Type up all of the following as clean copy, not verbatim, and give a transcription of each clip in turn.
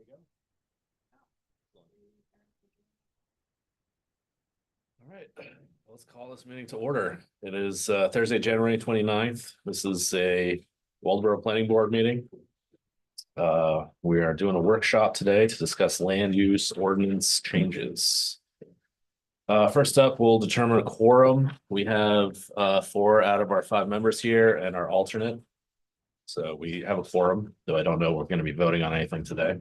All right, let's call this meeting to order. It is Thursday, January 29th. This is a Waldeboro Planning Board meeting. We are doing a workshop today to discuss land use ordinance changes. First up, we'll determine a quorum. We have 4 out of our 5 members here and our alternate. So we have a quorum, though I don't know we're going to be voting on anything today.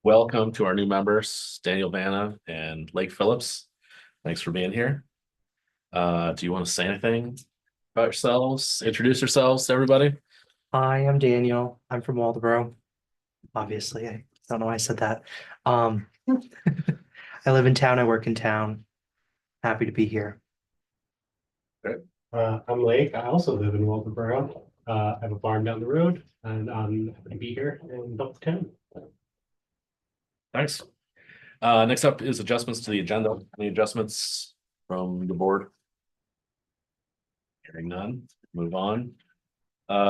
Welcome to our new members, Daniel Vanna and Lake Phillips. Thanks for being here. Do you want to say anything about yourselves? Introduce yourselves to everybody. Hi, I'm Daniel. I'm from Waldeboro. Obviously, I don't know why I said that. I live in town. I work in town. Happy to be here. I'm Lake. I also live in Waldeboro. I have a farm down the road, and I'm happy to be here and help the town. Thanks. Next up is adjustments to the agenda. Any adjustments from the board? Hearing none, move on.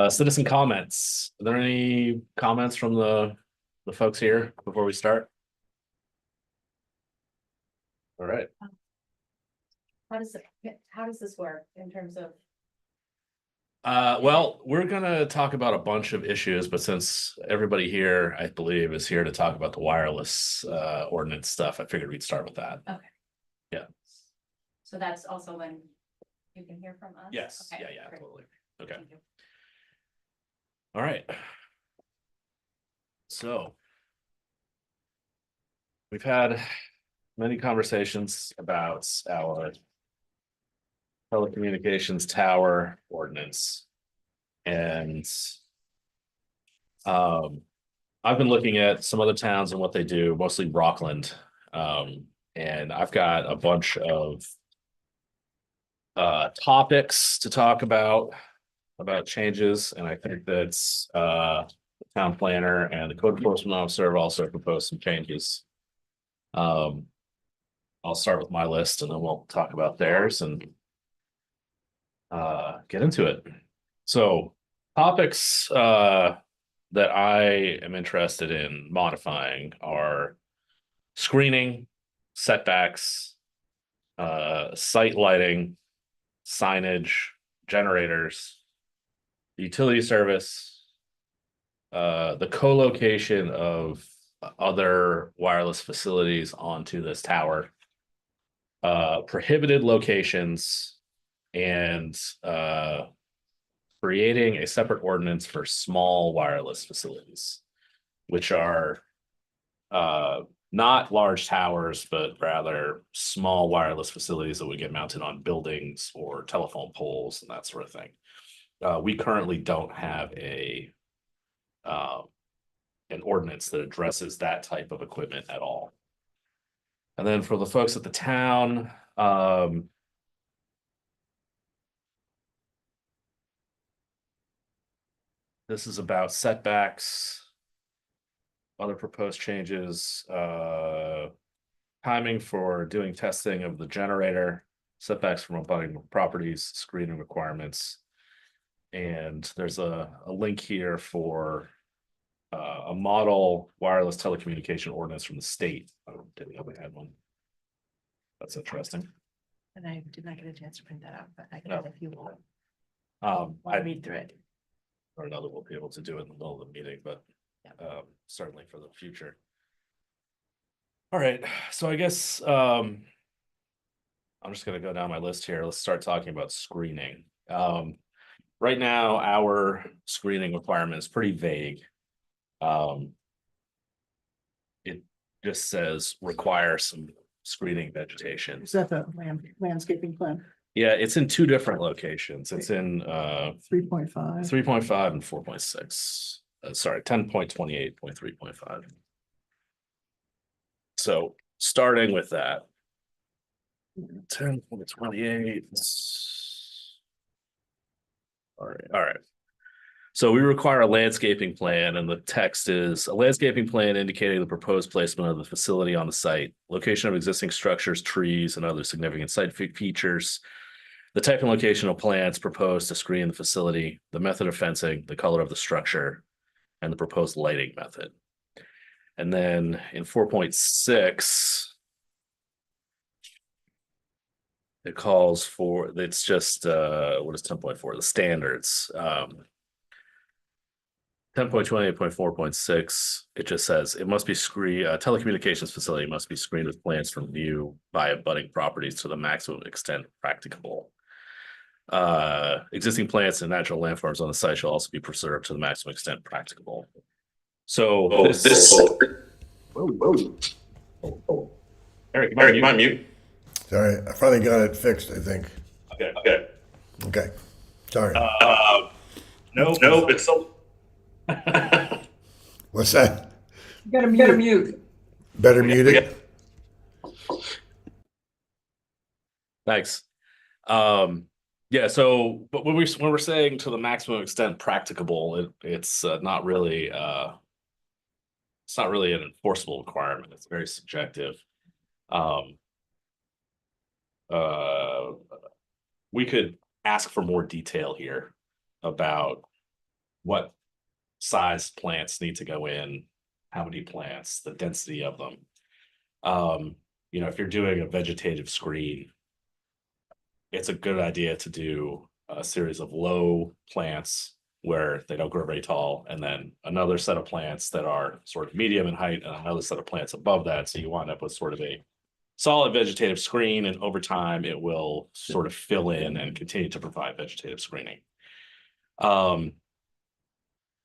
Citizen comments. Are there any comments from the folks here before we start? All right. How does this work in terms of? Well, we're gonna talk about a bunch of issues, but since everybody here, I believe, is here to talk about the wireless ordinance stuff, I figured we'd start with that. Okay. Yeah. So that's also when you can hear from us? Yes, Okay, yeah, great. totally. Okay, Thank you. all right. So we've had many conversations about our telecommunications tower ordinance. And I've been looking at some other towns and what they do, mostly Rockland. And I've got a bunch of topics to talk about changes, and I think that's the town planner and the code enforcement officer have also proposed some changes. I'll start with my list and then we'll talk about theirs and get into it. So topics that I am interested in modifying are screening, setbacks, site lighting, signage, generators, utility service, the co-location of other wireless facilities onto this tower, prohibited locations, and creating a separate ordinance for small wireless facilities, which are not large towers, but rather small wireless facilities that would get mounted on buildings or telephone poles and that sort of thing. We currently don't have an ordinance that addresses that type of equipment at all. And then for the folks at the town, this is about setbacks, other proposed changes, timing for doing testing of the generator, setbacks from abutting properties, screening requirements. And there's a link here for a model wireless telecommunication ordinance from the state. I didn't know we had one. That's interesting. And I did not get a chance to print that out, but I can No. if you want. I Read through it. or another we'll be able to do it in the middle of the meeting, but certainly for the future. All right, so I guess I'm just gonna go down my list here. Let's start talking about screening. Right now, our screening requirement is pretty vague. It just says require some screening vegetation. Is that the landscaping plan? Yeah, it's in 2 different locations. It's in 3.5. 3.5 and 4.6. Sorry, 10.28.3.5. So starting with that. 10.28. All right. So we require a landscaping plan, and the text is a landscaping plan indicating the proposed placement of the facility on the site, location of existing structures, trees, and other significant site features, the type and location of plants proposed to screen the facility, the method of fencing, the color of the structure, and the proposed lighting method. And then in 4.6, it calls for, it's just, what is 10.4? The standards. 10.28.4.6, it just says it must be screened, telecommunications facility must be screened with plants from view by abutting properties to the maximum extent practicable. Existing plants and natural landforms on the site shall also be preserved to the maximum extent practicable. So Eric, you might mute. Sorry, I finally got it fixed, I think. Okay. Okay, sorry. Nope, it's so. What's that? You gotta mute. Better mute it? Thanks. Yeah, so but when we're saying to the maximum extent practicable, it's not really an enforceable requirement. It's very subjective. We could ask for more detail here about what size plants need to go in, how many plants, the density of them. If you're doing a vegetative screen, it's a good idea to do a series of low plants where they don't grow very tall, and then another set of plants that are sort of medium in height, and another set of plants above that. So you wind up with sort of a solid vegetative screen, and over time it will sort of fill in and continue to provide vegetative screening.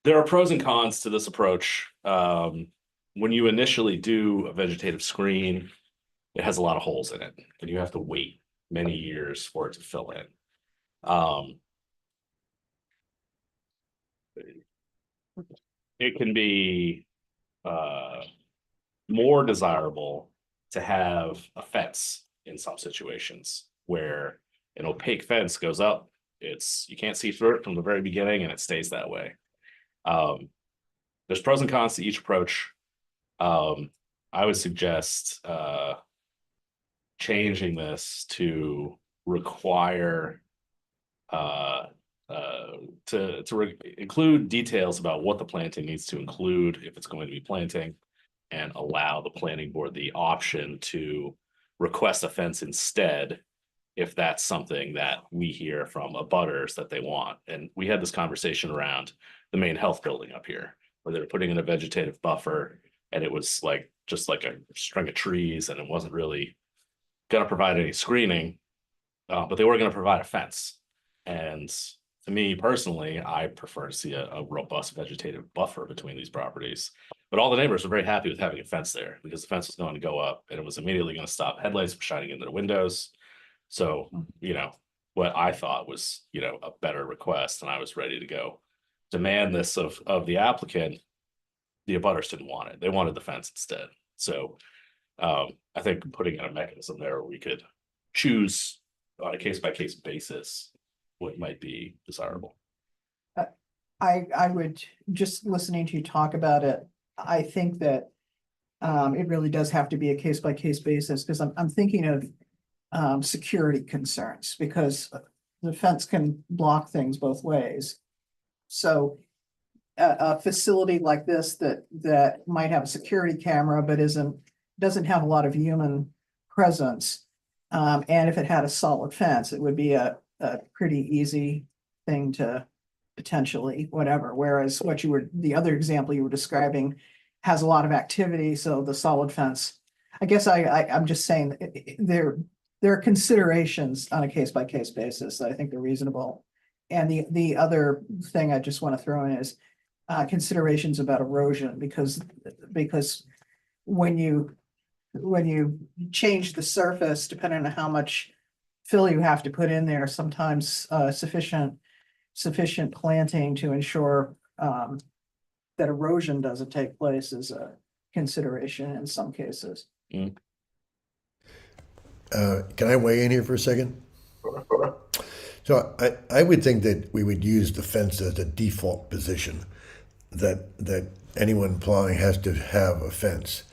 There are pros and cons to this approach. When you initially do a vegetative screen, it has a lot of holes in it, and you have to wait many years for it to fill in. It can be more desirable to have a fence in some situations where an opaque fence goes up. You can't see through it from the very beginning, and it stays that way. There's pros and cons to each approach. I would suggest changing this to require include details about what the planting needs to include if it's going to be planting, and allow the planning board the option to request a fence instead if that's something that we hear from abutters that they want. And we had this conversation around the main health building up here, where they're putting in a vegetative buffer, and it was just like a string of trees, and it wasn't really going to provide any screening, but they were going to provide a fence. And to me personally, I prefer to see a robust vegetative buffer between these properties. But all the neighbors were very happy with having a fence there, because the fence was going to go up, and it was immediately going to stop headlights from shining into their windows. So, what I thought was, a better request, and I was ready to go demand this of the applicant. The abutters didn't want it. They wanted the fence instead. So I think putting in a mechanism there where we could choose on a case-by-case basis what might be desirable. I would, just listening to you talk about it, I think that it really does have to be a case-by-case basis, because I'm thinking of security concerns, because the fence can block things both ways. So a facility like this that might have a security camera but doesn't have a lot of human presence, and if it had a solid fence, it would be a pretty easy thing to potentially whatever. Whereas the other example you were describing has a lot of activity, so the solid fence, I guess I'm just saying there are considerations on a case-by-case basis that I think are reasonable. And the other thing I just want to throw in is considerations about erosion, because when you change the surface, depending on how much fill you have to put in there, sometimes sufficient planting to ensure that erosion doesn't take place is a consideration in some cases. Can I weigh in here for a second? So I would think that we would use the fence as a default position, that anyone plowing has to have a fence.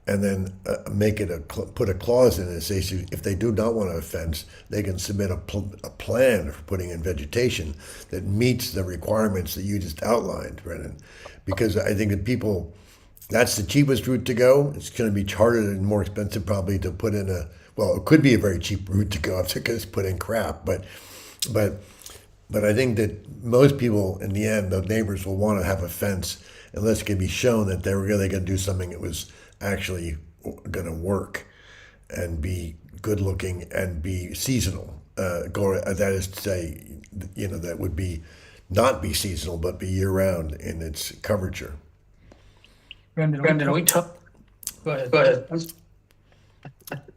and then make it put a clause in it that says if they do not want a fence, they can submit a plan for putting in vegetation that meets the requirements that you just outlined, Brennan. Because I think that people, that's the cheapest route to go. It's going to be harder and more expensive probably to put in well, it could be a very cheap route to go if they just put in crap, but I think that most people in the end, the neighbors will want to have a fence unless it can be shown that they're really going to do something that was actually going to work and be good looking and be seasonal. That is to say, that would be not be seasonal but be year round in its coverage. Brendan, we took. Go ahead.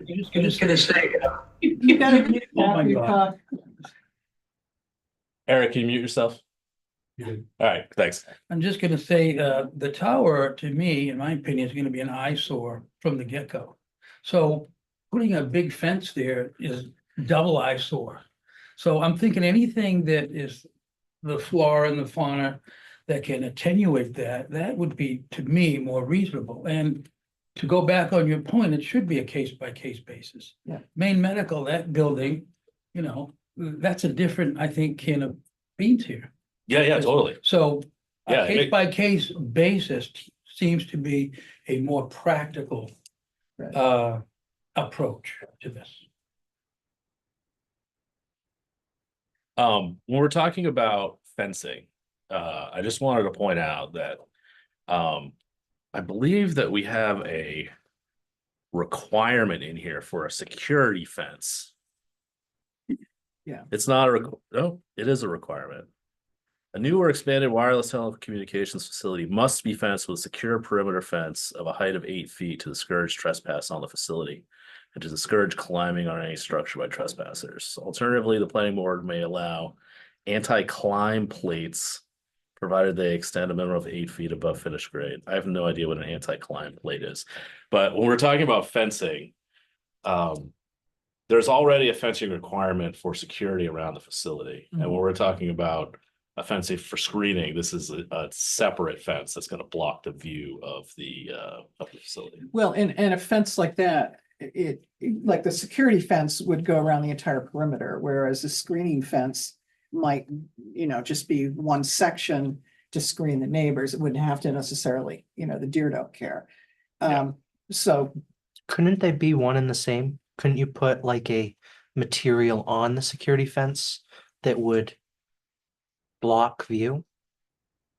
You're just gonna say. You gotta mute Oh my that, God. Eric, can you mute yourself? All right, thanks. I'm just gonna say, the tower, to me, in my opinion, is gonna be an eyesore from the get-go. So putting a big fence there is double eyesore. So I'm thinking anything that is the flora and the fauna that can attenuate that would be, to me, more reasonable. And to go back on your point, it should be a case-by-case basis. Yeah. Maine Medical, that building, that's a different, I think, can of beans here. Yeah, totally. So Yeah, a case by case basis seems to be a more practical approach to this. When we're talking about fencing, I just wanted to point out that I believe that we have a requirement in here for a security fence. Yeah. It's not it is a requirement. A new or expanded wireless telecommunications facility must be fenced with a secure perimeter fence of a height of 8 feet to discourage trespass on the facility and to discourage climbing on any structure by trespassers. Alternatively, the planning board may allow anti-climb plates provided they extend a minimum of 8 feet above finished grade. I have no idea what an anti-climb plate is, but when we're talking about fencing, there's already a fencing requirement for security around the facility. And when we're talking about a fencing for screening, this is a separate fence that's going to block the view of the facility. Well, and a fence like that, like the security fence would go around the entire perimeter, whereas a screening fence might, just be one section to screen the neighbors. It wouldn't have to necessarily, the deer don't care. So Couldn't they be one and the same? Couldn't you put like a material on the security fence that would block view?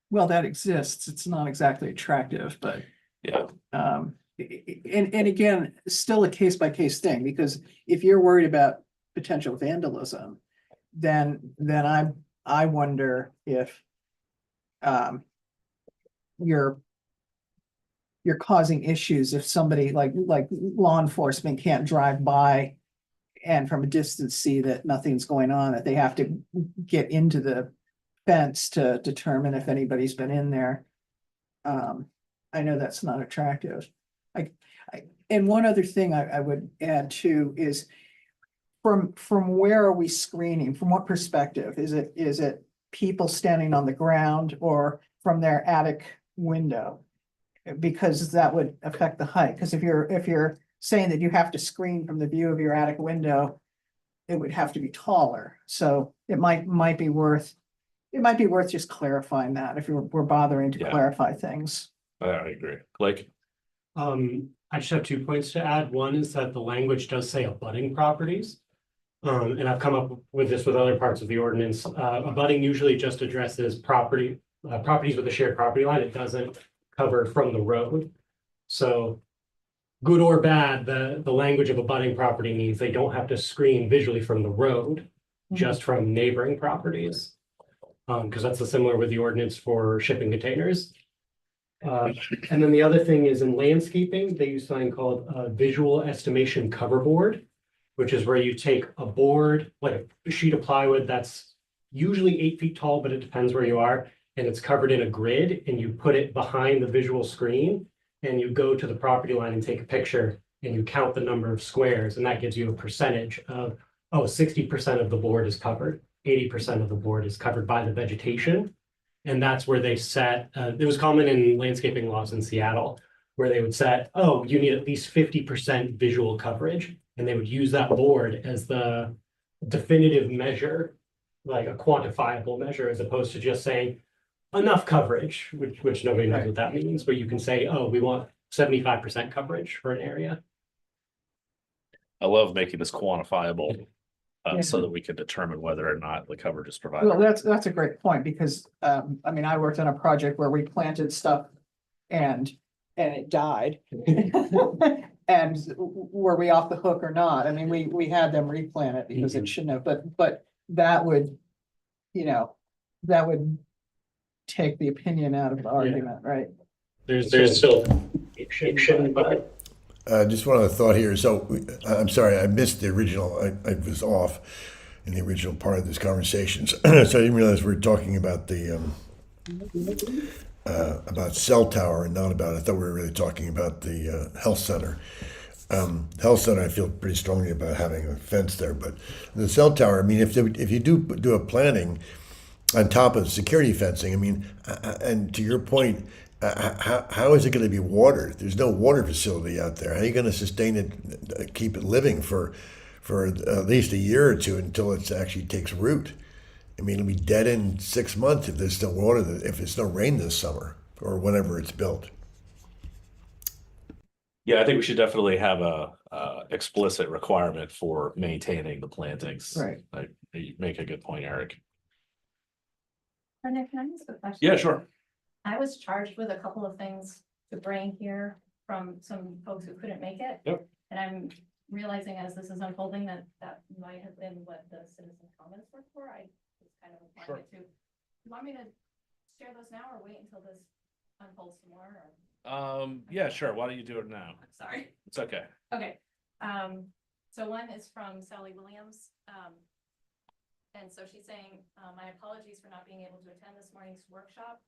well, that exists. It's not exactly attractive, but Yeah, and again, still a case by case thing, because if you're worried about potential vandalism, then I wonder if you're causing issues if somebody like law enforcement can't drive by and from a distance see that nothing's going on, that they have to get into the fence to determine if anybody's been in there. I know that's not attractive. And one other thing I would add too is from where are we screening? From what perspective? Is it people standing on the ground or from their attic window? Because that would affect the height. Because if you're saying that you have to screen from the view of your attic window, it would have to be taller. So it might be worth just clarifying that if we're bothering to Yeah. clarify things. I agree. Like, I just have 2 points to add. One is that the language does say abutting properties. And I've come up with this with other parts of the ordinance. Abutting usually just addresses properties with a shared property line. It doesn't cover from the road. So good or bad, the language of abutting property means they don't have to screen visually from the road, just from neighboring properties. Because that's similar with the ordinance for shipping containers. And then the other thing is in landscaping, they use something called a visual estimation cover board, which is where you take a board, like a sheet of plywood that's usually 8 feet tall, but it depends where you are. And it's covered in a grid and you put it behind the visual screen and you go to the property line and take a picture and you count the number of squares and that gives you a percentage of, 60% of the board is covered, 80% of the board is covered by the vegetation. And that's where they set, it was common in landscaping laws in Seattle, where they would say, oh, you need at least 50% visual coverage. And they would use that board as the definitive measure, like a quantifiable measure, as opposed to just saying enough coverage, which nobody knows what that means, but you can say, oh, we want 75% coverage for an area. I love making this quantifiable. Yeah. So that we can determine whether or not the coverage is Well, provided. that's a great point because, I mean, I worked on a project where we planted stuff and it died. And were we off the hook or not? I mean, we had them replant it because it shouldn't have, but that would, you know, that would take the opinion out of the argument, right? There's still fiction, but Just one other thought here. So I'm sorry, I missed the original. I was off in the original part of this conversation. So I didn't realize we were talking about the about cell tower and not about. I thought we were really talking about the health center. Health center, I feel pretty strongly about having a fence there, but the cell tower. I mean, if you do a planning on top of security fencing, I mean, and to your point. How is it going to be watered? There's no water facility out there. How are you going to sustain it, keep it living for at least a year or two until it actually takes root? I mean, it'll be dead in 6 months if there's no water, if it's no rain this summer or whenever it's built. Yeah, I think we should definitely have a explicit requirement for maintaining the plantings. Right. You make a good point, Eric. Brenda, can I ask a question? Yeah, sure. I was charged with a couple of things to bring here from some folks who couldn't make it. Yep. And I'm realizing as this is unfolding that might have been what the citizen comments were for. I was kind of applying it to. You want me to share those now or wait until this unfolds some more? Or? Yeah, sure. Why don't you do it now? I'm sorry. It's okay. Okay, so one is from Sally Williams. And so she's saying, my apologies for not being able to attend this morning's workshop.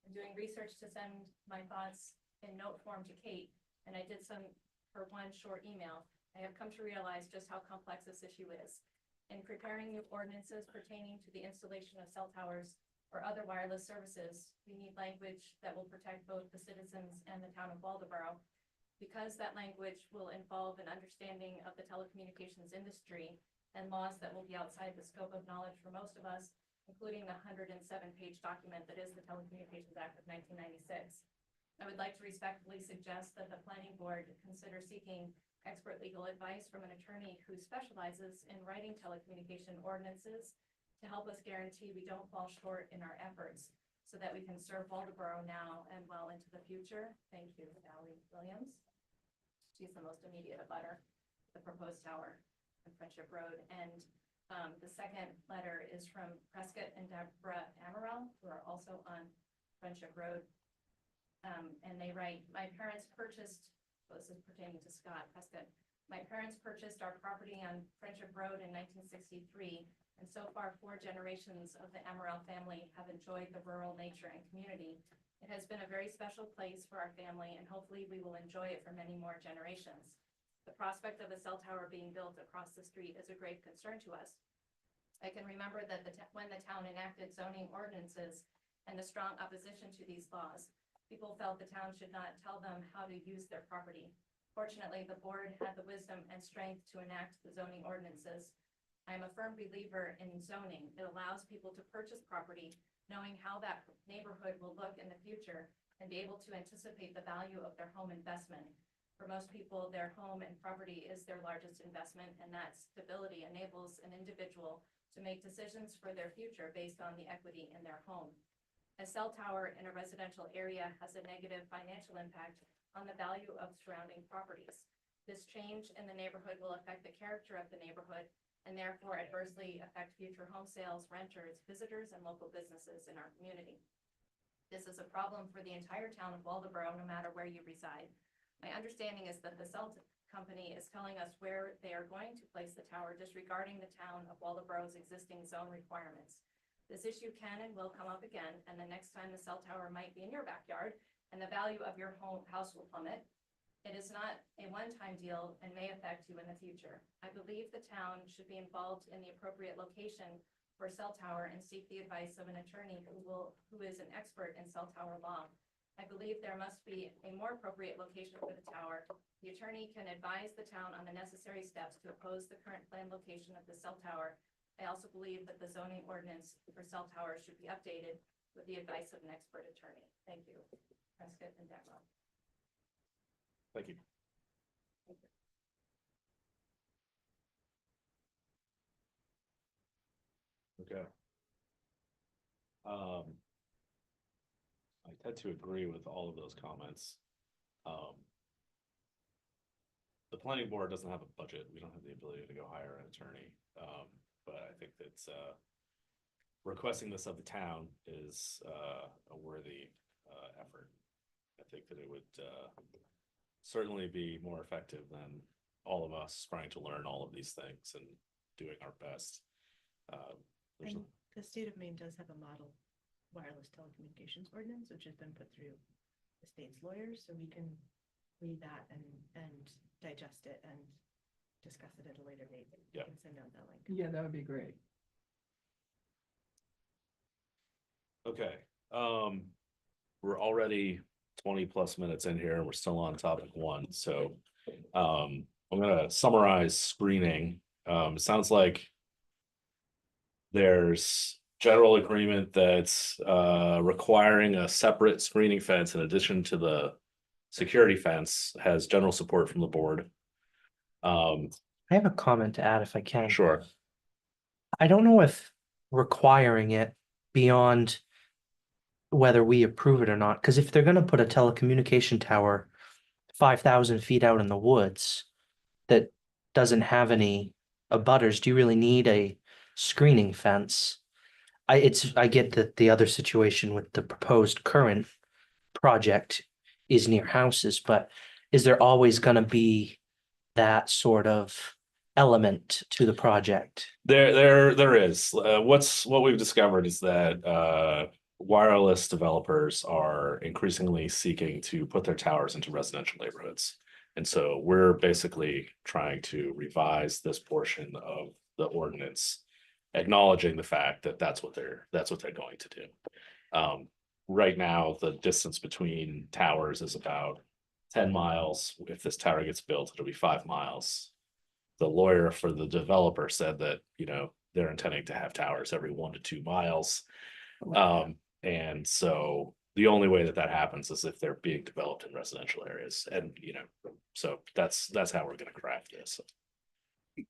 I'm doing research to send my thoughts in note form to Kate, and I did some for one short email. I have come to realize just how complex this issue is. In preparing new ordinances pertaining to the installation of cell towers or other wireless services, we need language that will protect both the citizens and the town of Waldoboro. Because that language will involve an understanding of the telecommunications industry and laws that will be outside the scope of knowledge for most of us, including the 107-page document that is the Telecommunications Act of 1996. I would like to respectfully suggest that the planning board consider seeking expert legal advice from an attorney who specializes in writing telecommunication ordinances to help us guarantee we don't fall short in our efforts so that we can serve Waldoboro now and well into the future. Thank you, Sally Williams. She's the most immediate abutter, the proposed tower on Friendship Road. And the second letter is from Prescott and Deborah Amaral, who are also on Friendship Road. And they write, my parents purchased, well, this is pertaining to Scott Prescott. My parents purchased our property on Friendship Road in 1963. And so far, 4 generations of the Amaral family have enjoyed the rural nature and community. It has been a very special place for our family, and hopefully we will enjoy it for many more generations. The prospect of a cell tower being built across the street is a great concern to us. I can remember that when the town enacted zoning ordinances and the strong opposition to these laws, people felt the town should not tell them how to use their property. Fortunately, the board had the wisdom and strength to enact the zoning ordinances. I am a firm believer in zoning. It allows people to purchase property knowing how that neighborhood will look in the future and be able to anticipate the value of their home investment. For most people, their home and property is their largest investment, and that stability enables an individual to make decisions for their future based on the equity in their home. A cell tower in a residential area has a negative financial impact on the value of surrounding properties. This change in the neighborhood will affect the character of the neighborhood and therefore adversely affect future home sales, renters, visitors, and local businesses in our community. This is a problem for the entire town of Waldoboro, no matter where you reside. My understanding is that the cell company is telling us where they are going to place the tower, disregarding the town of Waldoboro's existing zone requirements. This issue can and will come up again, and the next time the cell tower might be in your backyard, and the value of your house will plummet. It is not a one-time deal and may affect you in the future. I believe the town should be involved in the appropriate location for a cell tower and seek the advice of an attorney who is an expert in cell tower law. I believe there must be a more appropriate location for the tower. The attorney can advise the town on the necessary steps to oppose the current planned location of the cell tower. I also believe that the zoning ordinance for cell towers should be updated with the advice of an expert attorney. Thank you, Prescott and Deborah. Thank you. Okay. I tend to agree with all of those comments. The planning board doesn't have a budget. We don't have the ability to go hire an attorney. But I think that's requesting this of the town is a worthy effort. I think that it would certainly be more effective than all of us trying to learn all of these things and doing our best. There's And the state of Maine does have a model wireless telecommunications ordinance, which has been put through the state's lawyers, so we can read that and digest it and discuss it at a later date. We Yeah. can send out that link. Yeah, that would be great. Okay, we're already 20+ minutes in here and we're still on topic one, so I'm gonna summarize screening. It sounds like there's general agreement that's requiring a separate screening fence in addition to the security fence has general support from the board. I have a comment to add if I can. Sure. I don't know if requiring it beyond whether we approve it or not, because if they're gonna put a telecommunication tower 5,000 feet out in the woods that doesn't have any abutters, do you really need a screening fence? I get that the other situation with the proposed current project is near houses, but is there always gonna be that sort of element to the project? There is. What we've discovered is that wireless developers are increasingly seeking to put their towers into residential neighborhoods. And so we're basically trying to revise this portion of the ordinance, acknowledging the fact that that's what they're going to do. Right now, the distance between towers is about 10 miles. If this tower gets built, it'll be 5 miles. The lawyer for the developer said that, they're intending to have towers every 1 to 2 miles. And so the only way that happens is if they're being developed in residential areas. And, so that's how we're gonna craft this.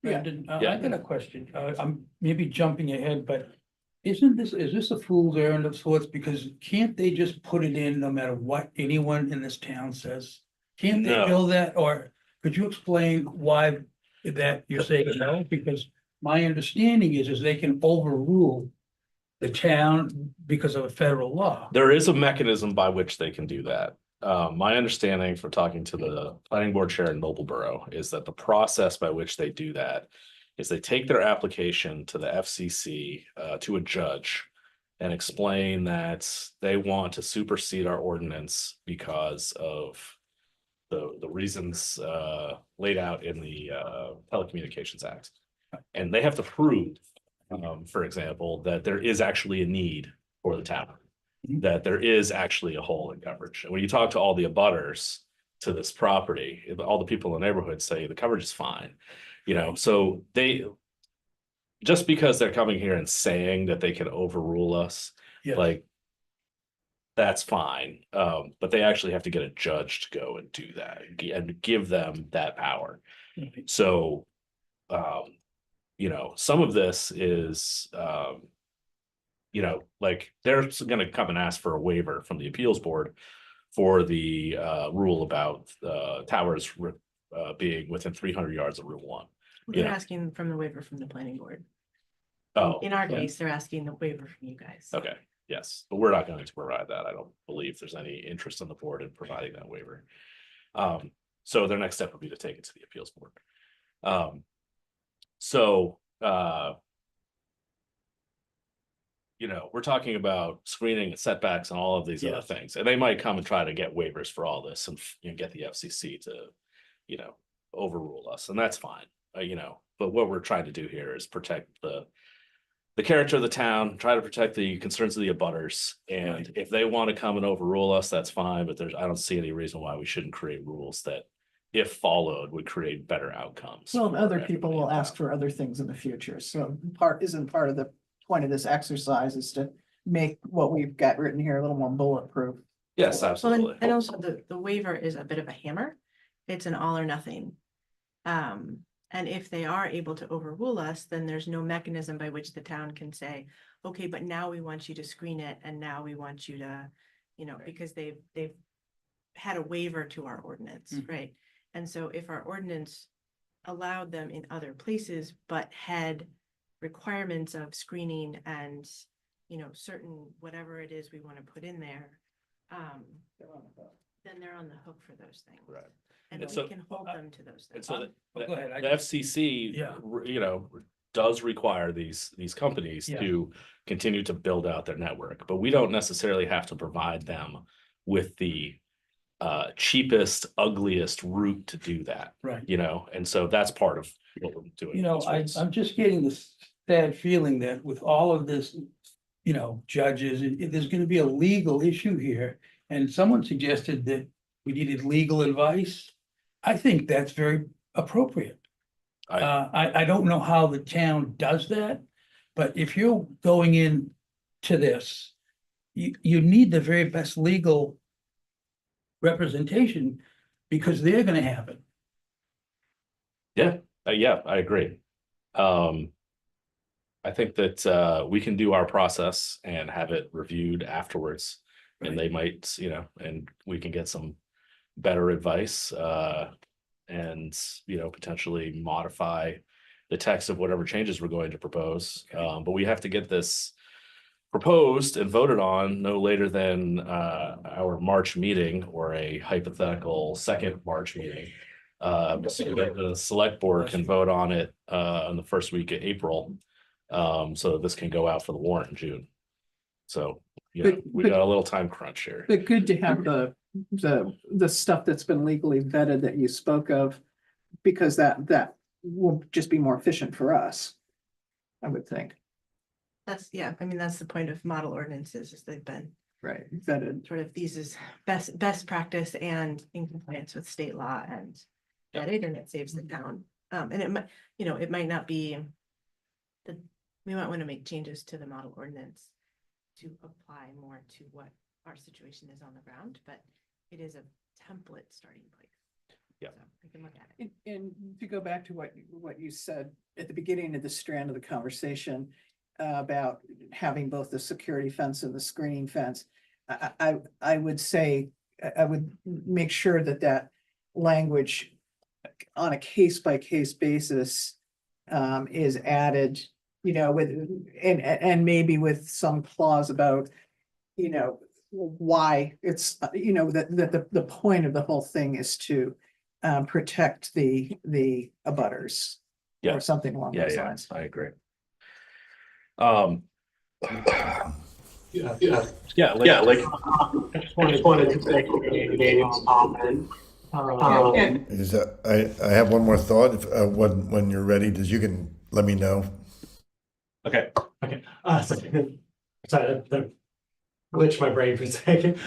Brandon, Yeah. I got a question. I'm maybe jumping ahead, but is this a fool's errand of sorts? Because can't they just put it in no matter what anyone in this town says? Can't they No. build that? Or could you explain why that you're saying no? Because my understanding is they can overrule the town because of a federal law. There is a mechanism by which they can do that. My understanding from talking to the planning board chair in Noblesboro is that the process by which they do that is they take their application to the FCC, to a judge and explain that they want to supersede our ordinance because of the reasons laid out in the Telecommunications Act. And they have to prove, for example, that there is actually a need for the tower, that there is actually a hole in coverage. And when you talk to all the abutters to this property, all the people in the neighborhood say the coverage is fine. So they, just because they're coming here and saying that they can overrule us, Yes. like, that's fine. But they actually have to get a judge to go and do that and give them that power. Okay. So, some of this is, like they're gonna come and ask for a waiver from the appeals board for the rule about towers being within 300 yards of Route 1. They're Yeah. asking from the waiver from the planning board. Oh, In our yeah. case, they're asking the waiver from you guys. okay, yes, but we're not going to provide that. I don't believe there's any interest on the board in providing that waiver. So their next step would be to take it to the appeals board. We're talking about screening and setbacks and all of these other Yes. things, and they might come and try to get waivers for all this and get the FCC to, overrule us, and that's fine. But what we're trying to do here is protect the the character of the town, try to protect the concerns of the abutters. And if they want to come and overrule us, that's fine, but I don't see any reason why we shouldn't create rules that, if followed, would create better outcomes. Well, for other people everybody will in ask town. for other things in the future, so isn't part of the point of this exercise is to make what we've got written here a little more bulletproof. Yes, Well, absolutely. and also the waiver is a bit of a hammer. It's an all or nothing. And if they are able to overrule us, then there's no mechanism by which the town can say, okay, but now we want you to screen it and now we want you to, because they've had a waiver to our ordinance, Mhm. right? And so if our ordinance allowed them in other places, but had requirements of screening and, certain, whatever it is we want to put in there, then they're on the hook for those things. Right. And And we so, can hold them to those And things. so Oh, go ahead. the FCC, Yeah. does require these companies Yeah. to continue to build out their network, but we don't necessarily have to provide them with the cheapest, ugliest route to do that, Right. and so that's part of what we're doing. with these rules. I'm just getting this sad feeling that with all of this, judges, there's gonna be a legal issue here. And someone suggested that we needed legal advice. I think that's very appropriate. I don't know how the town does that, but if you're going in to this, you need the very best legal representation because they're gonna have it. Yeah, I agree. I think that we can do our process and have it reviewed afterwards. And they might, and we can get some better advice, and, potentially modify the text of whatever changes we're going to propose. But we have to get this proposed and voted on no later than our March meeting or a hypothetical second March meeting. So that the select board can vote on it in the first week of April. So that this can go out for the warrant in June. So, But- we but- got a little time crunch here. But good to have the stuff that's been legally vetted that you spoke of, because that will just be more efficient for us, I would think. That's the point of model ordinances is they've been Right. Vetted. sort of, these is best practice and in compliance with state law and Yep. vetted, and it saves the town. And it might, it might not be we might want to make changes to the model ordinance to apply more to what our situation is on the ground, but it is a template starting place. Yep. So we can look at it. And to go back to what you said at the beginning of the strand of the conversation about having both the security fence and the screening fence, I would say, I would make sure that language on a case-by-case basis is added, and maybe with some clause about, why it's, that the point of the whole thing is to protect the abutters. Yeah. Or something along those Yeah, lines. I agree. Yeah, Like, I just wanted to say, Dave's comment. Is that, I have one more thought. If, when you're ready, you can let me know. okay, Okay, sorry, that glitched my brain for a second.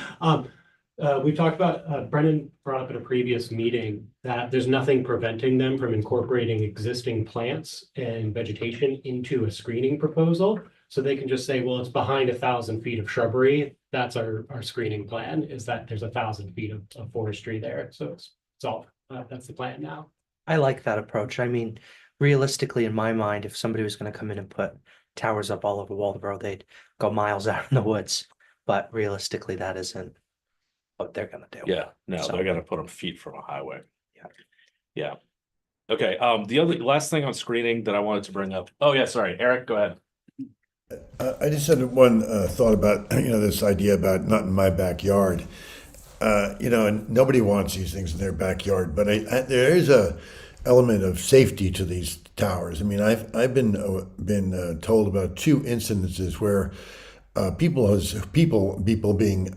We talked about, Brendan brought up at a previous meeting that there's nothing preventing them from incorporating existing plants and vegetation into a screening proposal. So they can just say, well, it's behind 1,000 feet of shrubbery. That's our screening plan, is that there's 1,000 feet of forestry there. So it's all, that's the plan now. I like that approach. I mean, realistically, in my mind, if somebody was gonna come in and put towers up all over Waldeboro, they'd go miles out in the woods. But realistically, that isn't what they're gonna do. yeah, no, So- they're gonna put them feet from a highway. Yeah. Yeah. Okay, the last thing on screening that I wanted to bring up. Oh, yeah, sorry, Eric, go ahead. I just had one thought about, this idea about not in my backyard. And nobody wants these things in their backyard, but there is a element of safety to these towers. I mean, I've been told about two incidences where people being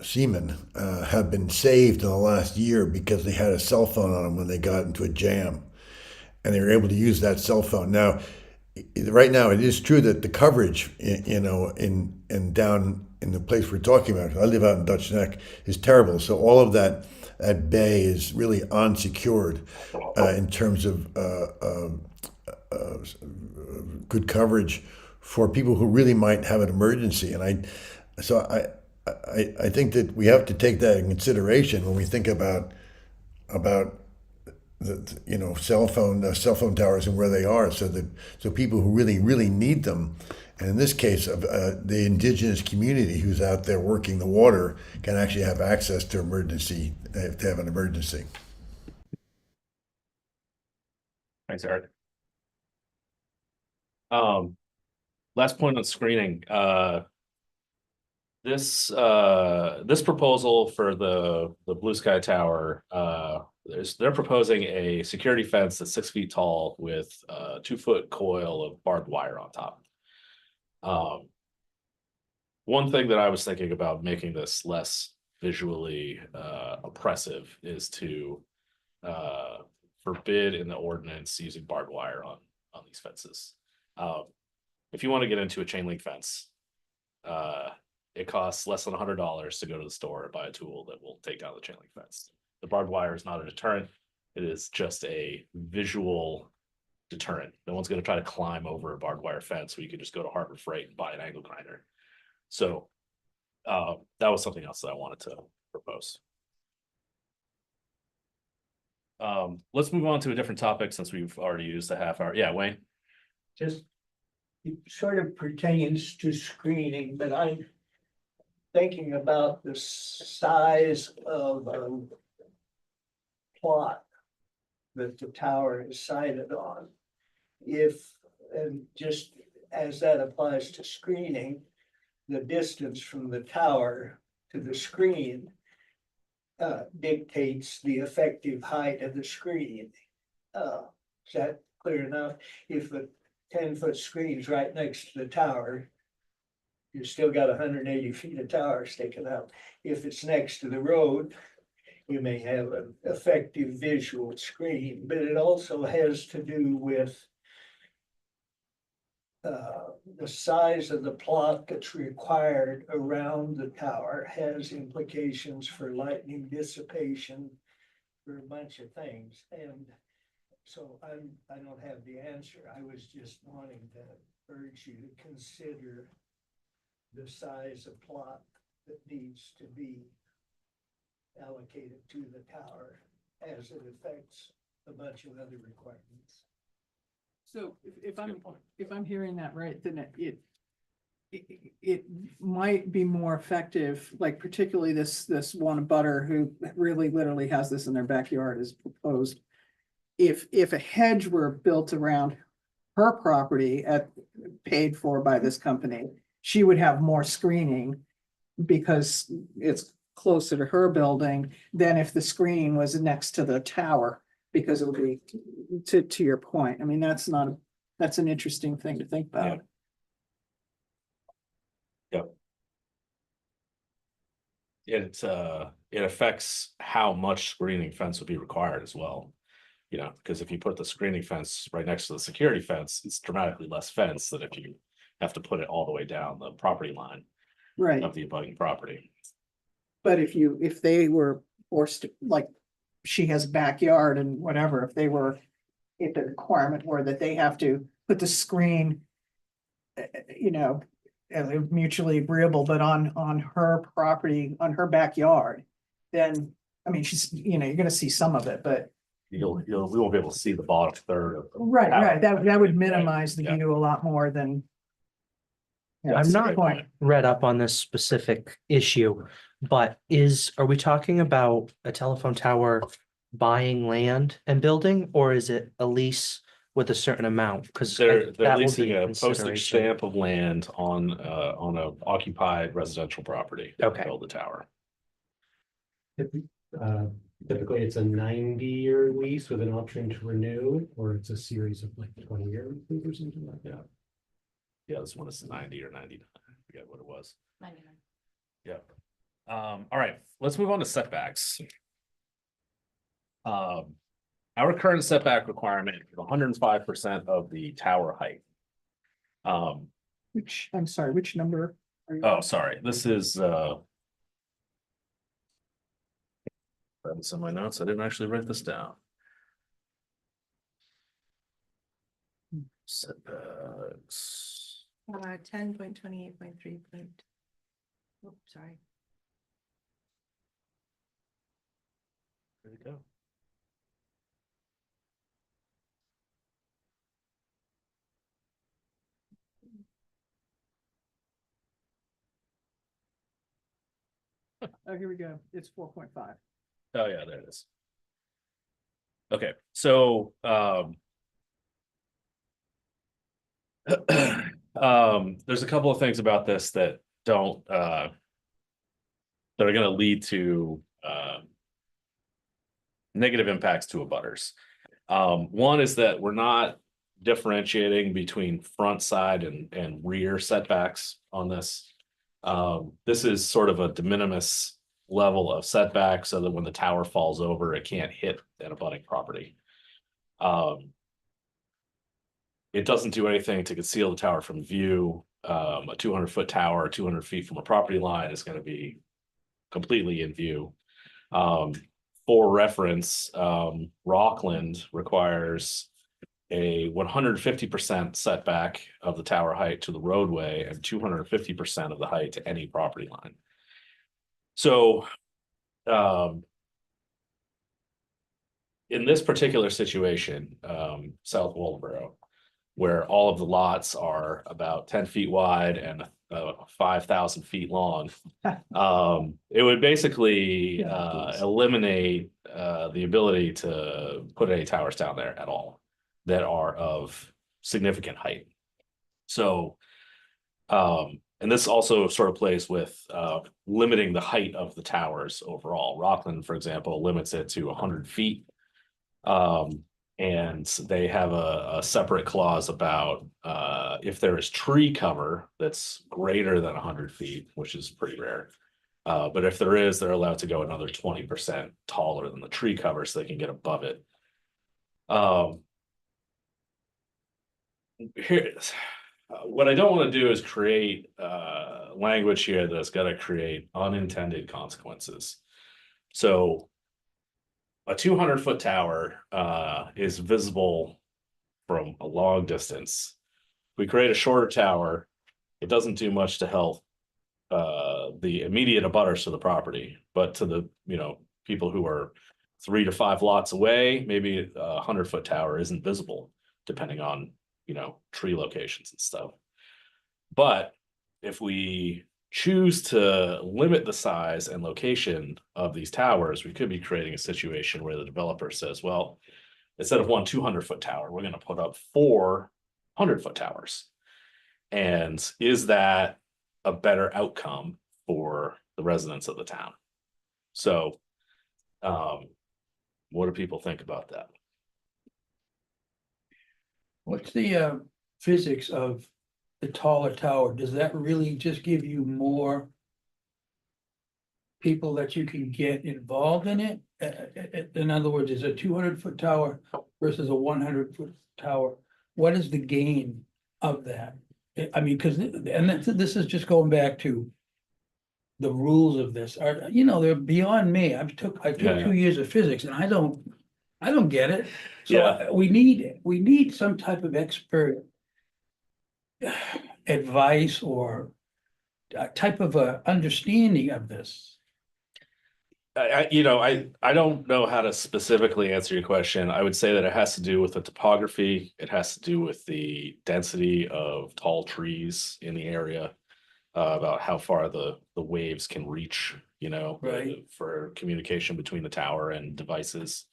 seamen have been saved in the last year because they had a cell phone on them when they got into a jam. and they were able to use that cell phone. Now, right now, it is true that the coverage, in down in the place we're talking about, I live out in Dutch Neck, is terrible. So all of that bay is really unsecured in terms of good coverage for people who really might have an emergency. And I think that we have to take that in consideration when we think about the cell phone towers and where they are, so people who really need them, and in this case of the indigenous community who's out there working the water, can actually have access to emergency if they have an emergency. Thanks, Eric. Last point on screening, this proposal for the Blue Sky Tower, they're proposing a security fence that's 6 feet tall with a 2-foot coil of barbed wire on top. One thing that I was thinking about making this less visually oppressive is to forbid in the ordinance using barbed wire on these fences. If you want to get into a chain link fence, it costs less than $100 to go to the store and buy a tool that will take down the chain link fence. The barbed wire is not a deterrent. It is just a visual deterrent. No one's going to try to climb over a barbed wire fence where you can just go to Harbor Freight and buy an angle grinder. So that was something else that I wanted to propose. Let's move on to a different topic since we've already used a half hour. Yeah, Wayne. Just, it sort of pertains to screening, but I'm thinking about the size of plot that the tower is sited on. And just as that applies to screening, the distance from the tower to the screen dictates the effective height of the screen. Is that clear enough? If the 10-foot screen's right next to the tower, you still got 180 feet of tower sticking out. If it's next to the road, you may have an effective visual screen, but it also has to do with the size of the plot that's required around the tower has implications for lightning dissipation, for a bunch of things. And so I don't have the answer. I was just wanting to urge you to consider the size of plot that needs to be allocated to the tower as it affects a bunch of other requirements. So if I'm hearing that right, then it might be more effective, like particularly this one abutter who really literally has this in their backyard is proposed. If a hedge were built around her property paid for by this company, she would have more screening because it's closer to her building than if the screening was next to the tower, because it would be to your point. I mean, that's an interesting thing to think about. Yep. It affects how much screening fence would be required as well. You know, because if you put the screening fence right next to the security fence, it's dramatically less fence than if you have to put it all the way down the property line Right. of the abutting property. But if they were forced to, like, she has a backyard and whatever, if the requirement were that they have to put the screen, mutually agreeable, but on her property, on her backyard, then, I mean, you're gonna see some of it, but. We won't be able to see the bottom third of the Right, that would minimize the Yeah. view a lot more than. Yeah, I'm that's a not good point. read up on this specific issue, but are we talking about a telephone tower buying land and building, or is it a lease with a certain amount? Because They're that will leasing be a a postage consideration. stamp of land on a occupied residential property. to Okay. Build the tower. Typically, it's a 90-year lease with an option to renew, or it's a series of like 20-year leases or something like that. Yeah, this one is 90 or 99. I forget what it was. 99. Yeah. All right, let's move on to setbacks. our current setback requirement is 105% of the tower height. I'm sorry, which number? are you Oh, on? sorry, this is that was in my notes. I didn't actually write this down. Setbacks. 10.28.3. Oh, sorry. There you go. Oh, here we go. It's 4.5. Oh, yeah, there it is. Okay, so there's a couple of things about this that don't that are gonna lead to negative impacts to abutters. One is that we're not differentiating between front, side, and rear setbacks on this. This is sort of a de minimis level of setback so that when the tower falls over, it can't hit an abutting property. It doesn't do anything to conceal the tower from view. A 200-foot tower, 200 feet from a property line is going to be completely in view. For reference, Rockland requires a 150% setback of the tower height to the roadway and 250% of the height to any property line. So, in this particular situation, South Waldeboro, where all of the lots are about 10 feet wide and 5,000 feet long, it would basically eliminate the ability to put any towers down there at all that are of significant height. So, and this also sort of plays with limiting the height of the towers overall. Rockland, for example, limits it to 100 feet. And they have a separate clause about if there is tree cover that's greater than 100 feet, which is pretty rare. But if there is, they're allowed to go another 20% taller than the tree cover so they can get above it. What I don't want to do is create language here that's going to create unintended consequences. So a 200-foot tower is visible from a long distance. If we create a shorter tower, it doesn't do much to help the immediate abutters to the property, but to the people who are 3 to 5 lots away, maybe a 100-foot tower isn't visible, depending on tree locations and stuff. But if we choose to limit the size and location of these towers, we could be creating a situation where the developer says, well, instead of one 200-foot tower, we're going to put up 4 100-foot towers. And is that a better outcome for the residents of the town? So, what do people think about that? What's the physics of the taller tower? Does that really just give you more people that you can get involved in it? In other words, is a 200-foot tower versus a 100-foot tower? What is the gain of that? I mean, because this is just going back to the rules of this. They're beyond me. I took Yeah. 2 years of physics, and I don't get it. So Yeah. we need some type of expert advice or a type of a understanding of this. I don't know how to specifically answer your question. I would say that it has to do with the topography. It has to do with the density of tall trees in the area, about how far the waves can reach, Right. for communication between the tower and devices.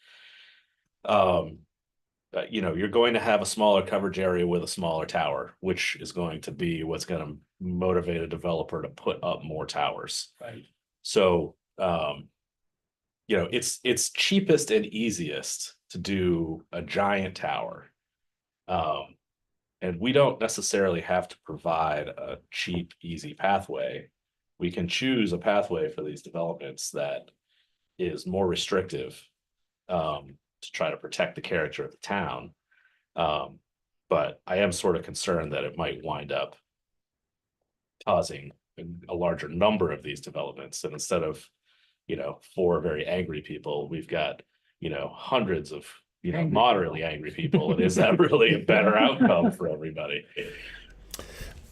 You're going to have a smaller coverage area with a smaller tower, which is going to be what's going to motivate a developer to put up more towers. Right. So, it's cheapest and easiest to do a giant tower. And we don't necessarily have to provide a cheap, easy pathway. We can choose a pathway for these developments that is more restrictive. to try to protect the character of the town. But I am sort of concerned that it might wind up causing a larger number of these developments, and instead of, 4 very angry people, we've got, hundreds of, Angry moderately angry people, and is that really a better outcome for everybody?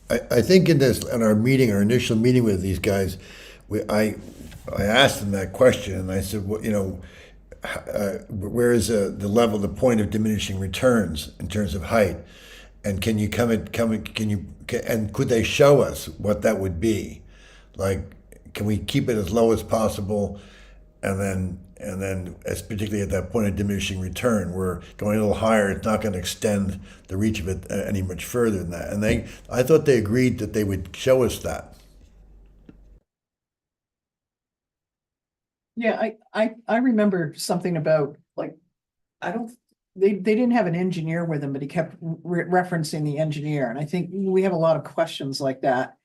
I think in our initial meeting with these guys, I asked them that question, and I said, well, where is the level, the point of diminishing returns in terms of height? And can you and could they show us what that would be? Like, can we keep it as low as possible? And then as particularly at that point of diminishing return, we're going a little higher, it's not going to extend the reach of it any much further than that. And I thought they agreed that they would show us that. Yeah, I remember something about like, they didn't have an engineer with them, but he kept referencing the engineer. And I think we have a lot of questions like that.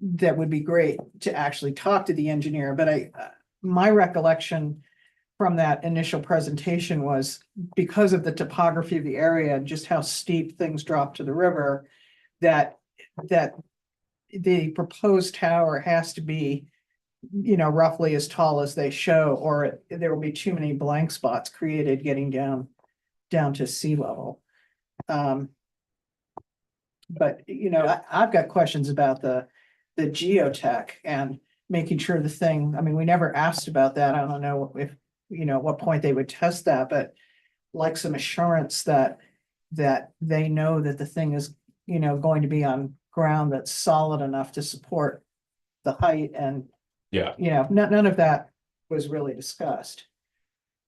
That would be great to actually talk to the engineer, but my recollection from that initial presentation was because of the topography of the area and just how steep things drop to the river, that the proposed tower has to be, roughly as tall as they show, or there will be too many blank spots created getting down to sea level. But I've got questions about the geotech and making sure the thing, I mean, we never asked about that. I don't know if, at what point they would test that, but like some assurance that they know that the thing is, going to be on ground that's solid enough to support the height and, Yeah. none of that was really discussed.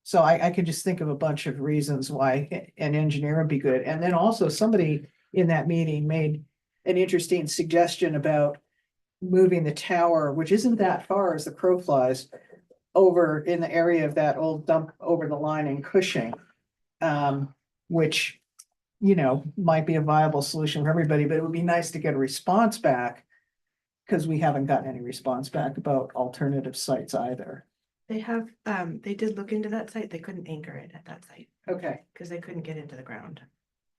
So I could just think of a bunch of reasons why an engineer would be good. And then also somebody in that meeting made an interesting suggestion about moving the tower, which isn't that far as the crow flies, over in the area of that old dump over the line in Cushing. Which, might be a viable solution for everybody, but it would be nice to get a response back. Because we haven't gotten any response back about alternative sites either. They have, they did look into that site. They couldn't anchor it at that site Okay, because they couldn't get into the ground.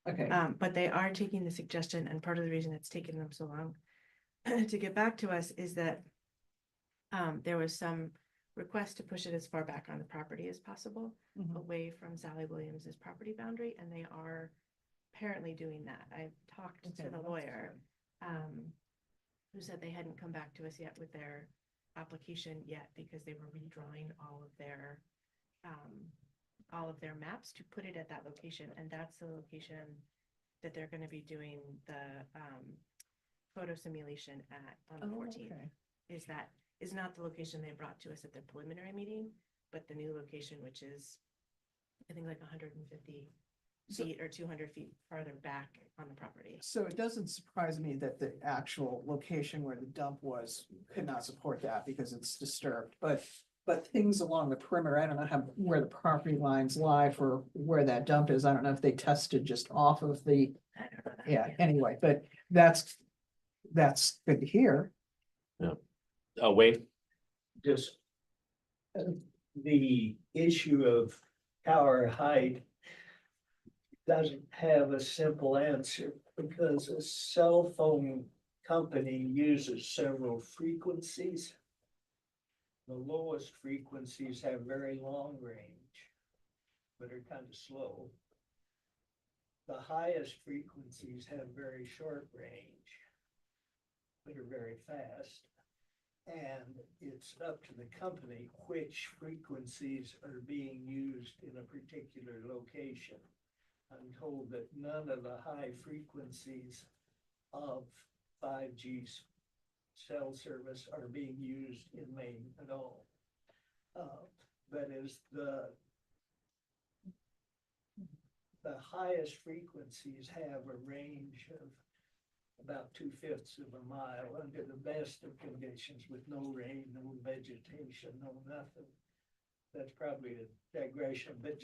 okay. But they are taking the suggestion, and part of the reason it's taken them so long to get back to us is that there was some request to push it as far back on the property as possible, Mhm. away from Sally Williams's property boundary, and they are apparently doing that. I've talked Okay, to the that's lawyer, who said they hadn't come back to us yet with their application yet because they were redrawing all of their maps to put it at that location, and that's the location that they're going to be doing the photo simulation at on the 14th. Okay. Is not the location they brought to us at the preliminary meeting, but the new location, which is I think like 150 feet or 200 feet farther back on the property. So it doesn't surprise me that the actual location where the dump was could not support that because it's disturbed, but things along the perimeter, I don't know where the property lines lie for where that dump is. I don't know if they tested just off of the, I don't know that. yeah, anyway, but that's good to hear. Wayne? Just the issue of tower height doesn't have a simple answer because a cell phone company uses several frequencies. The lowest frequencies have very long range, but are kind of slow. The highest frequencies have very short range, but are very fast. And it's up to the company which frequencies are being used in a particular location. I'm told that none of the high frequencies of 5G cell service are being used in Maine at all. That is the highest frequencies have a range of about 2/5 of a mile under the best of conditions with no rain, no vegetation, no nothing. That's probably a digression, but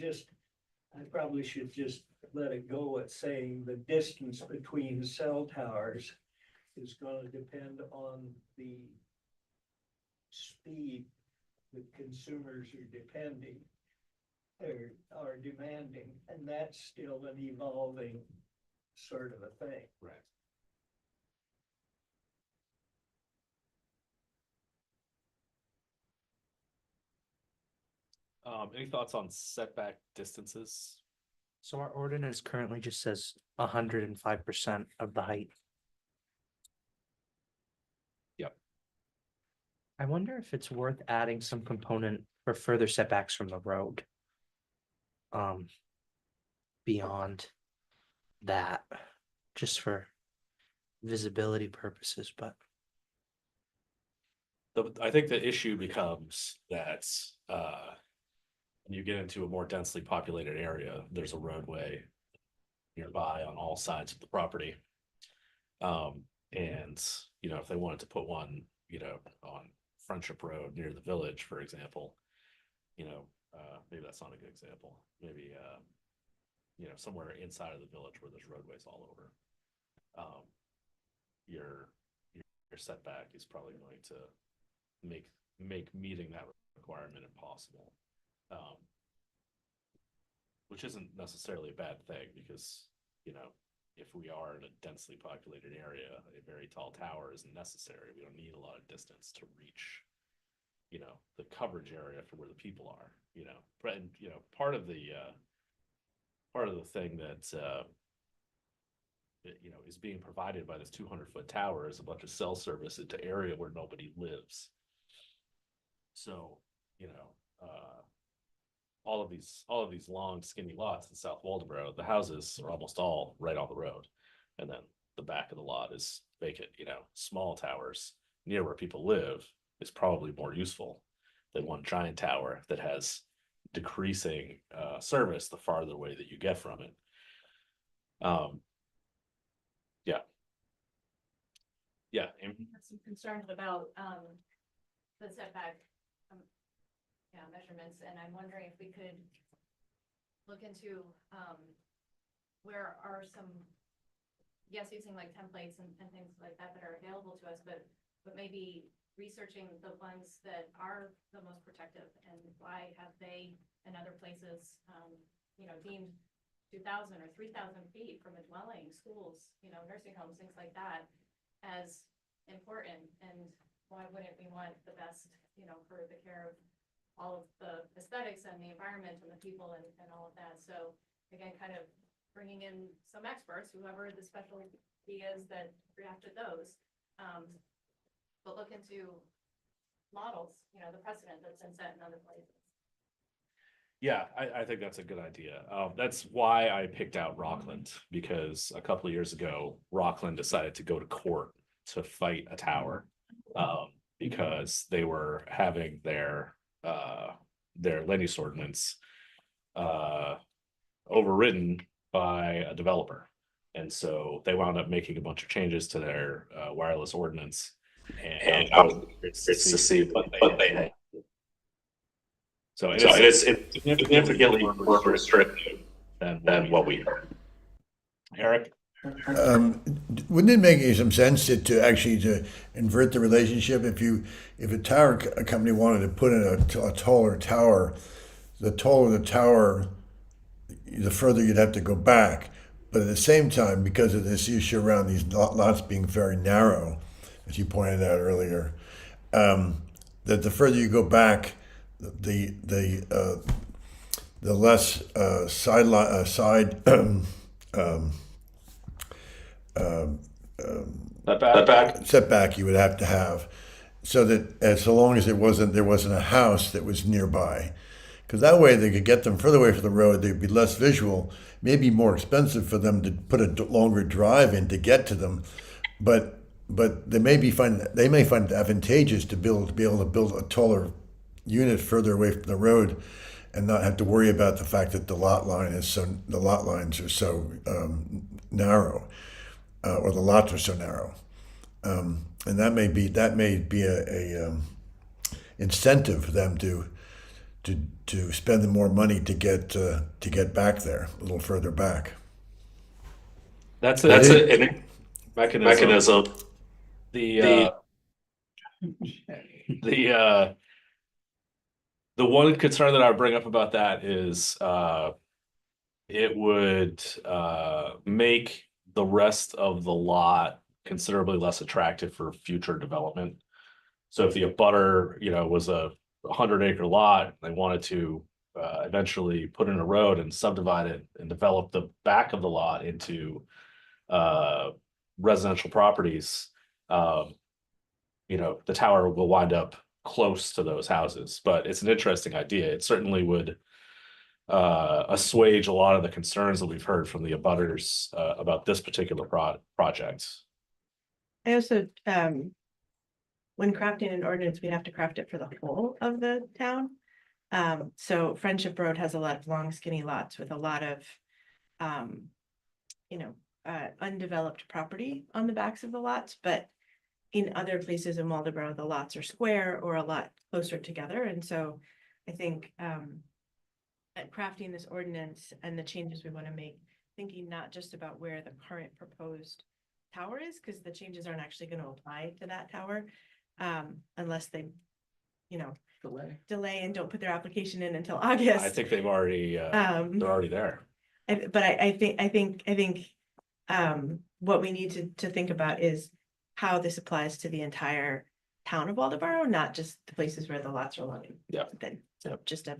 I probably should just let it go at saying the distance between cell towers is going to depend on the speed that consumers are depending. are demanding, and that's still an evolving sort of a thing. Right. Any thoughts on setback distances? So our ordinance currently just says 105% of the height. Yep. I wonder if it's worth adding some component for further setbacks from the road. Beyond that, just for visibility purposes, but I think the issue becomes that, when you get into a more densely populated area, there's a roadway nearby on all sides of the property. And, you know, if they wanted to put one, you know, on Friendship Road near the village, for example, you know, maybe that's not a good example. Maybe, you know, somewhere inside of the village where there's roadways all over. Your setback is probably going to make meeting that requirement impossible. Which isn't necessarily a bad thing, because, you know, if we are in a densely populated area, a very tall tower isn't necessary. We don't need a lot of distance to reach, you know, the coverage area for where the people are, you know. But, you know, part of the thing that, you know, is being provided by this 200-foot tower is a bunch of cell service into area where nobody lives. So, you know, all of these long skinny lots in South Waldeboro, the houses are almost all right on the road. And then the back of the lot is vacant. You know, small towers near where people live is probably more useful than one giant tower that has decreasing service the farther away that you get from it. Yeah. I have some concerns about the setback measurements, and I'm wondering if we could look into where are some, yes, using like templates and things like that that are available to us, but maybe researching the ones that are the most protective, and why have they in other places, you know, deemed 2,000 or 3,000 feet from a dwelling, schools, you know, nursing homes, things like that, as important, and why wouldn't we want the best, you know, for the care of all of the aesthetics and the environment and the people and all of that. So again, kind of bringing in some experts, whoever the specialty is that drafted those, but look into models, you know, the precedent that's been set in other places. Yeah, I think that's a good idea. That's why I picked out Rockland, because a couple of years ago, Rockland decided to go to court to fight a tower, because they were having their land use ordinance overridden by a developer. And so they wound up making a bunch of changes to their wireless ordinance. And it's to see what they had. So it is significantly more restrictive than what we heard. Eric? Wouldn't it make some sense to actually to invert the relationship? If a tower company wanted to put in a taller tower, the taller the tower, the further you'd have to go back. But at the same time, because of this issue around these lots being very narrow, as you pointed out earlier, that the further you go back, the less setback you would have to have, so that so long as there wasn't a house that was nearby, because that way they could get them further away from the road. They'd be less visual, maybe more expensive for them to put a longer drive in to get to them, but they may find it advantageous to be able to build a taller unit further away from the road, and not have to worry about the fact that the lot lines are so narrow, or the lots are so narrow, and that may be a incentive for them to spend more money to get back there, a little further back. That's a mechanism. The The one concern that I would bring up about that is, it would, make the rest of the lot considerably less attractive for future development. So if the abutter, was a 100-acre lot, they wanted to, eventually put in a road and subdivide it and develop the back of the lot into, residential properties, the tower will wind up close to those houses, but it's an interesting idea. It certainly would assuage a lot of the concerns that we've heard from the abutters about this particular project. I also, when crafting an ordinance, we have to craft it for the whole of the town. So Friendship Road has a lot of long skinny lots with a lot of, undeveloped property on the backs of the lots, but in other places in Waldeboro, the lots are square or a lot closer together. And so I think, at crafting this ordinance and the changes we want to make, thinking not just about where the current proposed tower is, because the changes aren't actually going to apply to that tower, unless they, delay and don't put their application in until August. I think they've already, they're already there. But I think what we need to think about is how this applies to the entire town of Waldeboro, not just the places where the lots are loading. Yeah. Then, so just a.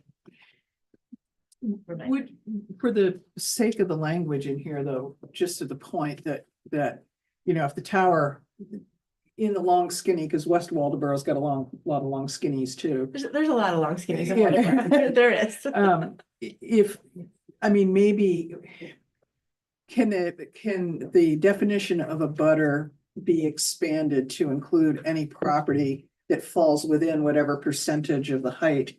Would, for the sake of the language in here, though, just to the point that, if the tower in the long skinny, because West Waldeboro's got a lot of long skinnies too. There's a lot of long skinnies in Yeah. Waldeboro. There is. Maybe can the definition of a butter be expanded to include any property that falls within whatever percentage of the height?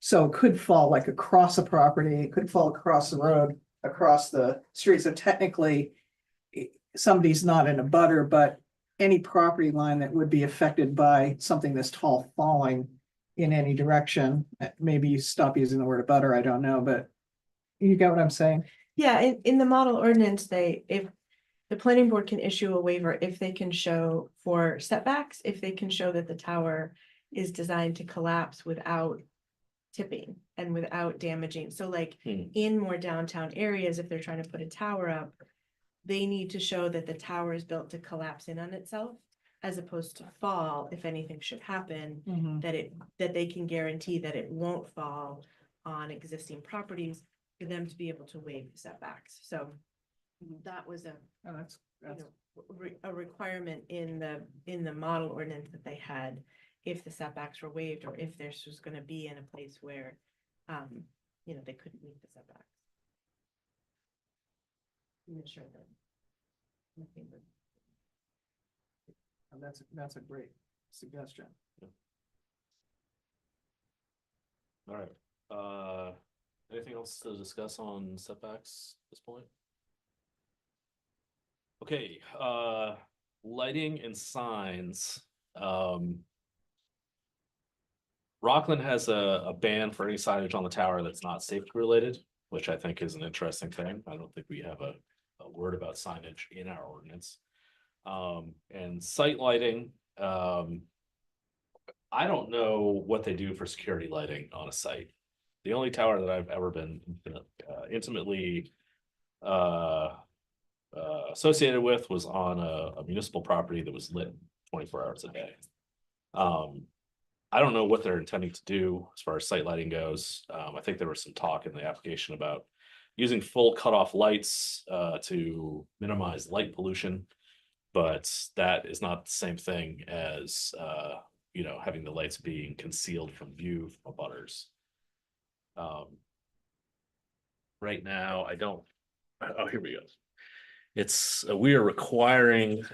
So it could fall like across a property, it could fall across the road, across the street. So technically, somebody's not in a butter, but any property line that would be affected by something this tall falling in any direction. Maybe you stop using the word butter, I don't know, but you get what I'm saying? Yeah, in the model ordinance, if the planning board can issue a waiver, if they can show for setbacks, if they can show that the tower is designed to collapse without tipping and without damaging. So like in more downtown areas, if they're trying to put a tower up, they need to show that the tower is built to collapse in on itself as opposed to fall if anything should happen, that they can guarantee that it won't fall on existing properties for them to be able to waive the setbacks. So that was a requirement in the model ordinance that they had. If the setbacks were waived or if this was going to be in a place where, they couldn't meet the setbacks. I'm not sure that. nothing would- That's a great suggestion. All right. Anything else to discuss on setbacks at this point? Okay, lighting and signs. Rockland has a ban for any signage on the tower that's not safety related, which I think is an interesting thing. I don't think we have a word about signage in our ordinance. And site lighting, I don't know what they do for security lighting on a site. The only tower that I've ever been intimately associated with was on a municipal property that was lit 24 hours a day. I don't know what they're intending to do as far as site lighting goes. I think there was some talk in the application about using full cutoff lights to minimize light pollution, but that is not the same thing as having the lights being concealed from view from abutters. Right now, I don't. Oh, here we go. We are requiring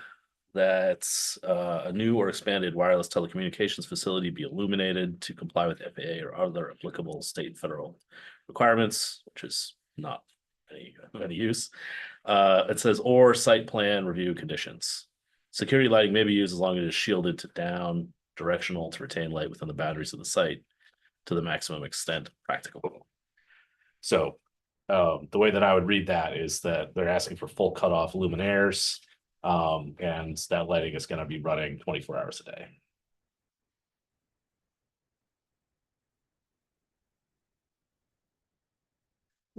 that a new or expanded wireless telecommunications facility be illuminated to comply with FAA or other applicable state and federal requirements, which is not any use. It says, or site plan review conditions. Security lighting may be used as long as it is shielded to down directional to retain light within the boundaries of the site to the maximum extent practicable. So the way that I would read that is that they're asking for full cutoff luminaires. And that lighting is going to be running 24 hours a day.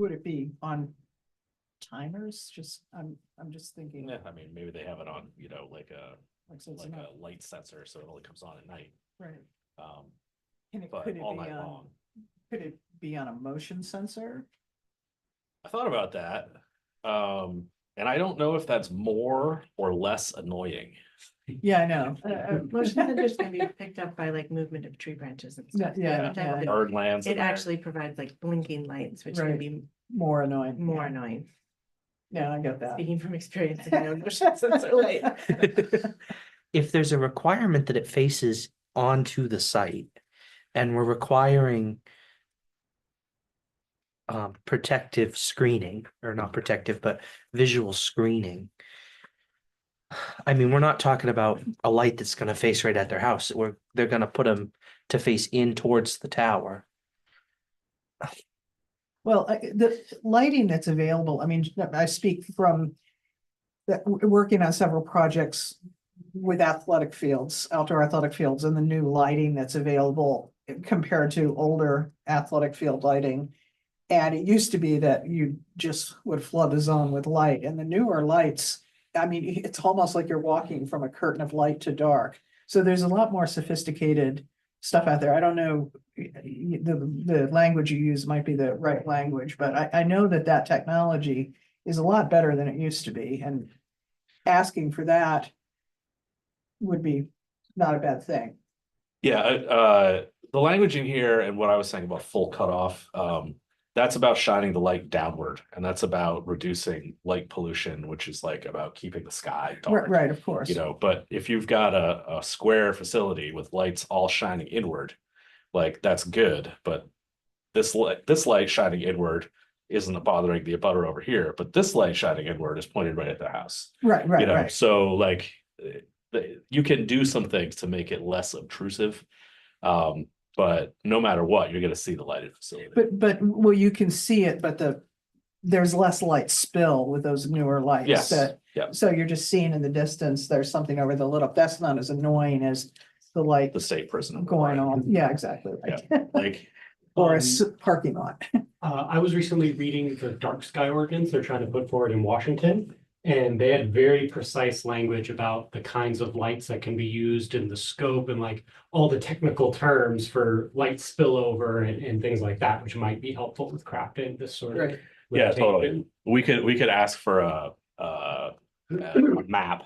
would it be on timers? Just, I'm just thinking. Yeah, I mean, maybe they have it on, like So it's like not- a light sensor, so it only comes on at night. Right. Um, Can it, but could it all be night on, long. could it be on a motion sensor? I thought about that. And I don't know if that's more or less annoying. Yeah, I know. Motion sensors can be picked up by like movement of tree branches and stuff. Yeah, Sometimes yeah. Bird lands. in It there. actually provides like blinking lights, which can Right. be More annoying. more annoying. Yeah, I get that. Speaking from experience, I know motion sensor light. If there's a requirement that it faces onto the site and we're requiring protective screening, or not protective, but visual screening. I mean, we're not talking about a light that's gonna face right at their house. They're gonna put them to face in towards the tower. Well, the lighting that's available, I mean, I speak from working on several projects with athletic fields, outdoor athletic fields, and the new lighting that's available compared to older athletic field lighting. And it used to be that you just would flood the zone with light, and the newer lights, I mean, it's almost like you're walking from a curtain of light to dark. So there's a lot more sophisticated stuff out there. I don't know, the language you use might be the right language, but I know that technology is a lot better than it used to be, and asking for that would be not a bad thing. Yeah, the language in here and what I was saying about full cutoff, that's about shining the light downward, and that's about reducing light pollution, which is like about keeping the sky dark. Right, of course. But if you've got a square facility with lights all shining inward, like that's good, but this light shining inward isn't bothering the abutter over here, but this light shining inward is pointed right at their house. Right. So like you can do some things to make it less obtrusive. But no matter what, you're gonna see the lighted facility. But, well, you can see it, but there's less light spill with those newer lights. Yes, yeah. So you're just seeing in the distance, there's something over the lit up. That's not as annoying as the light The state prison. going on. Yeah, exactly. right. Like, Or a parking lot. I was recently reading the dark sky ordinance they're trying to put forward in Washington. And they had very precise language about the kinds of lights that can be used in the scope and like all the technical terms for light spillover and things like that, which might be helpful with crafting this sort of. yeah, totally. We could ask for a map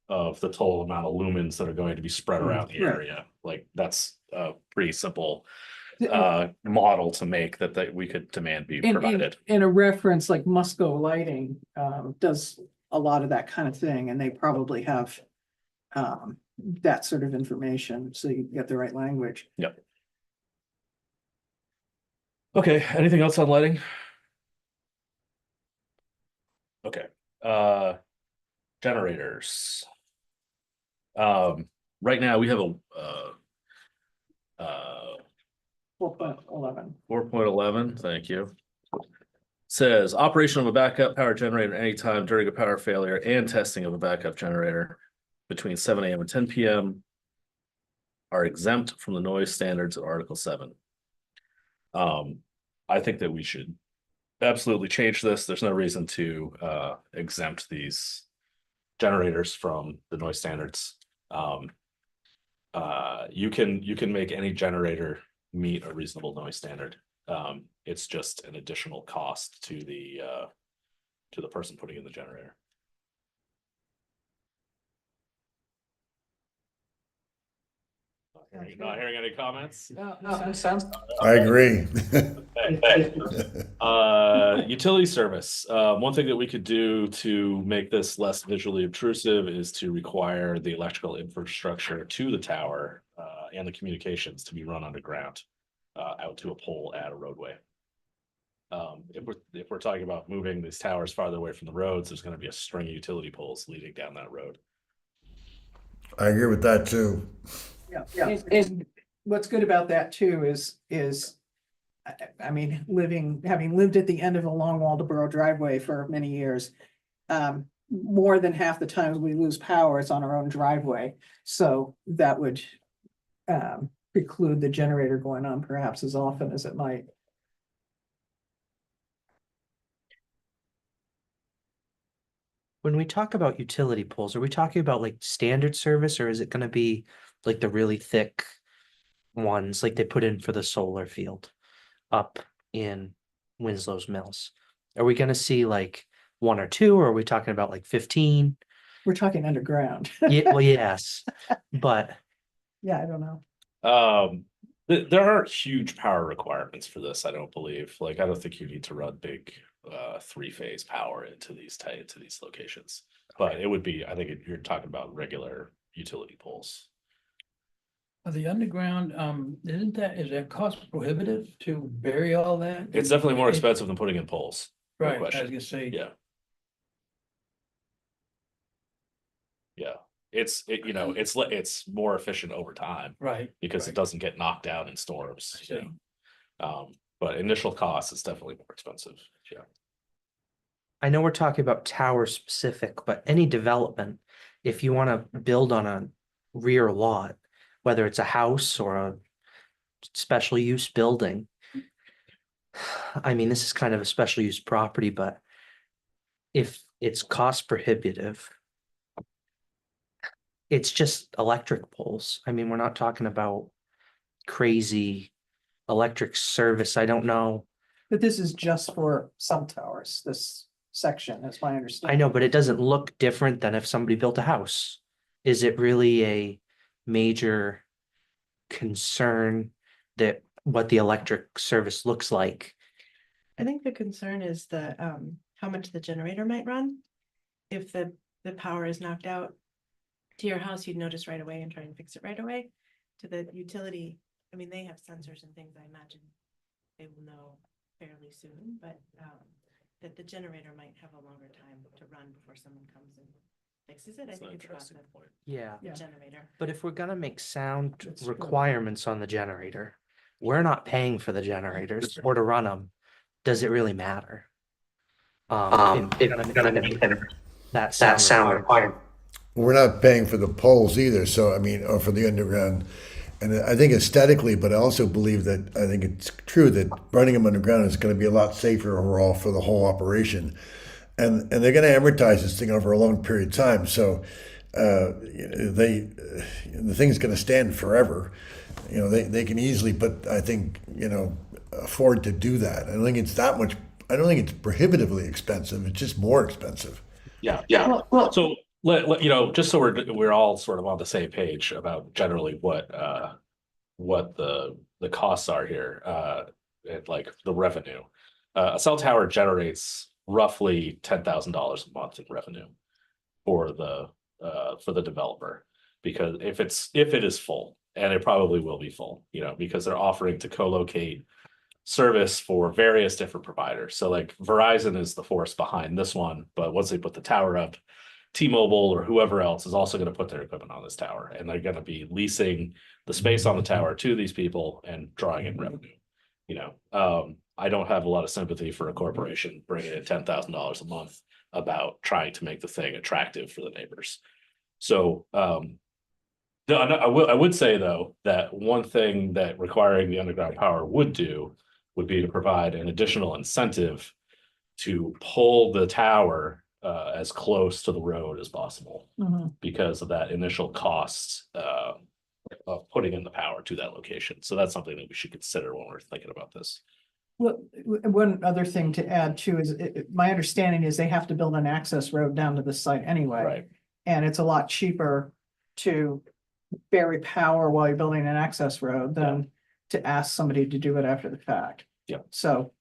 of the total amount of lumens that are going to be spread around the Right. area. Like that's a pretty simple model to make that we could demand be provided. In a reference like Musco Lighting does a lot of that kind of thing, and they probably have that sort of information, so you get the right language. Yep. Okay, anything else on lighting? Okay, generators. Right now we have a 4.11. 4.11, thank you. Says operation of a backup power generator anytime during a power failure and testing of a backup generator between 7 AM and 10 PM are exempt from the noise standards of Article 7. I think that we should absolutely change this. There's no reason to exempt these generators from the noise standards. You can make any generator meet a reasonable noise standard. It's just an additional cost to the person putting in the generator. Not hearing any comments? No, sounds. I agree. Utility service. One thing that we could do to make this less visually obtrusive is to require the electrical infrastructure to the tower and the communications to be run underground out to a pole at a roadway. If we're talking about moving these towers farther away from the roads, there's going to be a string of utility poles leading down that road. I agree with that too. Yeah, and what's good about that too is, I mean, having lived at the end of a long Waldeboro driveway for many years, more than half the times we lose power is on our own driveway, so that would preclude the generator going on perhaps as often as it might. When we talk about utility poles, are we talking about like standard service or is it gonna be like the really thick ones like they put in for the solar field up in Winslow's Mills? Are we gonna see like one or two, or are we talking about like 15? We're talking underground. Yeah, well, yes, but Yeah, I don't know. There aren't huge power requirements for this, I don't believe. Like, I don't think you need to run big three-phase power into these locations. But it would be, I think you're talking about regular utility poles. The underground, is that cost prohibitive to bury all that? It's definitely more expensive than putting in poles. No Right, I was question. gonna say. Yeah. Yeah, it's more efficient over time Right. because it right. doesn't get knocked down in storms, I see. But initial cost is definitely more expensive. Yeah. I know we're talking about tower specific, but any development, if you want to build on a rear lot, whether it's a house or a special use building. I mean, this is kind of a special use property, but if it's cost prohibitive, it's just electric poles. I mean, we're not talking about crazy electric service. I don't know. But this is just for some towers, this section, that's my I understanding. know, but it doesn't look different than if somebody built a house. Is it really a major concern that what the electric service looks like? I think the concern is the, how much the generator might run. If the power is knocked out to your house, you'd notice right away and try and fix it right away. To the utility, I mean, they have sensors and things, I imagine they will know fairly soon, but, that the generator might have a longer time to run before someone comes and fixes it. I That's an think it's about interesting the point. Yeah. Yeah. generator. But if we're gonna make sound That's true. requirements on the generator, we're not paying for the generators or to run them. Does it really matter? If we're gonna make that sound requirement. We're not paying for the poles either, so I mean, or for the underground. And I think aesthetically, but I also believe that I think it's true that running them underground is going to be a lot safer overall for the whole operation. And they're going to amortize this thing over a long period of time. So the thing's going to stand forever. You know, they can easily, but I think, afford to do that. I don't think it's that much. I don't think it's prohibitively expensive. It's just more expensive. Yeah. Well, So just so we're all sort of on the same page about generally what the costs are here, and like the revenue. A cell tower generates roughly $10,000 a month in revenue for the developer, because if it is full, and it probably will be full, because they're offering to co-locate service for various different providers. So like Verizon is the force behind this one, but once they put the tower up, T-Mobile or whoever else is also going to put their equipment on this tower, and they're going to be leasing the space on the tower to these people and drawing in revenue. I don't have a lot of sympathy for a corporation bringing in $10,000 a month about trying to make the thing attractive for the neighbors. So I would say though that one thing that requiring the underground power would do would be to provide an additional incentive to pull the tower as close to the road as possible, mhm. because of that initial cost of putting in the power to that location. So that's something that we should consider when we're thinking about this. Well, one other thing to add too is my understanding is they have to build an access road down to the site anyway. Right. And it's a lot cheaper to bury power while you're building an access road than to ask somebody to do it after the fact. Yeah. So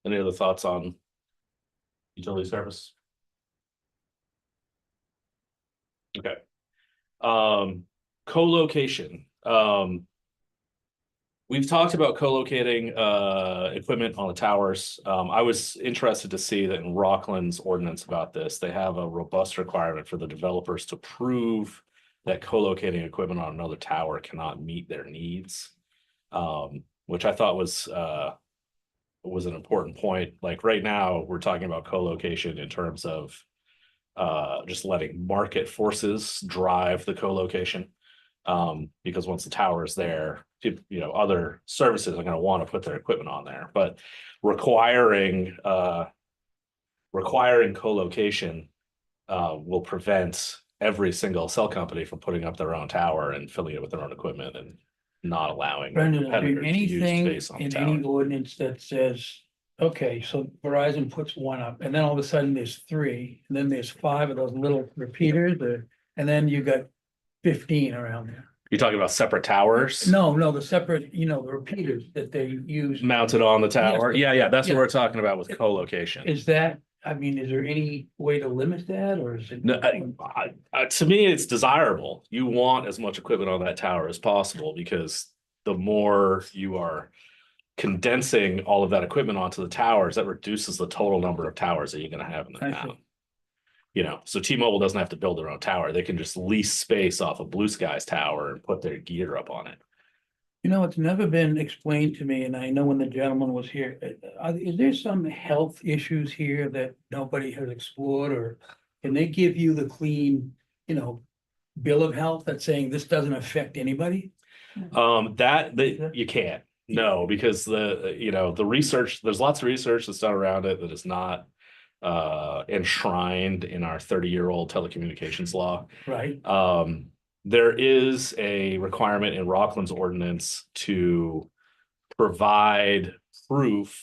Any other thoughts on utility service? Okay. Co-location. We've talked about co-locating equipment on the towers. I was interested to see that in Rockland's ordinance about this, they have a robust requirement for the developers to prove that co-locating equipment on another tower cannot meet their needs, which I thought was an important point. Like right now, we're talking about co-location in terms of just letting market forces drive the co-location. Because once the tower is there, other services are going to want to put their equipment on there. But requiring requiring co-location will prevent every single cell company from putting up their own tower and filling it with their own equipment and not allowing Brendan, is there competitors to use anything space on the in any tower. ordinance that says, okay, so Verizon puts one up, and then all of a sudden there's three, and then there's five of those little repeaters, and then you got 15 around there. You're talking about separate towers? No, the separate, the repeaters that they use. Mounted on the tower? Yes. Yeah, that's what Yeah. we're talking about with co-location. Is that, I mean, is there any way to limit that, or is it? No, to me, it's desirable. You want as much equipment on that tower as possible because the more you are condensing all of that equipment onto the towers, that reduces the total number of towers that you're gonna have in the I see. town. So T-Mobile doesn't have to build their own tower. They can just lease space off of Blue Sky's tower and put their gear up on it. It's never been explained to me, and I know when the gentleman was here, is there some health issues here that nobody has explored, or can they give you the clean, bill of health that's saying this doesn't affect anybody? You can't, no, because the research, there's lots of research that's done around it that is not enshrined in our 30-year-old telecommunications law. Right, There is a requirement in Rockland's ordinance to provide proof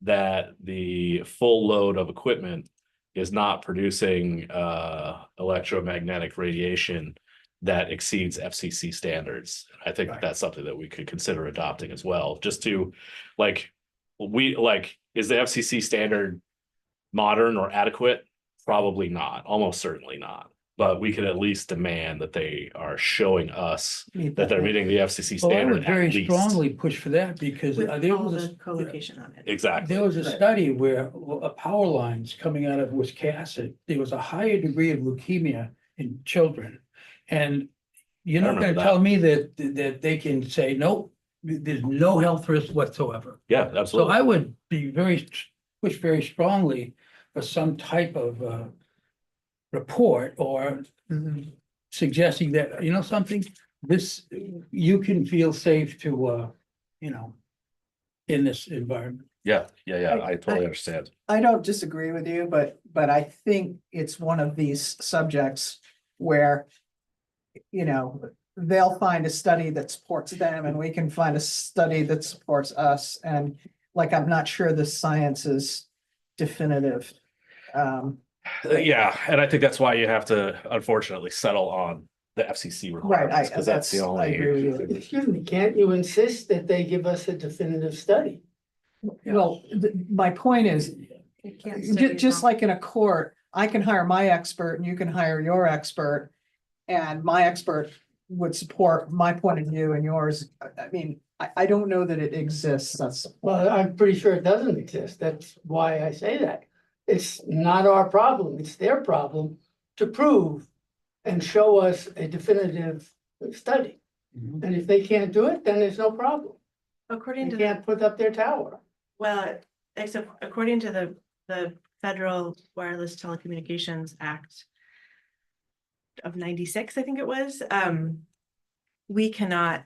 that the full load of equipment is not producing electromagnetic radiation that exceeds FCC standards. I think Right. that's something that we could consider adopting as well, just to is the FCC standard modern or adequate? Probably not, almost certainly not. But we could at least demand that they are showing us that they're meeting the FCC well, I standard would at very least. strongly push for that, because With there all was the co-location on it. Exactly. there was a study where power lines coming out of Wisconsin, there was a higher degree of leukemia in children. And you're I not gonna remember tell me that they can say, nope, there's no health risk whatsoever. Yeah, So absolutely. I would be push very strongly for some type of report or suggesting that, something, you can feel safe to, in this environment. Yeah, I totally understand. I don't disagree with you, but I think it's one of these subjects where, they'll find a study that supports them and we can find a study that supports us. And I'm not sure the science is definitive. Yeah, and I think that's why you have to unfortunately settle on the FCC requirements, because that's the I agree with only. you. Excuse me, can't you insist that they give us a definitive study? Well, my point is, just like in a court, I can hire my expert and you can hire your expert. And my expert would support my point of view and yours. I mean, I don't know that it exists. That's, Well, I'm pretty sure it doesn't exist. That's why I say that. It's not our problem. It's their problem to prove and show us a definitive study. And if they can't do it, then there's no problem. According They to can't put up their tower. well, except according to the Federal Wireless Telecommunications Act of 96, I think it was, we cannot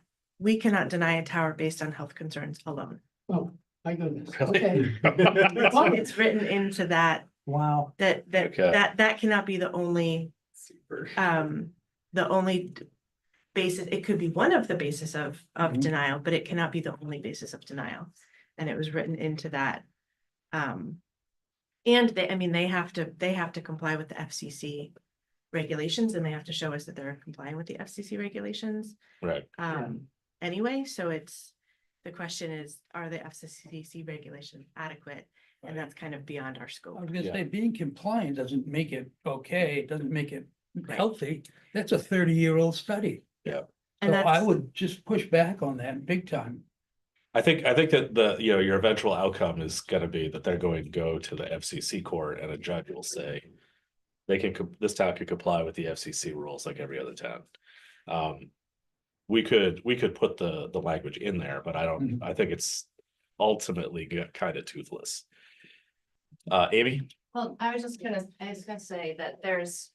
deny a tower based on health concerns alone. Oh, my goodness. Really? Okay. It's written into that, wow. Okay. that cannot be the only, the only basis. It could be one of the basis of denial, but it cannot be the only basis of denial. And it was written into that. And they have to comply with the FCC regulations, and they have to show us that they're complying with the FCC regulations. Right. Anyway, so the question is, are the FCC regulations adequate? And that's kind of beyond our I scope. was gonna Yeah. say, being compliant doesn't make it okay, it doesn't make it Right. healthy. That's a 30-year-old study. And So I that's, would just push back on that big time. I think that your eventual outcome is gonna be that they're going to go to the FCC court and a judge will say this town could comply with the FCC rules like every other town. We could put the language in there, but I think it's ultimately kind of toothless. Amy? Well, I was gonna say that there's,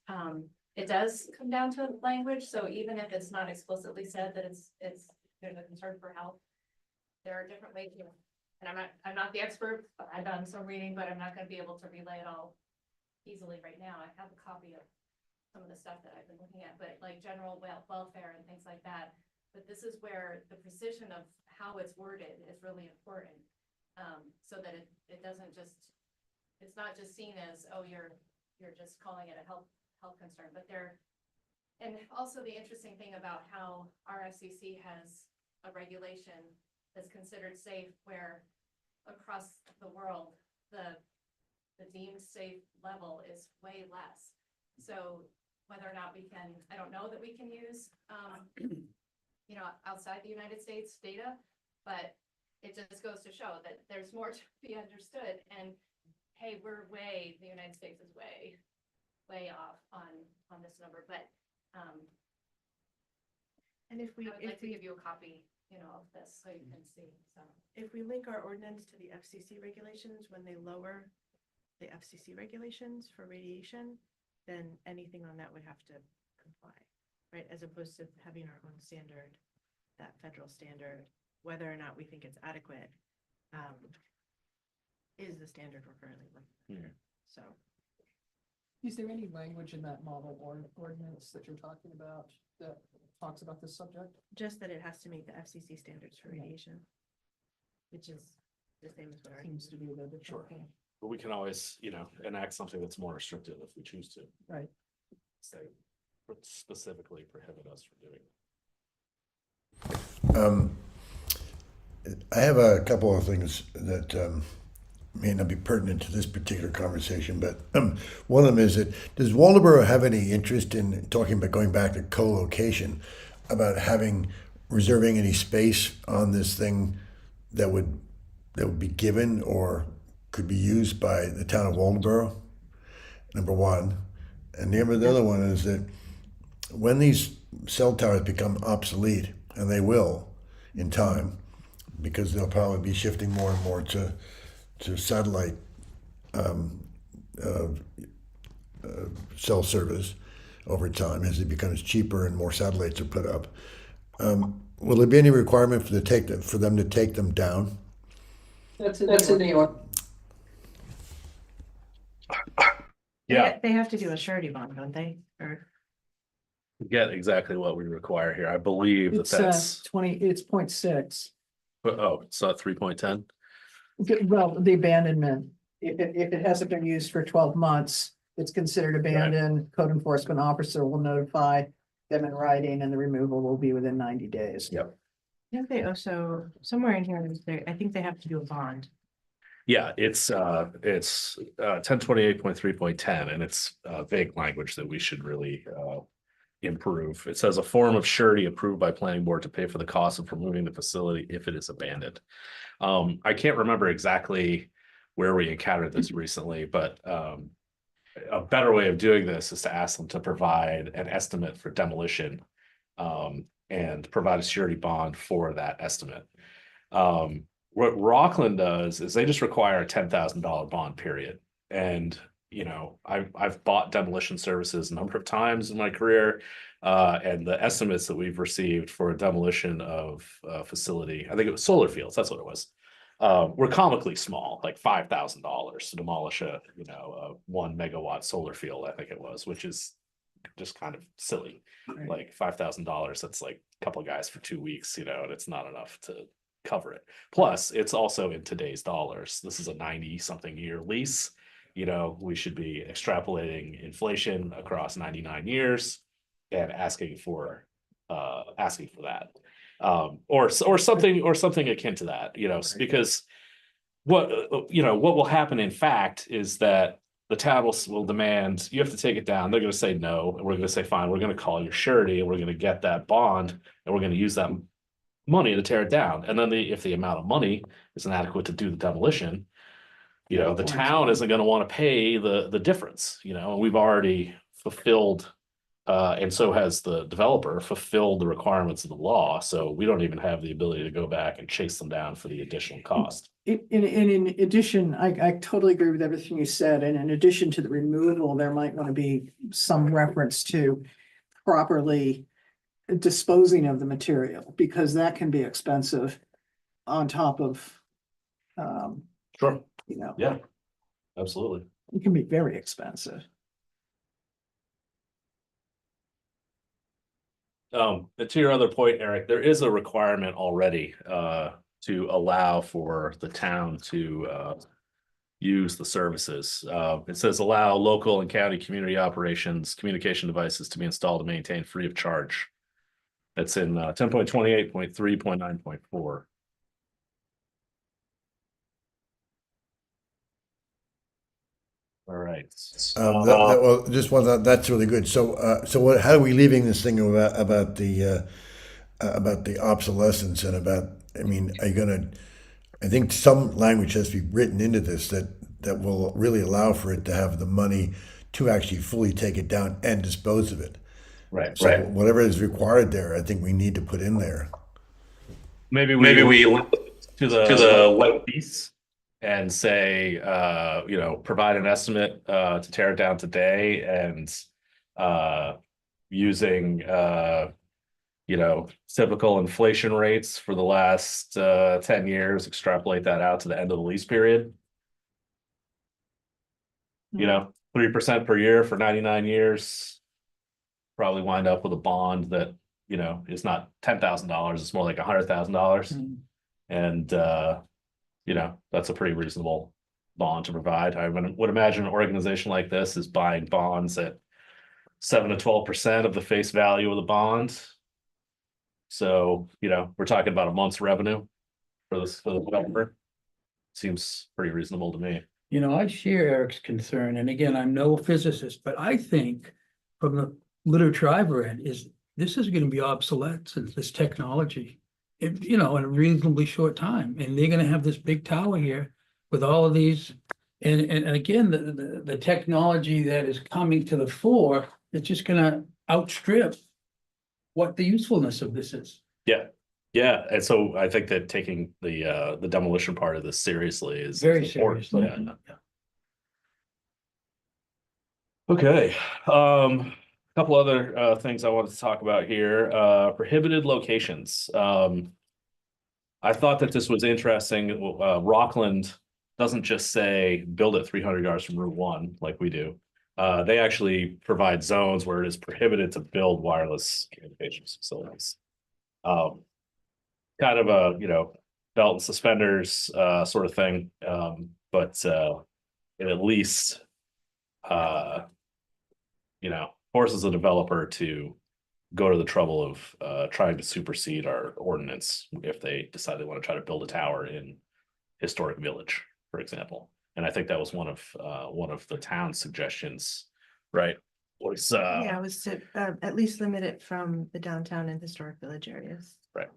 it does come down to language, so even if it's not explicitly said that there's a concern for health, there are different ways to and I'm not the expert, but I've done some reading, but I'm not gonna be able to relay it all easily right now. I have a copy of some of the stuff that I've been looking at, but like general welfare and things like that. But this is where the precision of how it's worded is really important. So that it doesn't just, it's not just seen as, oh, you're just calling it a health concern, but and also the interesting thing about how our FCC has a regulation that's considered safe, where across the world, the deemed safe level is way less. So whether or not we can, I don't know that we can use, outside the United States data, but it just goes to show that there's more to be understood. And hey, the United States is way off on this number, but And if we, I would like to give you a copy, of this so you can see, so. if we link our ordinance to the FCC regulations, when they lower the FCC regulations for radiation, then anything on that would have to comply, right? As opposed to having our own standard, that federal standard, whether or not we think it's adequate, is the standard we're currently looking at. So. Is there any language in that model ordinance that you're talking about that talks about this subject? Just that it has to meet the FCC standards for radiation, which is the same as what our. Seems to be a little bit. Sure. But we can always, enact something that's more restrictive if we choose to. Right. Say, specifically prohibit us from doing it. I have a couple of things that may not be pertinent to this particular conversation, but one of them is that does Waldoboro have any interest in talking about going back to co-location, about reserving any space on this thing that would be given or could be used by the town of Waldoboro? Number one. And the other one is that when these cell towers become obsolete, and they will in time, because they'll probably be shifting more and more to satellite cell service over time as it becomes cheaper and more satellites are put up. Will there be any requirement for them to take them down? That's in New York. Yeah, They have to do a surety bond, don't they? Or get exactly what we require here. I believe It's that's, 20, it's 0.6. it's not 3.10. Well, the abandonment, if it hasn't been used for 12 months, it's considered abandoned. Code enforcement officer will notify them in writing and the removal will be within 90 days. Yep. I think they also, somewhere in here, I think they have to do a bond. Yeah, it's 1028.3.10, and it's vague language that we should really improve. It says a form of surety approved by planning board to pay for the cost of removing the facility if it is abandoned. I can't remember exactly where we encountered this recently, but a better way of doing this is to ask them to provide an estimate for demolition and provide a surety bond for that estimate. What Rockland does is they just require a $10,000 bond period. And, I've bought demolition services a number of times in my career. And the estimates that we've received for a demolition of a facility, I think it was solar fields, that's what it was. Were comically small, like $5,000 to demolish a 1 megawatt solar field, I think it was, which is just kind of silly. Right. Like $5,000, that's like a couple of guys for 2 weeks, and it's not enough to cover it. Plus, it's also in today's dollars. This is a 90-something year lease. We should be extrapolating inflation across 99 years and asking for that. Or something akin to that, because what will happen in fact is that the town will demand, you have to take it down. They're going to say no, and we're going to say, fine, we're going to call your surety and we're going to get that bond and we're going to use that money to tear it down. And then if the amount of money is inadequate to do the demolition, the town isn't going to want to pay the difference, and we've already fulfilled and so has the developer fulfilled the requirements of the law. So we don't even have the ability to go back and chase them down for the additional cost. In addition, I totally agree with everything you said. And in addition to the removal, there might want to be some reference to properly disposing of the material, because that can be expensive on top of Sure. You know, Yeah, absolutely. it can be very expensive. And to your other point, Eric, there is a requirement already to allow for the town to use the services. It says allow local and county community operations, communication devices to be installed and maintained free of charge. That's in 10.28.3.9.4. All right. Well, just one, that's really good. So what, how are we leaving this thing about the obsolescence and about, I mean, are you gonna, I think some language has to be written into this that will really allow for it to have the money to actually fully take it down and dispose of it. Right, So whatever is required there, I think we need to put in there. Maybe we to the web piece and say, provide an estimate to tear it down today and using typical inflation rates for the last 10 years, extrapolate that out to the end of the lease period. 3% per year for 99 years. Probably wind up with a bond that, is not $10,000, it's more like $100,000. And, that's a pretty reasonable bond to provide. I would imagine an organization like this is buying bonds at 7 to 12% of the face value of the bond. So, we're talking about a month's revenue for the developer. Seems pretty reasonable to me. I share Eric's concern, and again, I'm no physicist, but I think from the literature I've read is this is going to be obsolete since this technology, in a reasonably short time, and they're going to have this big tower here with all of these, and again, the technology that is coming to the fore, it's just going to outstrip what the usefulness of this is. Yeah, and so I think that taking the demolition part of this seriously is Very important. seriously. Yeah. Okay, couple other things I wanted to talk about here. Prohibited locations. I thought that this was interesting. Rockland doesn't just say build it 300 yards from Route 1 like we do. They actually provide zones where it is prohibited to build wireless communications facilities. Kind of a belt and suspenders sort of thing, but it at least forces a developer to go to the trouble of trying to supersede our ordinance if they decide they want to try to build a tower in historic village, for example. And I think that was one of the town's suggestions, right? Was Yeah, it was to at least limit it from the downtown and historic village areas. right.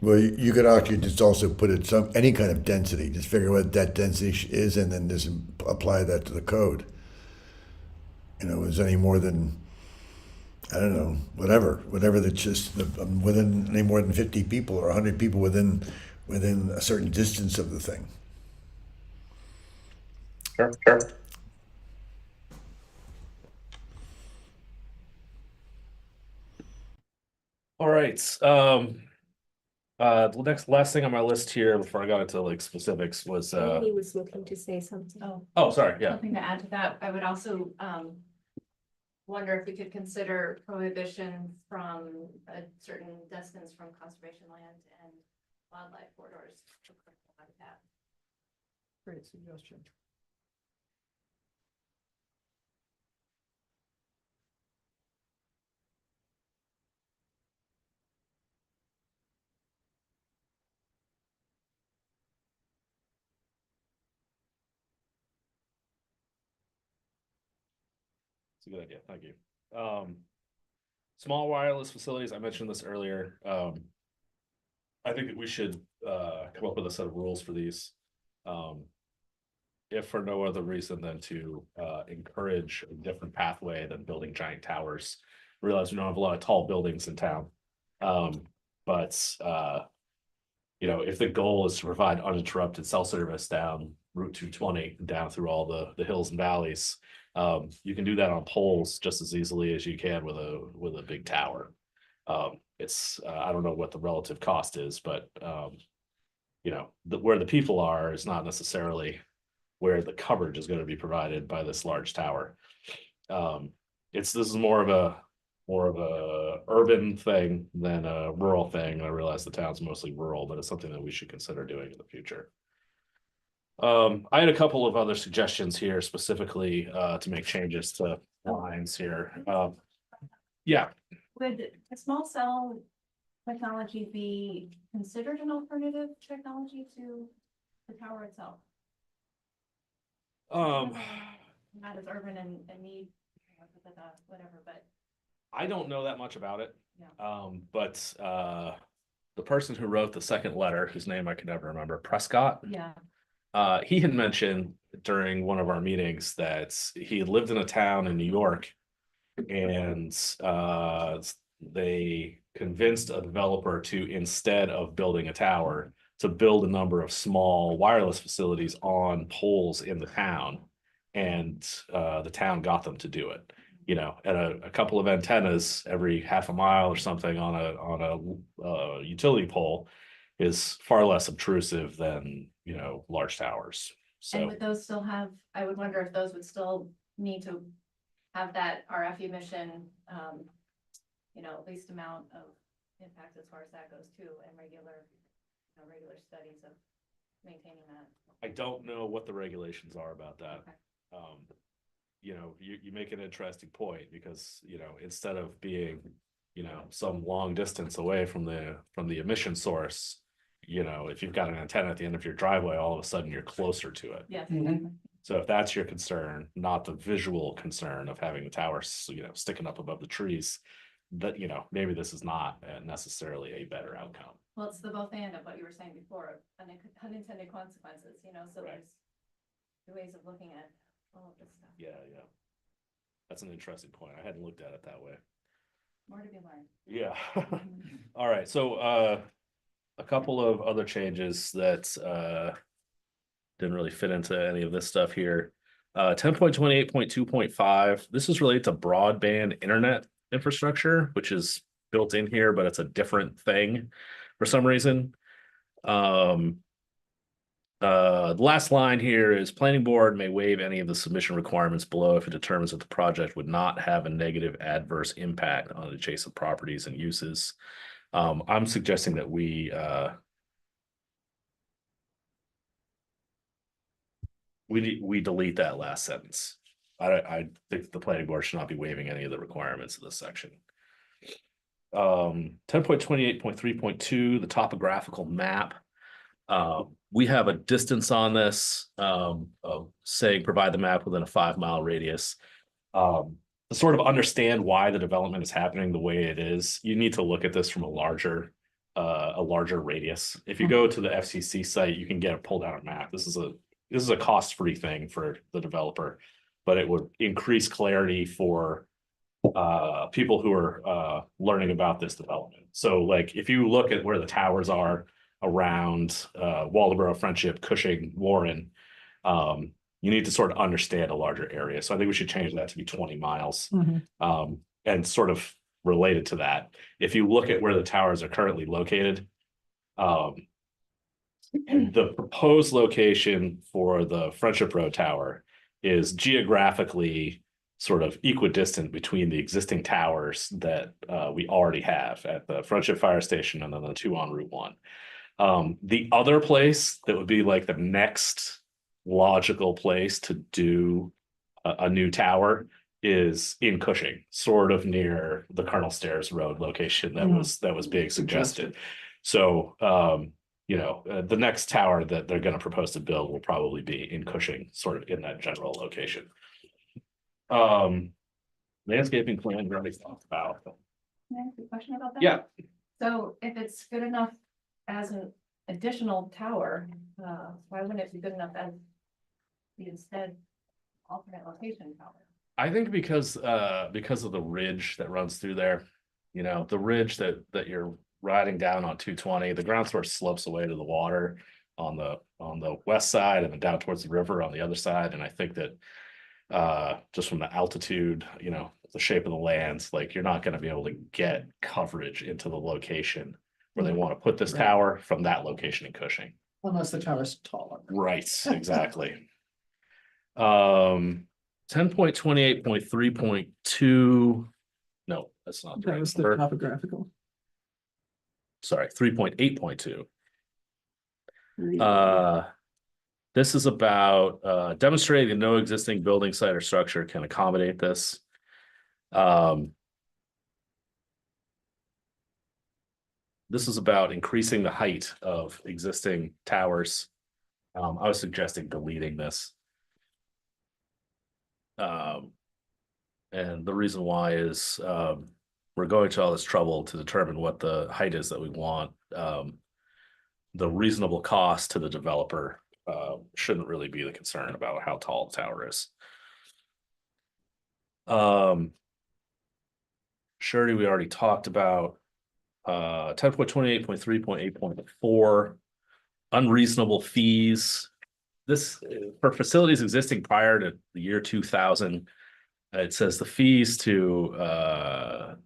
Well, you could actually just also put it any kind of density, just figure what that density is and then just apply that to the code. Is any more than, I don't know, whatever that's just within any more than 50 people or 100 people within a certain distance of the thing. Sure. All right. The last thing on my list here before I got into like specifics was He was looking to say something. oh, sorry, yeah. Something to add to that, I would also wonder if we could consider prohibition from a certain distance from conservation land and wildlife corridors for critical habitat. Great suggestion. It's a good idea. Thank you. Small wireless facilities, I mentioned this earlier. I think that we should come up with a set of rules for these. If for no other reason than to encourage a different pathway than building giant towers. Realize we don't have a lot of tall buildings in town. But if the goal is to provide uninterrupted cell service down Route 220, down through all the hills and valleys, you can do that on poles just as easily as you can with a big tower. it's, I don't know what the relative cost is, but, you know, where the people are is not necessarily where the coverage is going to be provided by this large tower. This is more of a urban thing than a rural thing. I realize the town's mostly rural, but it's something that we should consider doing in the future. I had a couple of other suggestions here specifically to make changes to lines here. Yeah, Would a small cell technology be considered an alternative technology to the tower itself? Not as urban and need, whatever, but I don't know that much about it. Yeah. But the person who wrote the second letter, whose name I can never remember, Prescott, yeah. he had mentioned during one of our meetings that he had lived in a town in New York, and they convinced a developer to, instead of building a tower, to build a number of small wireless facilities on poles in the town. And the town got them to do it, you know, and a couple of antennas every half a mile or something on a utility pole is far less obtrusive than, you know, large towers. And So would those still have, I would wonder if those would still need to have that RF emission, you know, least amount of impact as far as that goes too, and regular studies of maintaining that. I don't know what the regulations are about that. Okay. You know, you make an interesting point, because, you know, instead of being, you know, some long distance away from the emission source, you know, if you've got an antenna at the end of your driveway, all of a sudden you're closer to it. Yes. So if that's your concern, not the visual concern of having the towers, you know, sticking up above the trees, that, you know, maybe this is not necessarily a better outcome. Well, it's the both and of what you were saying before, unintended consequences, you know, so Right. there's two ways of looking at all of this stuff. Yeah. That's an interesting point. I hadn't looked at it that way. More to be learned. Yeah. All right, so a couple of other changes that didn't really fit into any of this stuff here. 10.28.2.5, this is related to broadband internet infrastructure, which is built in here, but it's a different thing for some reason. The last line here is planning board may waive any of the submission requirements below if it determines that the project would not have a negative adverse impact on adjacent properties and uses. I'm suggesting that we delete that last sentence. I think the planning board should not be waiving any of the requirements of this section. 10.28.3.2, the topographical map. We have a distance on this, of saying provide the map within a 5-mile radius. To sort of understand why the development is happening the way it is, you need to look at this from a larger radius. If you go to the FCC site, you can get a pull down map. This is a cost-free thing for the developer, but it would increase clarity for people who are learning about this development. So like, if you look at where the towers are around Waldoboro, Friendship, Cushing, Warren, you need to sort of understand a larger area. So I think we should change that to be 20 miles. And sort of related to that, if you look at where the towers are currently located, the proposed location for the Friendship Road Tower is geographically sort of equidistant between the existing towers that we already have at the Friendship Fire Station and then the 2 on Route 1. The other place that would be like the next logical place to do a new tower is in Cushing, sort of near the Colonel Stairs Road location that was being suggested. So you know, the next tower that they're going to propose to build will probably be in Cushing, sort of in that general location. Landscaping plan we already talked about. Can I ask a question about that? Yeah. So if it's good enough as an additional tower, why wouldn't it be good enough as the instead alternate location tower? I think because of the ridge that runs through there, you know, the ridge that you're riding down on 220, the ground source slopes away to the water on the west side and then down towards the river on the other side. And I think that just from the altitude, you know, the shape of the lands, like you're not gonna be able to get coverage into the location where they want to put this Right. tower from that location in Cushing. Unless the tower's taller. Right, exactly. 10.28.3.2. No, that's not the That right was the number. topographical. Sorry, 3.8.2. Uh, This is about demonstrating that no existing building site or structure can accommodate this. This is about increasing the height of existing towers. I was suggesting deleting this. And the reason why is we're going to all this trouble to determine what the height is that we want. The reasonable cost to the developer shouldn't really be the concern about how tall the tower is. Surety we already talked about. 10.28.3.8.4 unreasonable fees. This for facilities existing prior to the year 2000. It says the fees to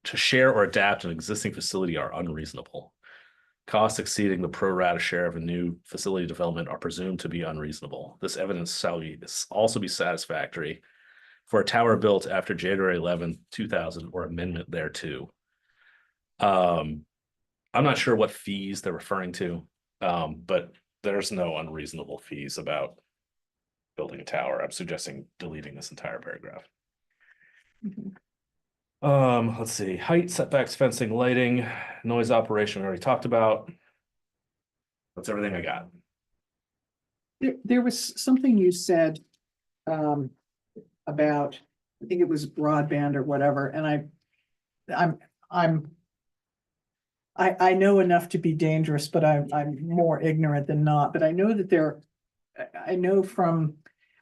share or adapt an existing facility are unreasonable. Costs exceeding the pro rata share of a new facility development are presumed to be unreasonable. This evidence shall also be satisfactory for a tower built after January 11, 2000 or amendment thereto. I'm not sure what fees they're referring to, but there's no unreasonable fees about building a tower. I'm suggesting deleting this entire paragraph. Let's see, height, setbacks, fencing, lighting, noise operation, we already talked about. That's everything I got. There was something you said about, I think it was broadband or whatever, and I know enough to be dangerous, but I'm more ignorant than not, but I know that I know from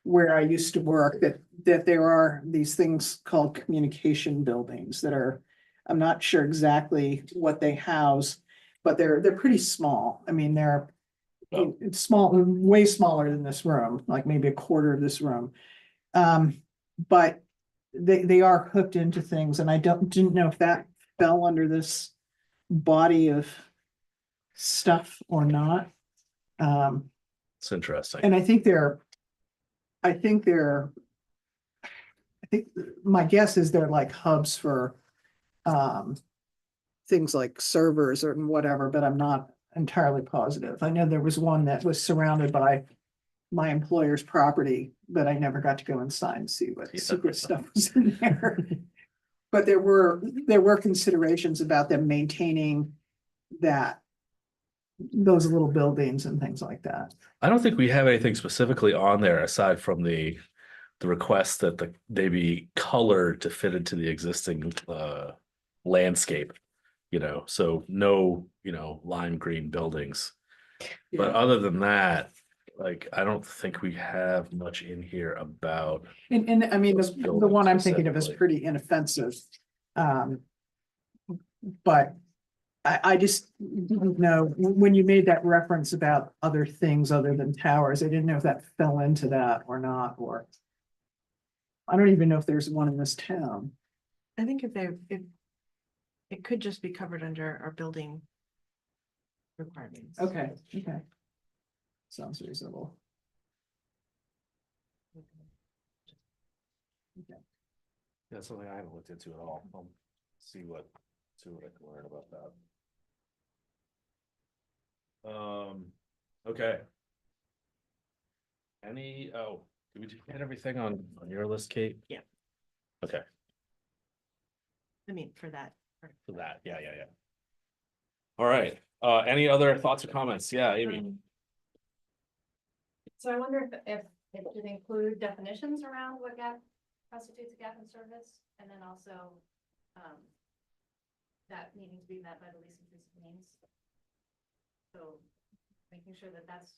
where I used to work that there are these things called communication buildings that are, I'm not sure exactly what they house, but they're pretty small. I mean, they're Oh. it's small, way smaller than this room, like maybe a quarter of this room. But they are hooked into things, and I didn't know if that fell under this body of stuff or not. It's interesting. And I think my guess is they're like hubs for things like servers or whatever, but I'm not entirely positive. I know there was one that was surrounded by my employer's property, but I never got to go inside and see what Yeah. secret stuff was in there. But there were considerations about them maintaining those little buildings and things like that. I don't think we have anything specifically on there aside from the request that they be colored to fit into the existing landscape, you know, so no, you know, lime green buildings. But Yeah. other than that, like, I don't think we have much in here about, And I mean, Those the buildings one I'm thinking of is specifically. pretty inoffensive. But I just didn't know, when you made that reference about other things other than towers, I didn't know if that fell into that or not, or. I don't even know if there's one in this town. I think if it could just be covered under our building requirements. Okay. Sounds reasonable. that's something I haven't looked into at all. I'll see what I can learn about that. Okay. Did we get everything on your list, Kate? Yeah. Okay, I mean, for that. for that, yeah. All right, any other thoughts or comments? Yeah, Amy. So I wonder if it should include definitions around what gap constitutes a gap in service, and then also that needing to be met by the least intrusive means. So making sure that that's.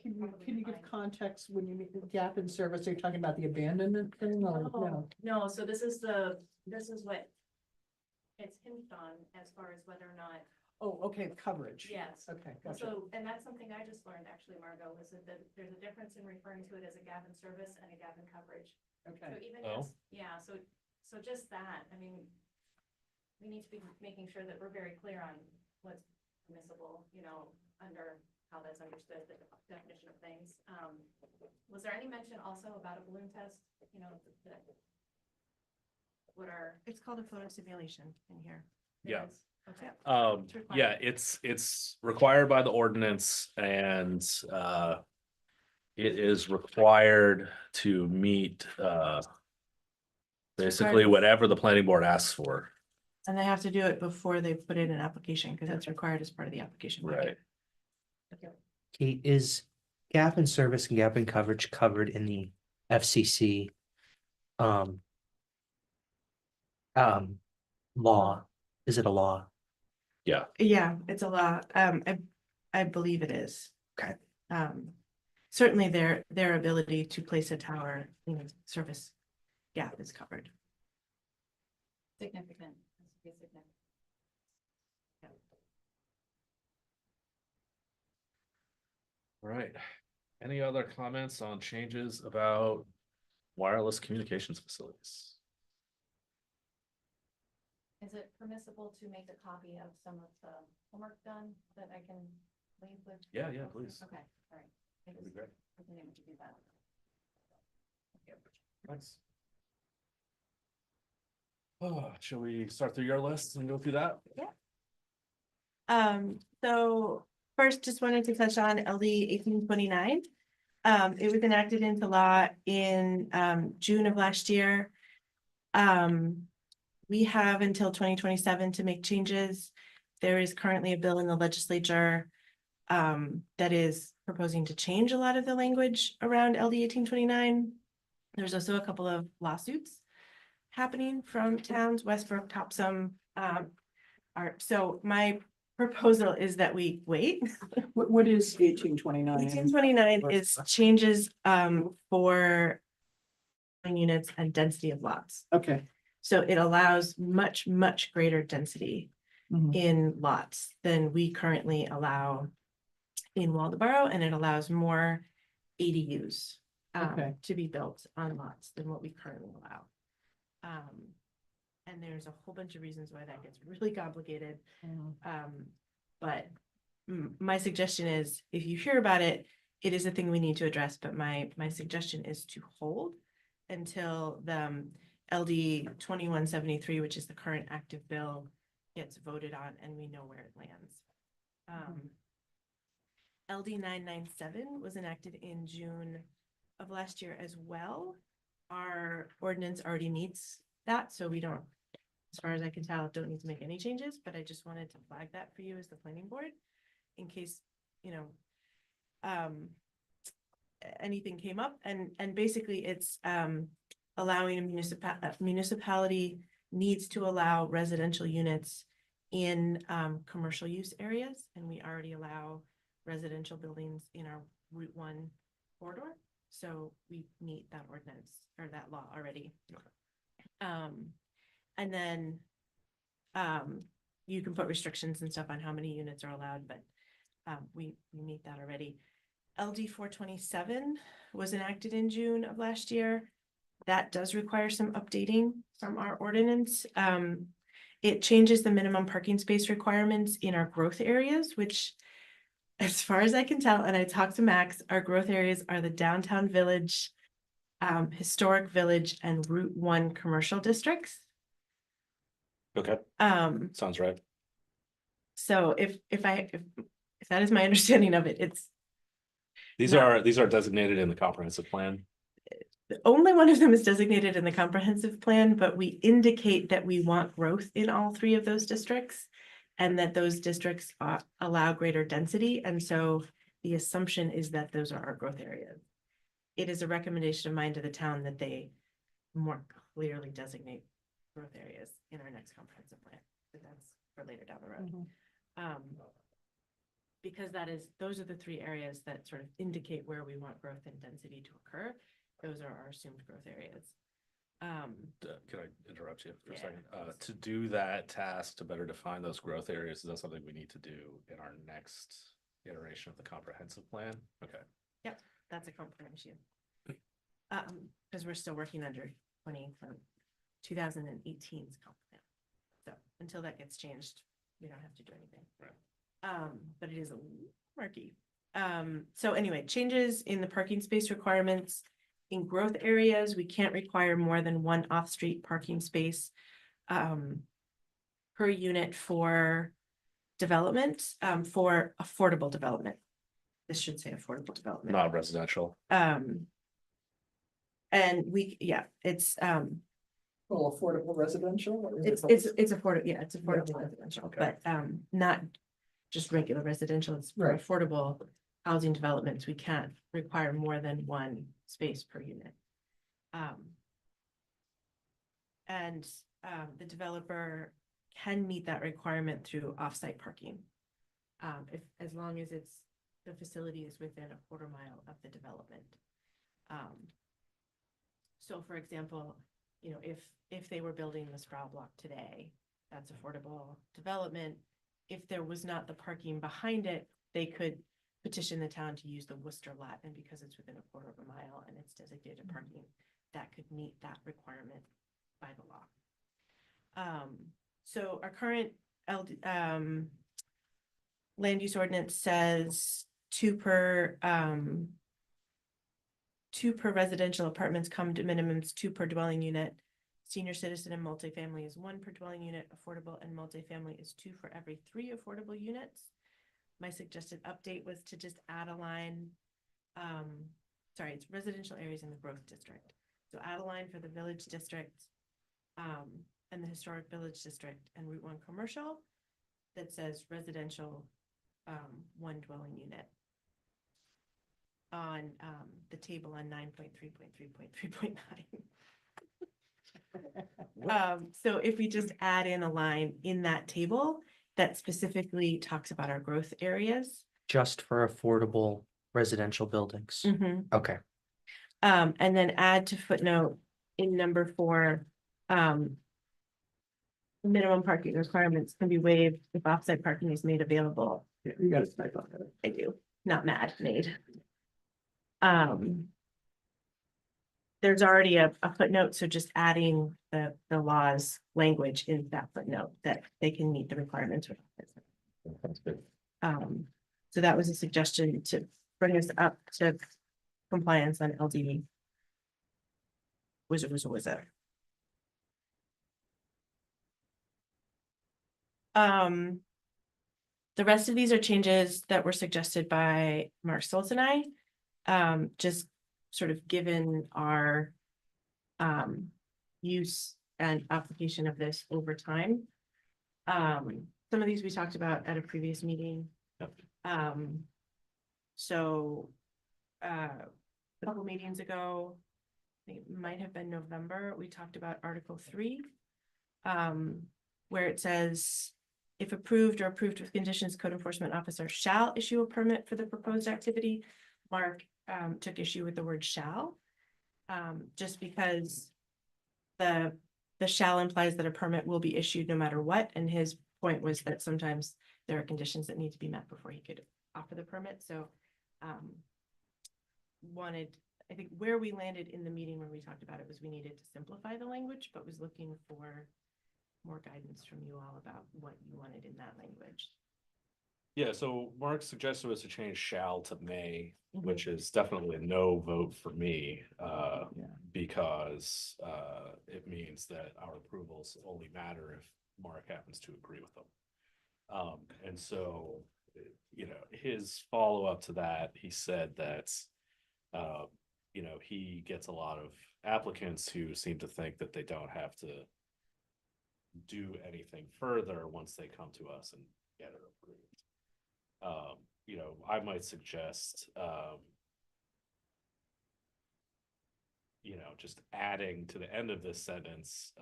Can you give context when you mean the gap in service? Are you talking about the abandonment thing or no? No, so this is what it's hinged on as far as whether or not Oh, okay, coverage. Yes. Okay, gotcha. So, and that's something I just learned actually, Margot, was that there's a difference in referring to it as a Gavin service and a Gavin coverage. So Okay, even Oh. just, yeah, so just that, I mean, we need to be making sure that we're very clear on what's permissible, you know, under how that's understood, the definition of things. Was there any mention also about a balloon test, you know, what are? It's called a photo simulation in here. Yeah. Okay. It's required. Yeah, it's required by the ordinance and it is required to meet basically whatever the planning board asks for. And they have to do it before they put in an application, because that's required as part of the application. packet. Right. Kate, is gap in service and gap in coverage covered in the FCC um law? Is it a law? Yeah. Yeah, it's a lot. I believe it is. Okay. Certainly their ability to place a tower, you know, service gap is covered. Significant. Has to be significant. All right. Any other comments on changes about wireless communications facilities? Is it permissible to make a copy of some of the homework done that I can leave with? Yeah, please. Okay, all right. That'd be great. I've been able to do that. Thanks. Oh, shall we start through your list and go through that? So first, just wanted to touch on LD 1829. It was enacted into law in June of last year. We have until 2027 to make changes. There is currently a bill in the legislature that is proposing to change a lot of the language around LD 1829. There's also a couple of lawsuits happening from towns, Westbrook, Topsom. So my proposal is that we wait. what is 1829? 1829 is changes for units and density of lots. Okay. So it allows much, much greater density Mhm. in lots than we currently allow in Waldeboro, and it allows more ADUs Okay. to be built on lots than what we currently allow. And there's a whole bunch of reasons why that gets really complicated. But my suggestion is, if you hear about it, it is a thing we need to address, but my suggestion is to hold until the LD 2173, which is the current active bill, gets voted on and we know where it lands. LD 997 was enacted in June of last year as well. Our ordinance already meets that, so we don't, as far as I can tell, don't need to make any changes, but I just wanted to flag that for you as the planning board in case, you know, anything came up, and basically it's allowing a municipality needs to allow residential units in commercial use areas, and we already allow residential buildings in our Route 1 corridor, so we meet that ordinance or that law already. And then you can put restrictions and stuff on how many units are allowed, but we meet that already. LD 427 was enacted in June of last year. That does require some updating from our ordinance. It changes the minimum parking space requirements in our growth areas, which, as far as I can tell, and I talked to Max, our growth areas are the downtown village, historic village, and Route 1 commercial districts. Okay, sounds right. So if that is my understanding of it, it's These No. are designated in the comprehensive plan. only one of them is designated in the comprehensive plan, but we indicate that we want growth in all three of those districts. And that those districts allow greater density, and so the assumption is that those are our growth areas. It is a recommendation of mine to the town that they more clearly designate growth areas in our next comprehensive plan, but that's for later down the road. Because those are the three areas that sort of indicate where we want growth and density to occur. Those are our assumed growth areas. Can I interrupt you for a Yeah, second? please. To do that task, to better define those growth areas, is that something we need to do in our next iteration of the comprehensive plan? Okay. That's a comprehensive issue. Because we're still working under 2018's comp plan. So until that gets changed, we don't have to do anything. Right. But it is a little murky. So anyway, changes in the parking space requirements. In growth areas, we can't require more than one off-street parking space per unit for development, for affordable development. This should say affordable development. Not residential. And it's Well, affordable residential? or is it's it- it's affordable, yeah, it's affordable residential, Okay. but not just regular residential, it's for Right. affordable housing developments, we can't require more than one space per unit. And the developer can meet that requirement through off-site parking. As long as the facility is within a quarter mile of the development. So for example, if they were building the Sproul block today, that's affordable development. If there was not the parking behind it, they could petition the town to use the Worcester lot, and because it's within a quarter of a mile and it's designated parking, that could meet that requirement by the law. So our current land use ordinance says two per residential apartments, come to minimums 2 per dwelling unit. Senior citizen and multifamily is 1 per dwelling unit. Affordable and multifamily is 2 for every 3 affordable units. My suggested update was to just add a line. It's residential areas in the growth district. So add a line for the village district and the historic village district and Route 1 commercial that says residential 1 dwelling unit on the table on 9.3.3.3.9. So if we just add in a line in that table that specifically talks about our growth areas. Just for affordable residential buildings. Okay. And then add to footnote in number 4, minimum parking requirements can be waived if offsite parking is made available. Yeah, you got to type on that. I do, not made. There's already a footnote, so just adding the law's language in that footnote that they can meet the requirements. That's good. So that was a suggestion to bring us up to compliance on LD. Was it? The rest of these are changes that were suggested by Mark Stoltz and I, just sort of given our use and application of this over time. Some of these we talked about at a previous meeting. Yep. So a couple meetings ago, I think it might have been November, we talked about Article 3, where it says, if approved or approved with conditions, code enforcement officer shall issue a permit for the proposed activity. Mark took issue with the word shall, just because the shall implies that a permit will be issued no matter what, and his point was that sometimes there are conditions that need to be met before he could offer the permit. So I think where we landed in the meeting when we talked about it was we needed to simplify the language, but was looking for more guidance from you all about what you wanted in that language. Yeah, so Mark's suggestion was to change shall to may, which is definitely a no vote for me. Because it means that our approvals only matter if Mark happens to agree with them. And so, his follow-up to that, he said that he gets a lot of applicants who seem to think that they don't have to do anything further once they come to us and get it approved. I might suggest, just adding to the end of this sentence,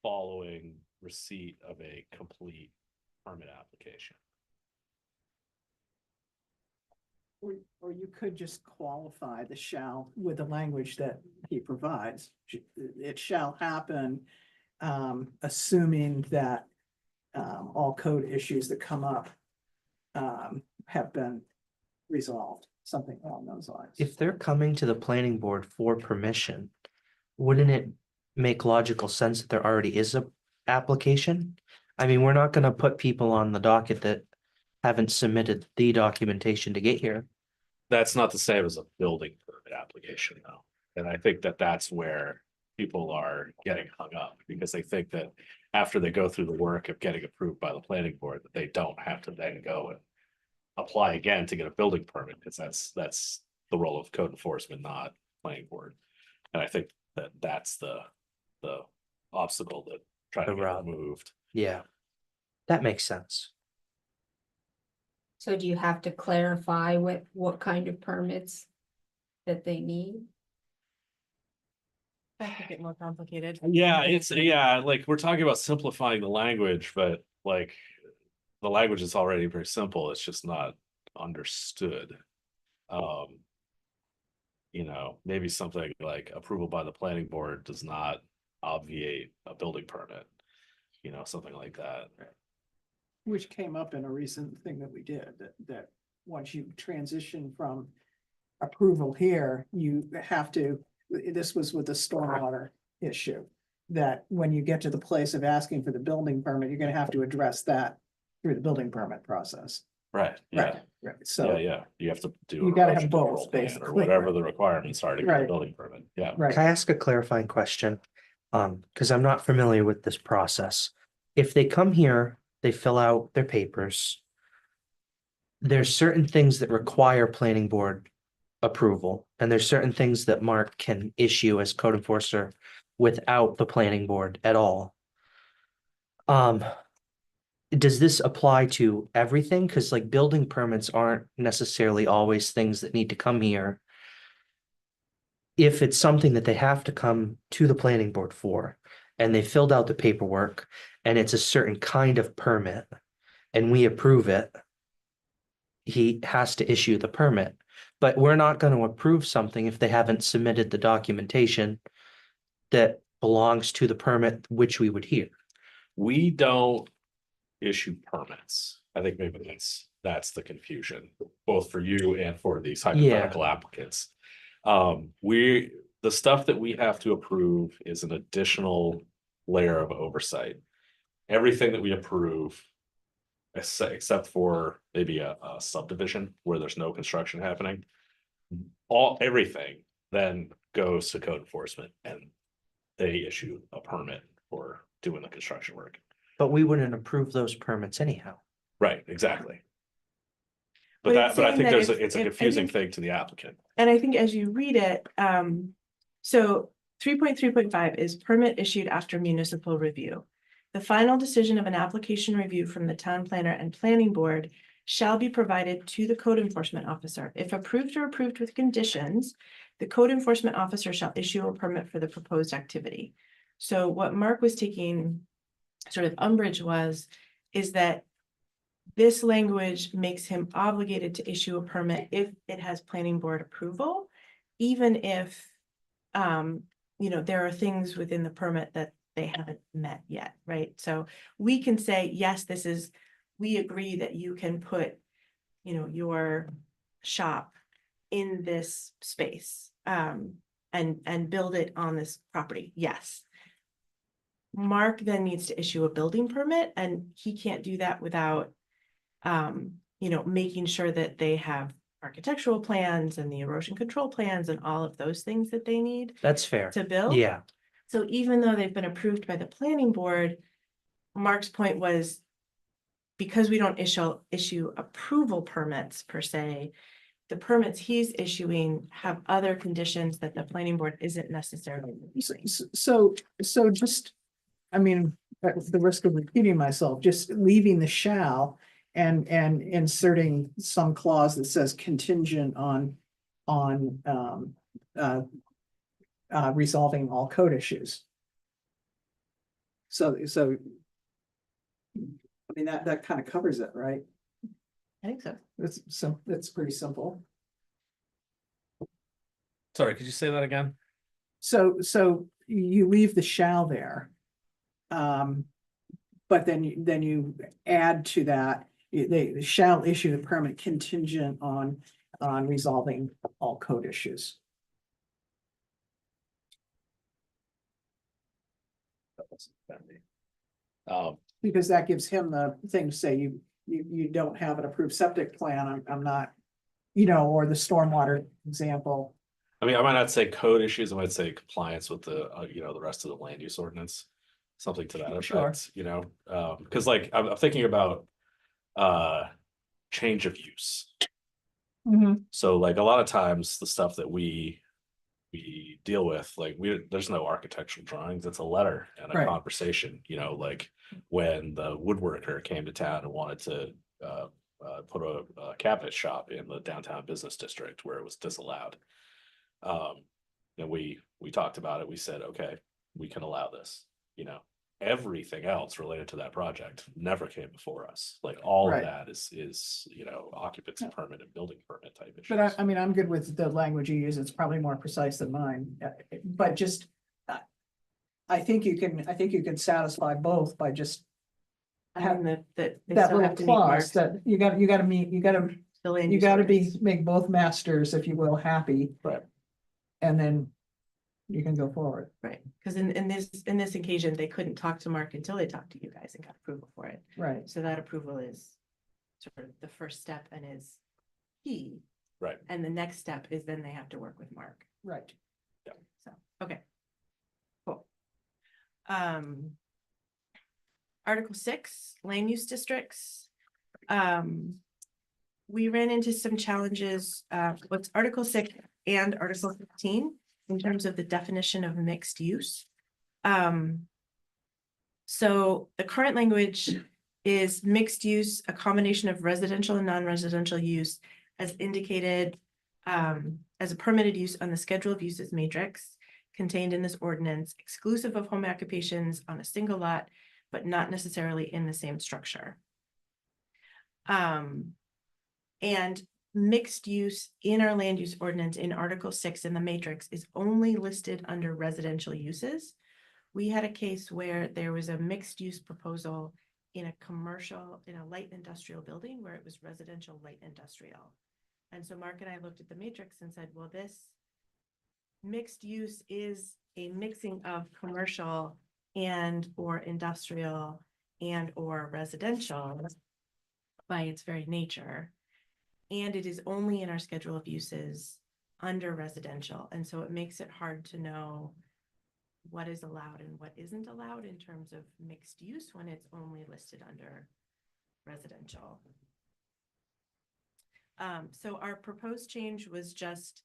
following receipt of a complete permit application. Or you could just qualify the shall with the language that he provides. It shall happen, assuming that all code issues that come up have been resolved, something along those lines. If they're coming to the planning board for permission, wouldn't it make logical sense that there already is a application? I mean, we're not gonna put people on the docket that haven't submitted the documentation to get here. That's not the same as a building permit application though. And I think that that's where people are getting hung up because they think that after they go through the work of getting approved by the planning board, that they don't have to then go and apply again to get a building permit, because that's the role of code enforcement, not planning board. And I think that that's the obstacle that trying to The get rub. removed. Yeah. That makes sense. So do you have to clarify what kind of permits that they need? That could get more complicated. Yeah, yeah, like we're talking about simplifying the language, but like the language is already very simple. It's just not understood. Maybe something like approval by the planning board does not obviate a building permit. Something like that. Which came up in a recent thing that we did, that once you transition from approval here, you have to, this was with the stormwater issue. That when you get to the place of asking for the building permit, you're gonna have to address that through the building permit process. Right, yeah, Right, so, yeah, you have to do. You an gotta have erosion both, control plan basically. Or whatever the requirements are to get a Right. building permit, yeah. right. Can I ask a clarifying question? Because I'm not familiar with this process. If they come here, they fill out their papers. There's certain things that require planning board approval, and there's certain things that Mark can issue as code enforcer without the planning board at all. Does this apply to everything? Because like building permits aren't necessarily always things that need to come here. If it's something that they have to come to the planning board for, and they filled out the paperwork, and it's a certain kind of permit, and we approve it, he has to issue the permit. But we're not going to approve something if they haven't submitted the documentation that belongs to the permit which we would hear. We don't issue permits. I think maybe that's the confusion, both for you and for these hypothetical applicants. The stuff that we have to approve is an additional layer of oversight. Everything that we approve, except for maybe a subdivision where there's no construction happening, everything then goes to code enforcement and they issue a permit for doing the construction work. But we wouldn't approve those permits anyhow. Right, exactly. But But it's I saying think that it's if- a I confusing think- thing to the applicant. And I think as you read it, so 3.3.5 is permit issued after municipal review. The final decision of an application review from the town planner and planning board shall be provided to the code enforcement officer. If approved or approved with conditions, the code enforcement officer shall issue a permit for the proposed activity. So what Mark was taking sort of umbrage is that this language makes him obligated to issue a permit if it has planning board approval, even if there are things within the permit that they haven't met yet, right? So we can say, yes, we agree that you can put, your shop in this space, and build it on this property, yes. Mark then needs to issue a building permit, and he can't do that without, making sure that they have architectural plans and the erosion control plans and all of those things that they need That's fair. to build. Yeah, So even though they've been approved by the planning board, Mark's point was, because we don't issue approval permits per se, the permits he's issuing have other conditions that the planning board isn't necessarily. So just, I mean, at the risk of repeating myself, just leaving the shall and inserting some clause that says contingent on resolving all code issues. So I mean, that kind of covers it, right? I think so. That's pretty simple. Sorry, could you say that again? So you leave the shall there. But then you add to that, they shall issue the permit contingent on resolving all code issues. Because that gives him the thing to say, you don't have an approved septic plan, I'm not, or the stormwater example. I mean, I might not say code issues, I might say compliance with the, the rest of the land use ordinance. Something to that Sure. effect, because like, I'm thinking about change of use. So like a lot of times the stuff that we deal with, like there's no architectural drawings, it's a letter and a Right. conversation, like when the woodworker came to town and wanted to put a cabinet shop in the downtown business district where it was disallowed. And we talked about it, we said, okay, we can allow this, everything else related to that project never came before us. Like all Right. of that is occupancy permit and building permit type issues. But I mean, I'm good with the language you use, it's probably more precise than mine, but just. I think you can satisfy both by just Having that they that still little have to meet clause marks. that you gotta meet, the land you use gotta ordinance. make both masters, if you will, happy, but. And then you can go forward. Right, because in this occasion, they couldn't talk to Mark until they talked to you guys and got approval for it. Right. So that approval is sort of the first step and is key. Right. And the next step is then they have to work with Mark. Right. So, okay. Cool. Article 6, land use districts. We ran into some challenges with Article 6 and Article 15 in terms of the definition of mixed use. So the current language is mixed use, a combination of residential and non-residential use as indicated as a permitted use on the schedule of uses matrix contained in this ordinance, exclusive of home occupations on a single lot, but not necessarily in the same structure. And mixed use in our land use ordinance in Article 6 in the matrix is only listed under residential uses. We had a case where there was a mixed use proposal in a light industrial building where it was residential light industrial. And so Mark and I looked at the matrix and said, well, this mixed use is a mixing of commercial and or industrial and or residential by its very nature. And it is only in our schedule of uses under residential. And so it makes it hard to know what is allowed and what isn't allowed in terms of mixed use when it's only listed under residential. So our proposed change was just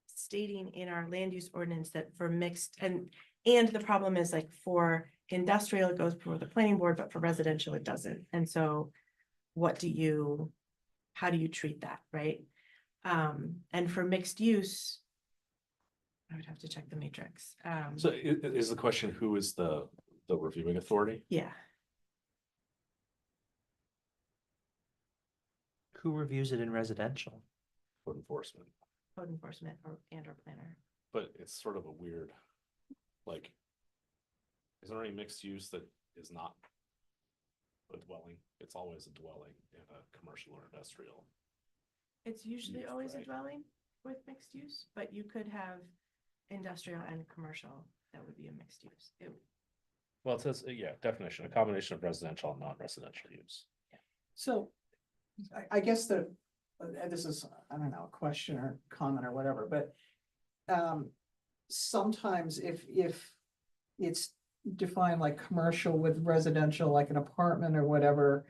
stating in our land use ordinance that for mixed and the problem is like for industrial, it goes before the planning board, but for residential, it doesn't. And so how do you treat that, right? And for mixed use, I would have to check the matrix. So is the question, who is the reviewing authority? Yeah, Who reviews it in residential? Code enforcement, code enforcement or planner. but it's sort of a weird, like, is there any mixed use that is not a dwelling? It's always a dwelling in a commercial or industrial. It's usually Use, always a right. dwelling with mixed use, but you could have industrial and commercial, that would be a mixed use. Well, it says, definition, a combination of residential and non-residential use. So I guess this is, I don't know, a question or comment or whatever, but sometimes if it's defined like commercial with residential, like an apartment or whatever,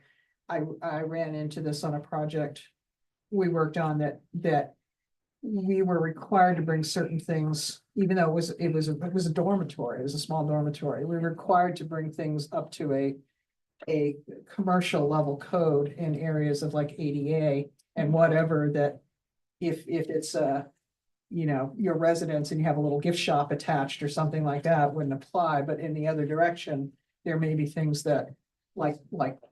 I ran into this on a project we worked on that we were required to bring certain things, even though it was a dormitory, it was a small dormitory, we were required to bring things up to a commercial level code in areas of like ADA and whatever, that if it's your residence and you have a little gift shop attached or something like that, wouldn't apply, but in the other direction, there may be things that like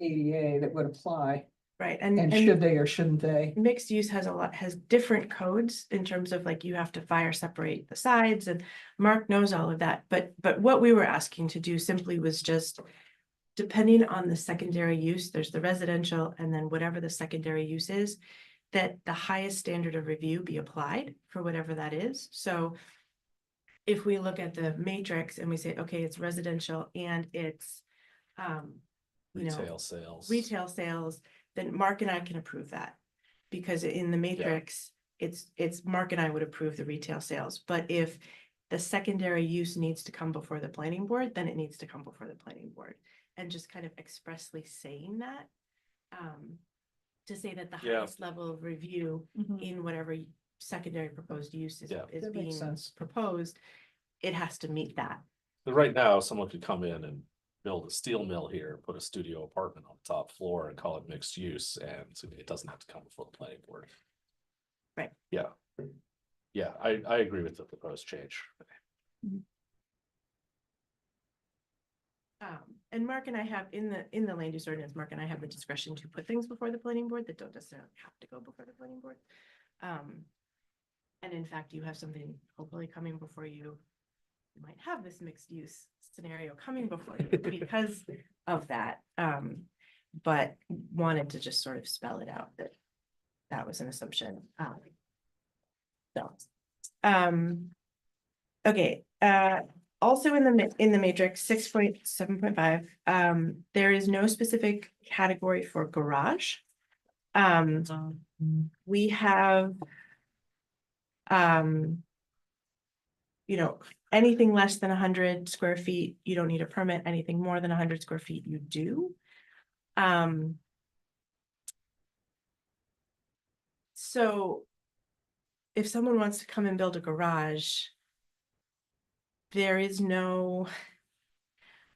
ADA that would apply. Right, And should they or shouldn't they? mixed use has different codes in terms of like you have to fire separate the sides, and Mark knows all of that, but what we were asking to do simply was just. Depending on the secondary use, there's the residential and then whatever the secondary use is. That the highest standard of review be applied for whatever that is, so. If we look at the matrix and we say, okay, it's residential and it's. You know, Retail sales. retail sales, then Mark and I can approve that. Because in the matrix, it's Mark and I would approve the retail sales, but if the secondary use needs to come before the planning board, then it needs to come before the planning board. And just kind of expressly saying that, to say that the Yeah. highest level of review in whatever secondary proposed use is Yeah. is That makes being sense. proposed, it has to meet that. But right now, someone could come in and build a steel mill here, put a studio apartment on the top floor and call it mixed use, and so it doesn't have to come before the planning board. Right. Yeah. Yeah, I agree with the proposed change. And Mark and I have in the land use ordinance, Mark and I have the discretion to put things before the planning board that don't necessarily have to go before the planning board. And in fact, you have something hopefully coming before you. You might have this mixed use scenario coming before you because of that. But wanted to just sort of spell it out that that was an assumption. Okay, also in the matrix 6.7.5, there is no specific category for garage. We have you know, anything less than 100 square feet, you don't need a permit. Anything more than 100 square feet, you do. So if someone wants to come and build a garage, there is no,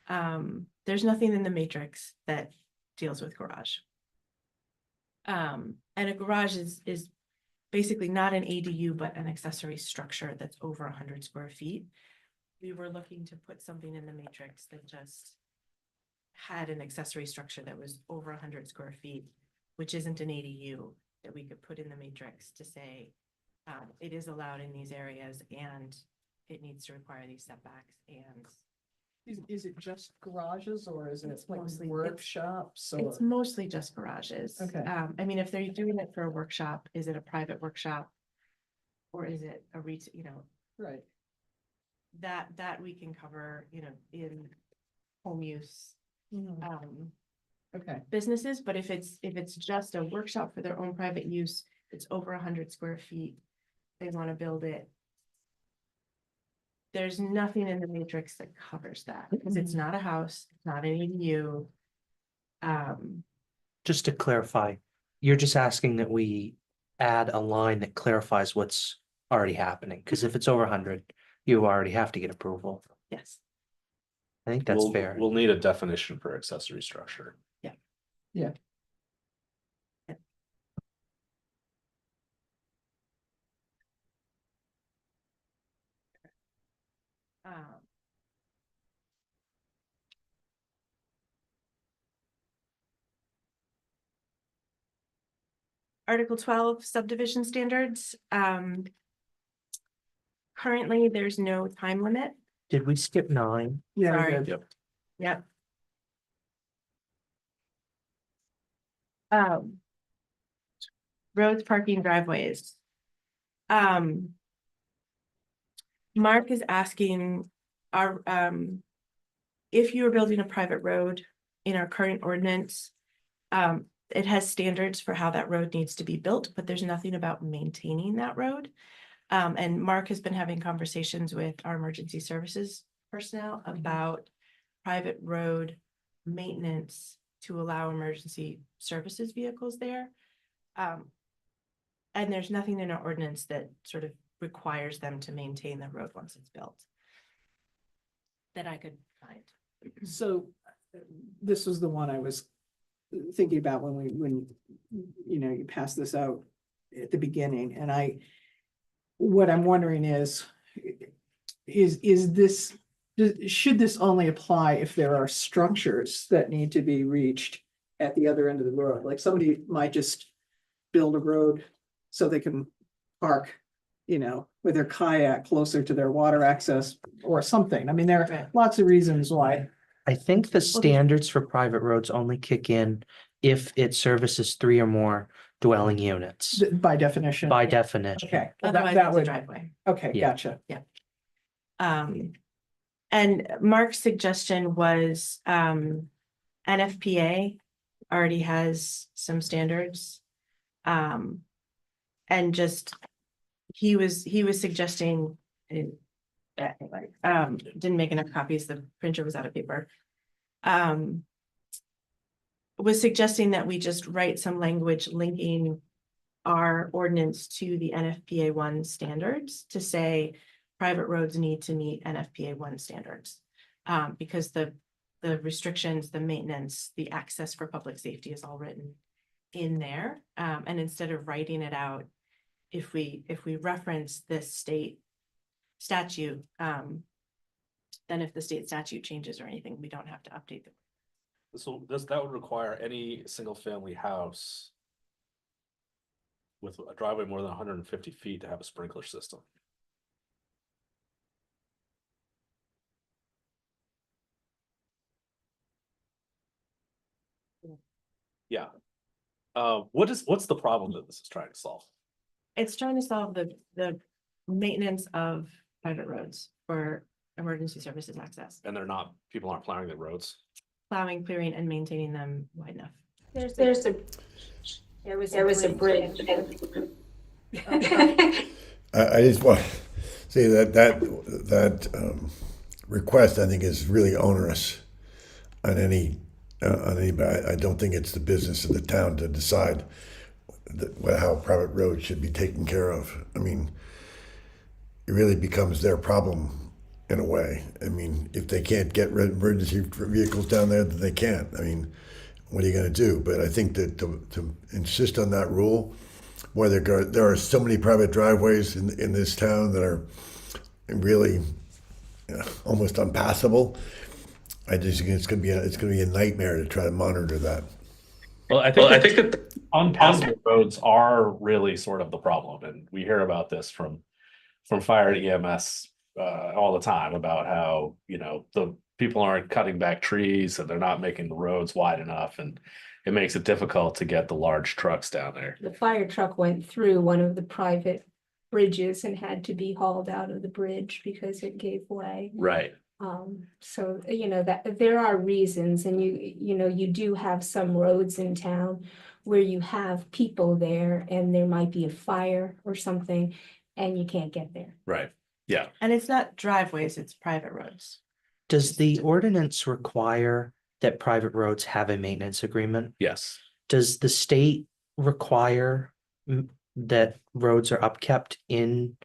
there's nothing in the matrix that deals with garage. And a garage is basically not an ADU, but an accessory structure that's over 100 square feet. We were looking to put something in the matrix that just had an accessory structure that was over 100 square feet, which isn't an ADU, that we could put in the matrix to say it is allowed in these areas and it needs to require these setbacks. And Is it just garages or is it It's like mostly- workshops or? it's mostly just garages. Okay. I mean, if they're doing it for a workshop, is it a private workshop? Or is it a retail, you know, Right. that we can cover, you know, in home use Okay. businesses, but if it's just a workshop for their own private use, it's over 100 square feet, they want to build it. There's nothing in the matrix that covers that, because it's not a house, it's not an ADU. Just to clarify, you're just asking that we add a line that clarifies what's already happening, because if it's over 100, you already have to get approval. Yes, I think that's fair. We'll need a definition for accessory structure. Article 12 subdivision standards. Currently, there's no time limit. Did we skip 9? Yeah. we Sorry. did. Yep. Yep. Roads, parking, driveways. Mark is asking if you are building a private road in our current ordinance, it has standards for how that road needs to be built, but there's nothing about maintaining that road. And Mark has been having conversations with our emergency services personnel about private road maintenance to allow emergency services vehicles there. And there's nothing in our ordinance that sort of requires them to maintain the road once it's built that I could find. So this was the one I was thinking about when you know, you passed this out at the beginning, and what I'm wondering is this, should this only apply if there are structures that need to be reached at the other end of the road. Like somebody might just build a road so they can park, with their kayak closer to their water access or something. I mean, there are lots of reasons why. I think the standards for private roads only kick in if it services 3 or more dwelling units, By definition. by definition. Okay. well, Otherwise, that it's a would, driveway. okay, Yeah. gotcha. And Mark's suggestion was, NFPA already has some standards. And just, he was suggesting, didn't make enough copies, the printer was out of paper. Was suggesting that we just write some language linking our ordinance to the NFPA 1 standards to say private roads need to meet NFPA 1 standards. Because the restrictions, the maintenance, the access for public safety is all written in there. And instead of writing it out, if we reference this state statute, then if the state statute changes or anything, we don't have to update them. So that would require any single family house with a driveway more than 150 feet to have a sprinkler system. Yeah. What's the problem that this is trying to solve? It's trying to solve the maintenance of private roads for emergency services access, And people aren't plowing the roads. plowing, clearing, and maintaining them wide enough. There was a bridge. I just want to say that request, I think, is really onerous on anybody. I don't think it's the business of the town to decide how private roads should be taken care of. I mean, it really becomes their problem in a way. I mean, if they can't get emergency vehicles down there, then they can't. I mean, what are you going to do? But I think that to insist on that rule, where there are so many private driveways in this town that are really almost unpassable. I just think it's going to be a nightmare to try to monitor that. Well, I think that unpassable roads are really sort of the problem, and we hear about this from fire and EMS all the time about how the people aren't cutting back trees and they're not making the roads wide enough, and it makes it difficult to get the large trucks down there. The fire truck went through one of the private bridges and had to be hauled out of the bridge because it gave way. Right. So, that there are reasons, and you do have some roads in town where you have people there and there might be a fire or something and you can't get there. Right. Yeah. And it's not driveways, it's private roads. Does the ordinance require that private roads have a maintenance agreement? Yes. Does the state require that roads are upkept in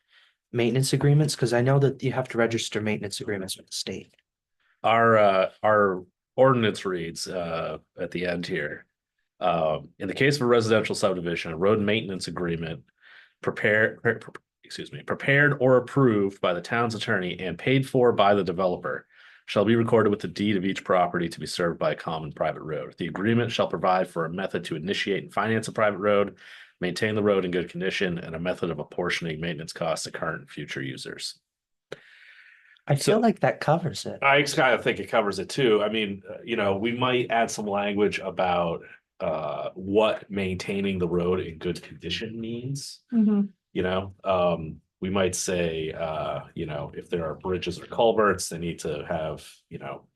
maintenance agreements? Because I know that you have to register maintenance agreements with the state. Our ordinance reads at the end here. In the case of a residential subdivision, a road maintenance agreement prepared or approved by the town's attorney and paid for by the developer shall be recorded with the deed of each property to be served by a common private road. The agreement shall provide for a method to initiate and finance a private road, maintain the road in good condition, and a method of apportioning maintenance costs to current and future users. I feel like that covers it. I kind of think it covers it too. I mean, we might add some language about what maintaining the road in good condition means. We might say, if there are bridges or culverts, they need to have,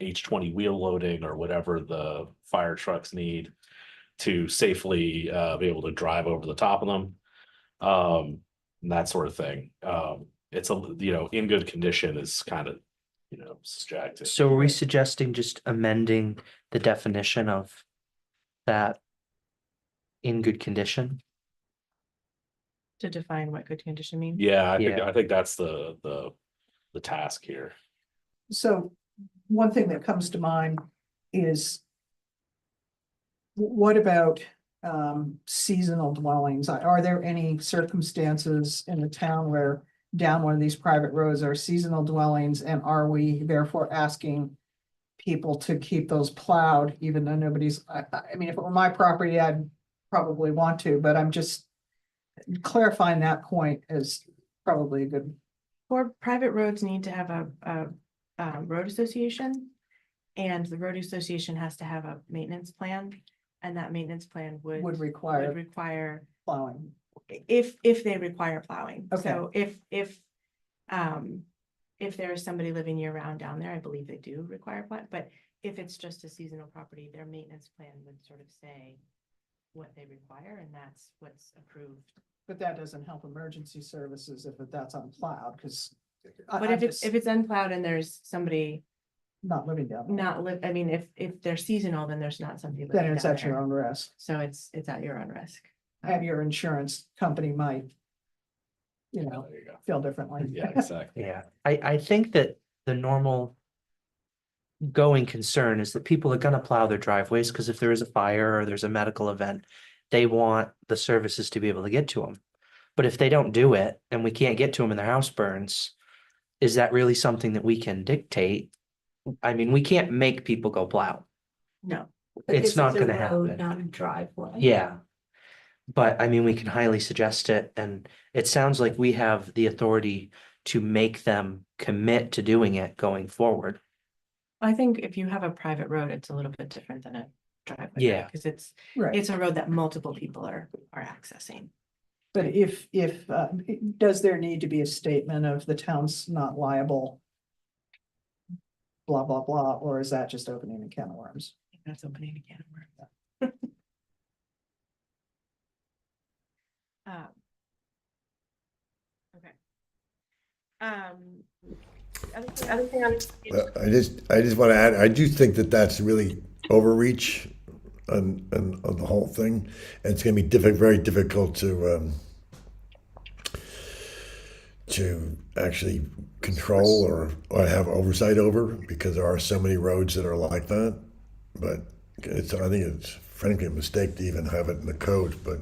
H20 wheel loading or whatever the fire trucks need to safely be able to drive over the top of them. And that sort of thing. It's in good condition is kind of, subjective. So are we suggesting just amending the definition of that in good condition? To define what good condition means. Yeah, Yeah. I think that's the task here. So one thing that comes to mind is what about seasonal dwellings? Are there any circumstances in the town where down one of these private roads are seasonal dwellings, and are we therefore asking people to keep those plowed, even though nobody's, I mean, if it were my property, I'd probably want to, but I'm just clarifying that point is probably a good, For private roads need to have a road association. And the road association has to have a maintenance plan, and that maintenance plan would would require require, plowing. if they require plowing. Okay. So if there is somebody living year round down there, I believe they do require plow, but if it's just a seasonal property, their maintenance plan would sort of say what they require, and that's what's approved. But that doesn't help emergency services if that's unplowed, because. But if it's unplowed and there's somebody Not living down there, not live, I mean, if they're seasonal, then there's not somebody then living it's down at your there. own risk, So it's at your own risk. and your insurance company might, you know, There you go. feel differently. Yeah, exactly. Yeah, I think that the normal going concern is that people are gonna plow their driveways, because if there is a fire or there's a medical event, they want the services to be able to get to them. But if they don't do it and we can't get to them and their house burns, is that really something that we can dictate? I mean, we can't make people go plow. No, It's not a gonna road, happen. Not a driveway. Yeah. But I mean, we can highly suggest it, and it sounds like we have the authority to make them commit to doing it going forward. I think if you have a private road, it's a little bit different than a driveway. Yeah. Because it's Right, a road that multiple people are accessing. but if, does there need to be a statement of the town's not liable? Blah, blah, blah, or is that just opening a can of worms? That's opening a can of worms. Okay. Other thing on. I just want to add, I do think that that's really overreach on the whole thing. And it's going to be very difficult to actually control or have oversight over, because there are so many roads that are like that. But I think it's frankly a mistake to even have it in the code, but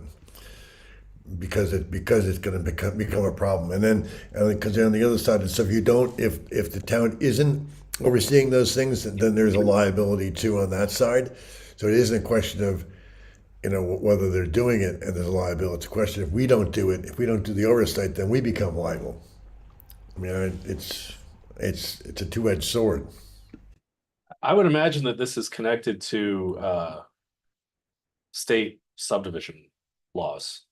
because it's going to become a problem. And then because on the other side, so if the town isn't overseeing those things, then there's a liability too on that side. So it isn't a question of, whether they're doing it and there's a liability. It's a question if we don't do it, if we don't do the oversight, then we become liable. I mean, it's a two-edged sword. I would imagine that this is connected to state subdivision laws.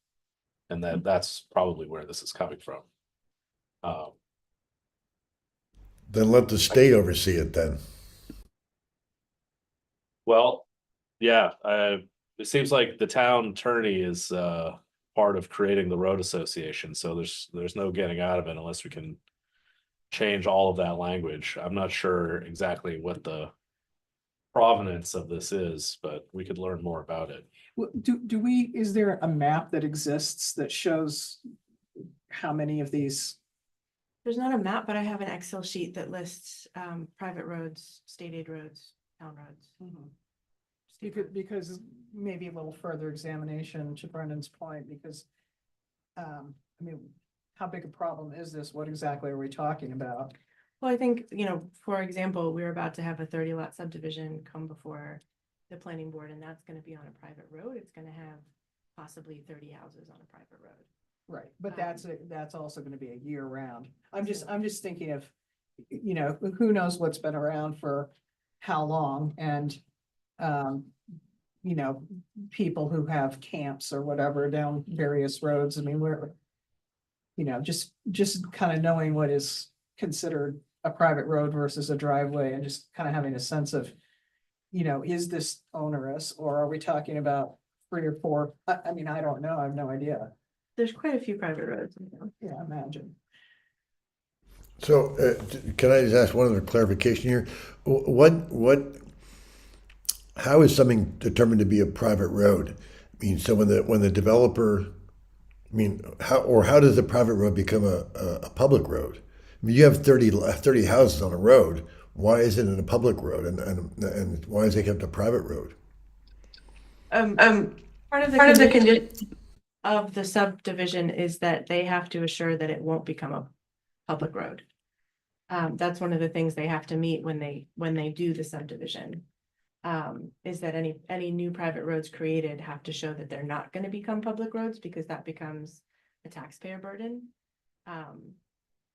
And that's probably where this is coming from. Then let the state oversee it then. Well, yeah, it seems like the town attorney is part of creating the road association, so there's no getting out of it unless we can change all of that language. I'm not sure exactly what the provenance of this is, but we could learn more about it. Is there a map that exists that shows how many of these? There's not a map, but I have an Excel sheet that lists private roads, state aid roads, town roads. Because maybe a little further examination to Brendan's point, because, I mean, how big a problem is this? What exactly are we talking about? Well, I think, for example, we're about to have a 30-lot subdivision come before the planning board, and that's gonna be on a private road. It's gonna have possibly 30 houses on a private road. Right, but that's also gonna be a year round. I'm just thinking of, who knows what's been around for how long, and, people who have camps or whatever down various roads. I mean, we're, just kind of knowing what is considered a private road versus a driveway, and just kind of having a sense of, is this onerous, or are we talking about 3 or 4? I mean, I don't know. I have no idea. There's quite a few private roads. Yeah, imagine. So can I just ask one other clarification here? How is something determined to be a private road? I mean, so when the developer, how does a private road become a public road? I mean, you have 30 houses on a road. Why is it in a public road, and why is it kept a private road? Part of the condition of the subdivision is that they have to assure that it won't become a public road. That's one of the things they have to meet when they do the subdivision. Is that any new private roads created have to show that they're not gonna become public roads, because that becomes a taxpayer burden.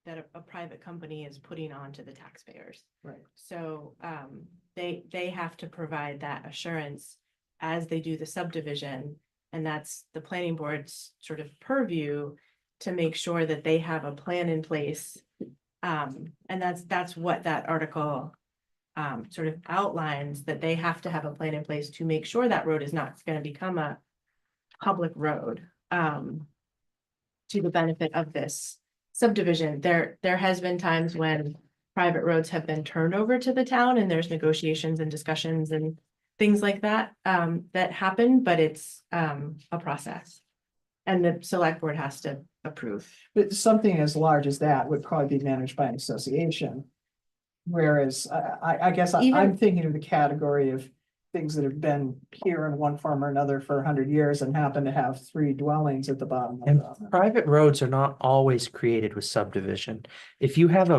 That a private company is putting on to the taxpayers. Right. So, they have to provide that assurance as they do the subdivision. And that's the planning board's sort of purview to make sure that they have a plan in place. And that's what that article sort of outlines, that they have to have a plan in place to make sure that road is not gonna become a public road, to the benefit of this subdivision. There has been times when private roads have been turned over to the town, and there's negotiations and discussions and things like that, that happen, but it's, a process. And the select board has to approve. But something as large as that would probably be managed by an association. Whereas I guess I'm Even- thinking of the category of things that have been here in one form or another for 100 years and happen to have 3 dwellings at the bottom. of And them. private roads are not always created with subdivision. If you have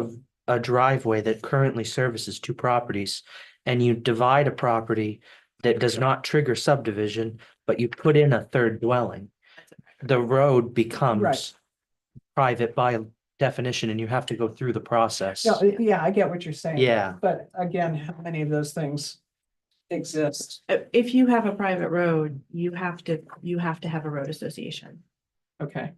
a driveway that currently services 2 properties and you divide a property that does not trigger subdivision, but you put in a 3rd dwelling, the road becomes private by definition, and you have to go through the process. No, yeah, I get what you're saying. Yeah. But again, how many of those things exist? If you have a private road, you have to have a road association Okay.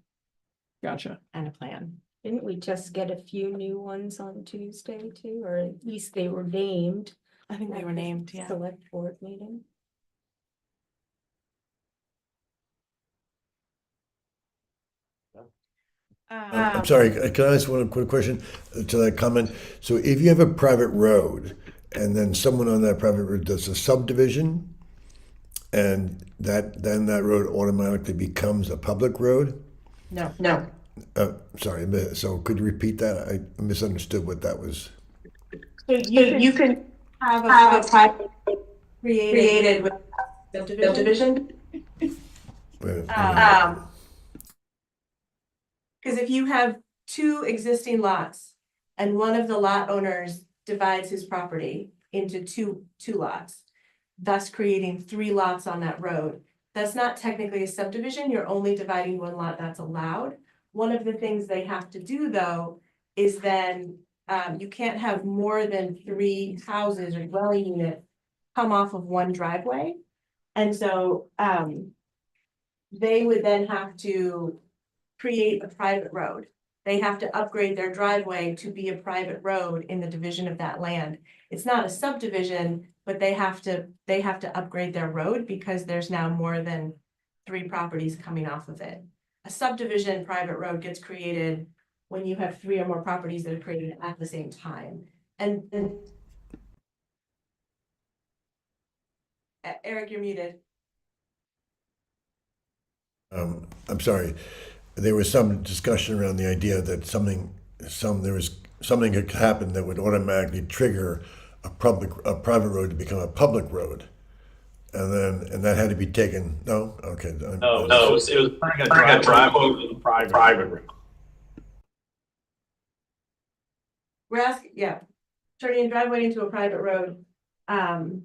Gotcha. and a plan. Didn't we just get a few new ones on Tuesday too, or at least they were named? I think they at were the named, yeah. Select board meeting. I'm sorry, can I ask one quick question to that comment? So if you have a private road and then someone on that private road does a subdivision, and then that road automatically becomes a public road? No. Sorry, so could you repeat that? I misunderstood what that was. So you can have a private created with subdivision. Because if you have 2 existing lots and one of the lot owners divides his property into two lots, thus creating 3 lots on that road, that's not technically a subdivision. You're only dividing 1 lot that's allowed. One of the things they have to do, though, is then you can't have more than 3 houses or dwelling units come off of 1 driveway. And so they would then have to create a private road. They have to upgrade their driveway to be a private road in the division of that land. It's not a subdivision, but they have to upgrade their road because there's now more than 3 properties coming off of it. A subdivision private road gets created when you have 3 or more properties that are created at the same time. And Eric, you're muted. I'm sorry. There was some discussion around the idea that something could happen that would automatically trigger a private road to become a public road. And that had to be taken. No, okay. No, it was turning a driveway into private road. We're asking, yeah, turning a driveway into a private road. The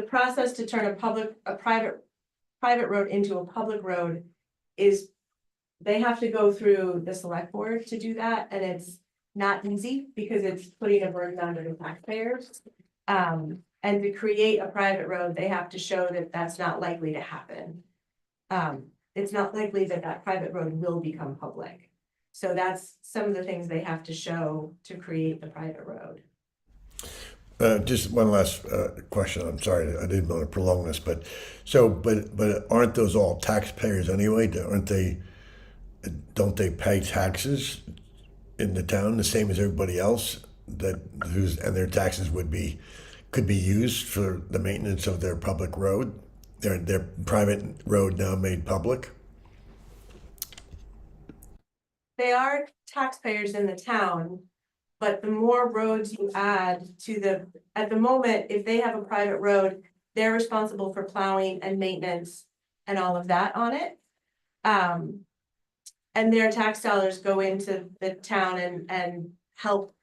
process to turn a private road into a public road is they have to go through the select board to do that, and it's not easy because it's putting a burden on the taxpayers. And to create a private road, they have to show that that's not likely to happen. It's not likely that that private road will become public. So that's some of the things they have to show to create the private road. Just one last question. I'm sorry, I didn't want to prolong this, but aren't those all taxpayers anyway? Don't they pay taxes in the town the same as everybody else? And their taxes could be used for the maintenance of their public road, their private road now made public. They are taxpayers in the town, but the more roads you add to at the moment, if they have a private road, they're responsible for plowing and maintenance and all of that on it. and their tax dollars go into the town and help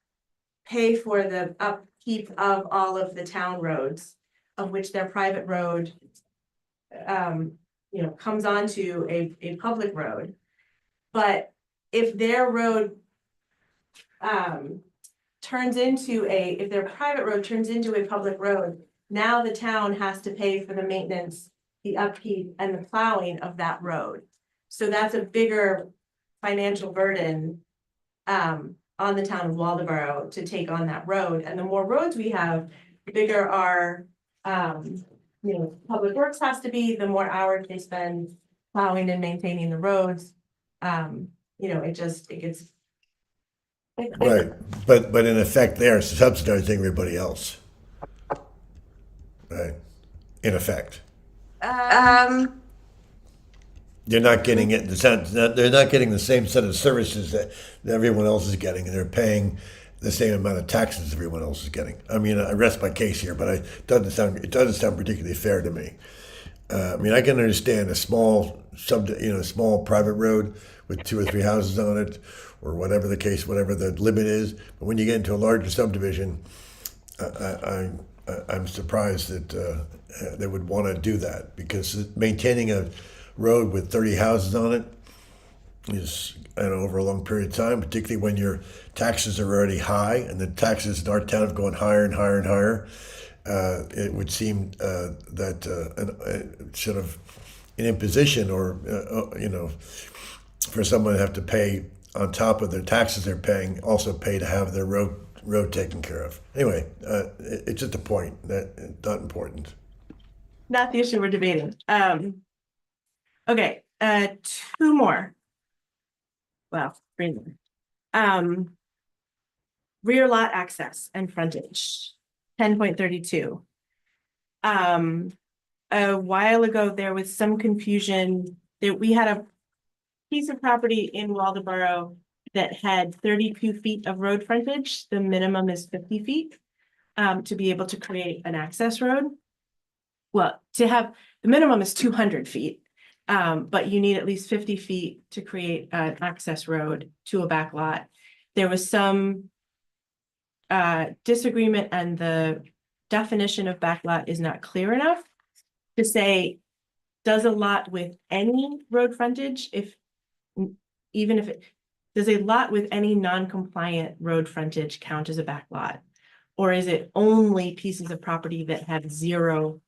pay for the upkeep of all of the town roads, of which their private road comes onto a public road. But if their road if their private road turns into a public road, now the town has to pay for the maintenance, the upkeep and the plowing of that road. So that's a bigger financial burden on the town of Waldeboro to take on that road. And the more roads we have, the bigger our public works has to be, the more hours they spend plowing and maintaining the roads. It gets. Right, but in effect, they're subsidizing everybody else. Right, in effect. They're not getting it, they're not getting the same set of services that everyone else is getting, and they're paying the same amount of taxes everyone else is getting. I mean, I rest my case here, but it doesn't sound particularly fair to me. I mean, I can understand a small small private road with 2 or 3 houses on it, or whatever the case, whatever the limit is. But when you get into a larger subdivision, I'm surprised that they would want to do that, because maintaining a road with 30 houses on it is, over a long period of time, particularly when your taxes are already high, and the taxes in our town have gone higher and higher and higher. It would seem that sort of an imposition, or for someone to have to pay on top of their taxes they're paying, also pay to have their road taken care of. Anyway, it's just a point that not important. Not the issue we're debating. Okay, 2 more. Well, 3 more. Rear lot access and frontage, 10.32. A while ago, there was some confusion that we had a piece of property in Waldeboro that had 32 feet of road frontage. The minimum is 50 feet to be able to create an access road. Well, the minimum is 200 feet, but you need at least 50 feet to create an access road to a back lot. There was some disagreement, and the definition of back lot is not clear enough to say, does a lot with any road frontage, does a lot with any non-compliant road frontage count as a back lot? Or is it only pieces of property that have 0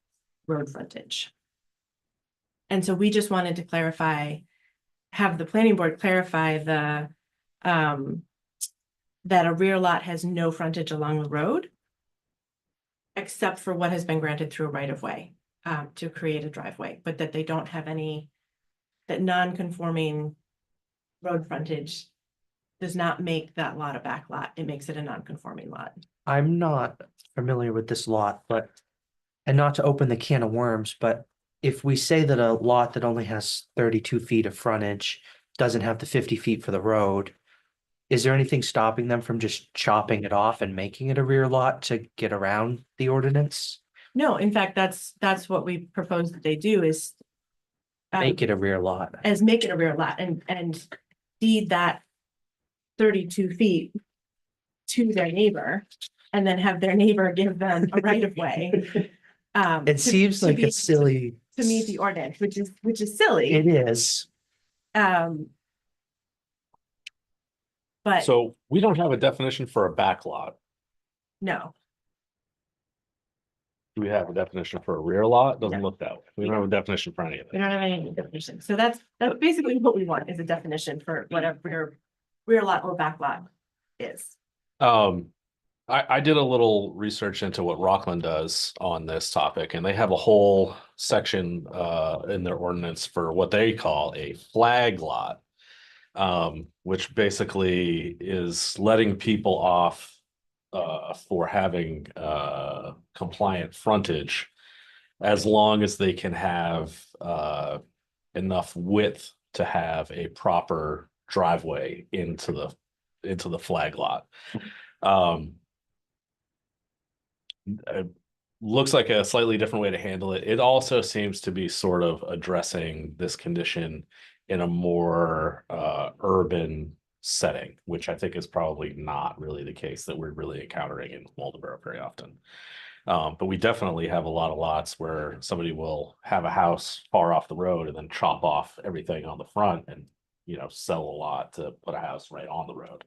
road frontage? And so we just wanted to have the planning board clarify that a rear lot has no frontage along the road, except for what has been granted through a right of way to create a driveway, but that they don't have that non-conforming road frontage does not make that lot a back lot. It makes it a non-conforming lot. I'm not familiar with this lot, and not to open the can of worms, but if we say that a lot that only has 32 feet of frontage doesn't have the 50 feet for the road, is there anything stopping them from just chopping it off and making it a rear lot to get around the ordinance? No, in fact, that's what we propose that they do is Make it a rear lot. make it a rear lot and deed that 32 feet to their neighbor, and then have their neighbor give them a right of way. It seems like a silly. To meet the ordinance, which is silly. It is. But So we don't have a definition for a back lot. no, Do we have a definition for a rear lot? Doesn't No. look that way. We don't have a definition for any of we it. don't have any definition. So that's basically what we want, is a definition for whatever rear lot or back lot is. I did a little research into what Rockland does on this topic, and they have a whole section in their ordinance for what they call a flag lot. Which basically is letting people off for having compliant frontage, as long as they can have enough width to have a proper driveway into the flag lot. It looks like a slightly different way to handle it. It also seems to be sort of addressing this condition in a more urban setting, which I think is probably not really the case that we're really encountering in Waldeboro very often. But we definitely have a lot of lots where somebody will have a house far off the road and then chop off everything on the front and, you know, sell a lot to put a house right on the road.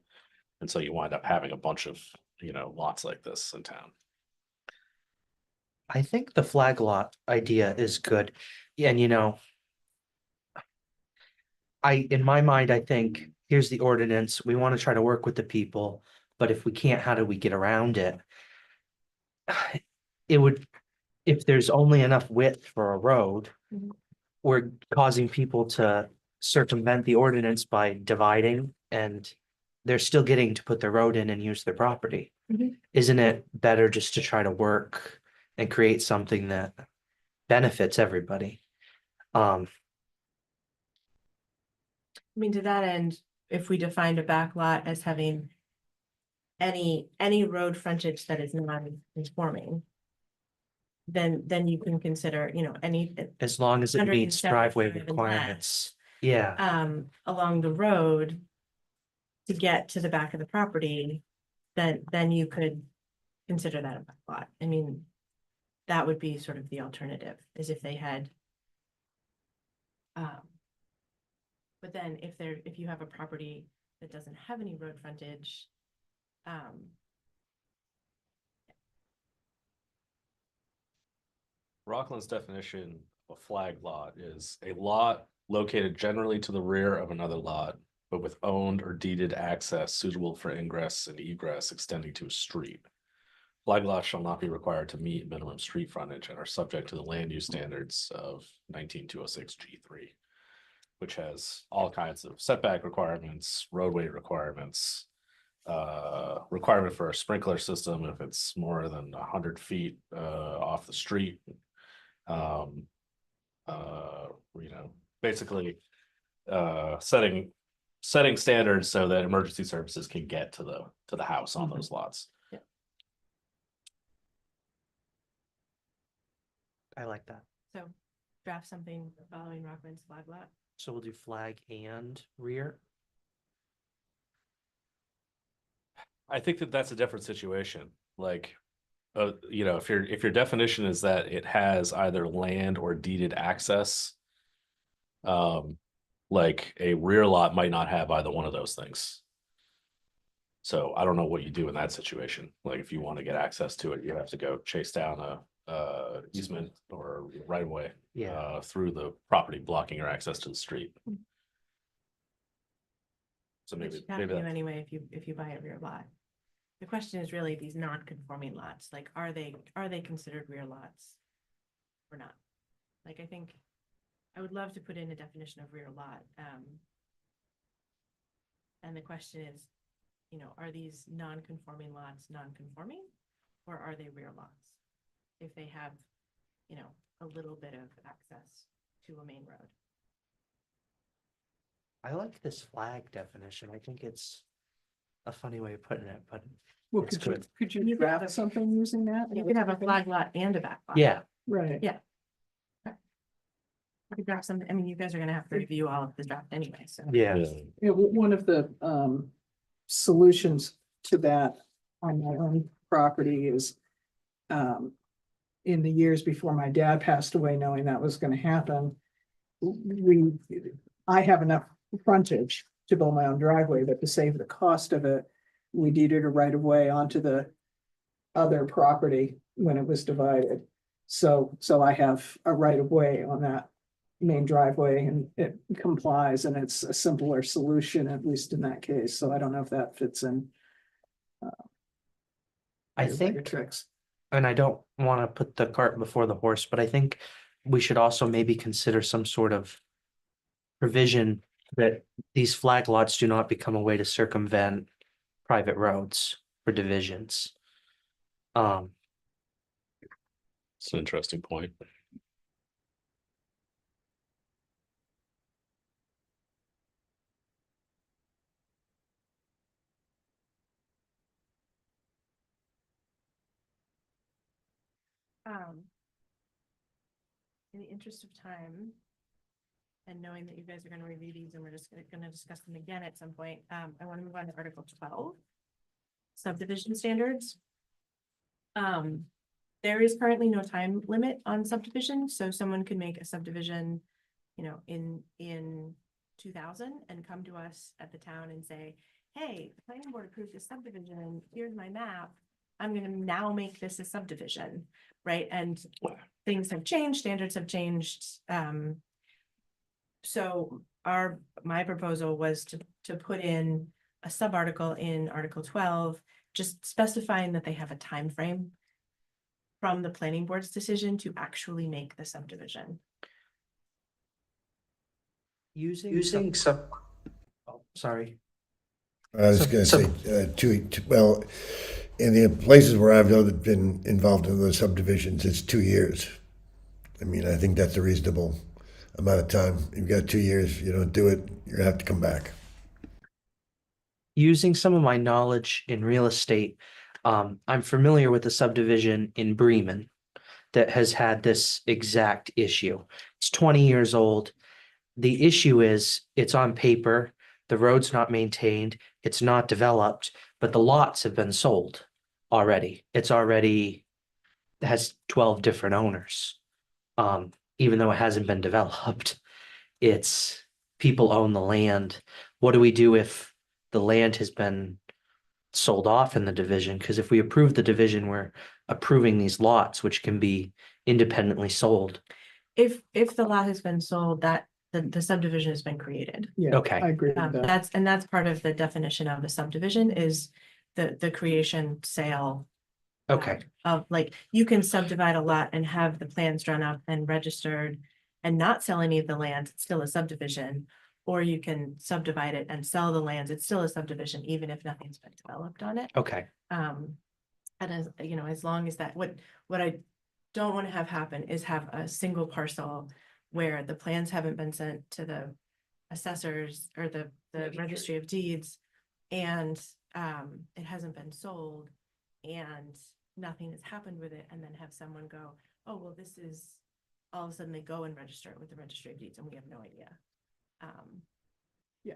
And so you wind up having a bunch of, you know, lots like this in town. I think the flag lot idea is good. And you know, in my mind, I think, here's the ordinance, we want to try to work with the people, but if we can't, how do we get around it? It would, if there's only enough width for a road, Mhm. we're causing people to circumvent the ordinance by dividing, and they're still getting to put their road in and use their property. Mhm. Isn't it better just to try to work and create something that benefits everybody? I mean, to that end, if we defined a back lot as having any road frontage that is non-conforming, then you can consider, you know, any, As long as it meets driveway 175 and requirements. Yeah, along the road to get to the back of the property, then you could consider that a back lot. I mean, that would be sort of the alternative, is if they had. But then if you have a property that doesn't have any road frontage, Rockland's definition of flag lot is a lot located generally to the rear of another lot, but with owned or deeded access suitable for ingress and egress extending to a street. Flag lots shall not be required to meet minimum street frontage and are subject to the land use standards of 19206 G3, which has all kinds of setback requirements, roadway requirements, requirement for a sprinkler system if it's more than 100 feet off the street. You know, basically setting standards so that emergency services can get to the house on those lots. I like that. so draft something following Rockland's flag lot. So we'll do flag and rear. I think that that's a different situation. Like, you know, if your definition is that it has either land or deeded access, like a rear lot might not have either one of those things. So I don't know what you do in that situation. Like if you want to get access to it, you have to go chase down a easement or right of way Yeah, through the property blocking your access to the street. So Which maybe you have to do that, anyway if you buy a rear lot. The question is really these non-conforming lots, like, are they considered rear lots? Or not? Like, I think, I would love to put in a definition of rear lot, and the question is, you know, are these non-conforming lots non-conforming? Or are they rear lots? If they have, you know, a little bit of access to a main road. I like this flag definition. I think it's a funny way of putting it, but Well, it's could you, good. could you You could have draft a- something using that? You could have a flag lot and a back lot. Yeah, Right. Yeah. You could draft some, I mean, you guys are gonna have to review all of the draft anyway, so. yeah. Yeah, one of the solutions to that on my own property is in the years before my dad passed away, knowing that was gonna happen, I have enough frontage to build my own driveway, but to save the cost of it, we deeded a right of way onto the other property when it was divided. So I have a right of way on that main driveway and it complies and it's a simpler solution, at least in that case. So I don't know if that fits in. I your think, tricks. and I don't want to put the cart before the horse, but I think we should also maybe consider some sort of provision that these flag lots do not become a way to circumvent private roads for divisions. it's an interesting point. In the interest of time, and knowing that you guys are gonna review these and we're just gonna discuss them again at some point, I wanna move on to Article 12. Subdivision standards. There is currently no time limit on subdivision, so someone could make a subdivision, you know, in 2000 and come to us at the town and say, hey, the planning board approved this subdivision, here's my map. I'm gonna now make this a subdivision, right? And things have changed, standards have changed. So my proposal was to put in a sub-article in Article 12, just specifying that they have a time frame from the planning board's decision to actually make the subdivision. Using sub. Oh, sorry. I was gonna say, well, in the places where I've been involved in those subdivisions, it's 2 years. I mean, I think that's a reasonable amount of time. You've got 2 years, you don't do it, you're gonna have to come back. Using some of my knowledge in real estate, I'm familiar with a subdivision in Bremen that has had this exact issue. It's 20 years old. The issue is it's on paper, the road's not maintained, it's not developed, but the lots have been sold already. It's already has 12 different owners. Even though it hasn't been developed, it's people own the land. What do we do if the land has been sold off in the division? Because if we approve the division, we're approving these lots, which can be independently sold. If the lot has been sold, that the subdivision has been created. Yeah, Okay. I agree with that. That's part of the definition of a subdivision is the creation sale. Okay, Of like, you can subdivide a lot and have the plans drawn up and registered and not sell any of the land, it's still a subdivision. Or you can subdivide it and sell the lands, it's still a subdivision, even if nothing's been developed on it. okay, And as, you know, as long as that, what I don't want to have happen is have a single parcel where the plans haven't been sent to the assessors or the registry of deeds. And it hasn't been sold and nothing has happened with it, and then have someone go, oh, well, this is, all of a sudden they go and register it with the registry of deeds and we have no idea. Yeah,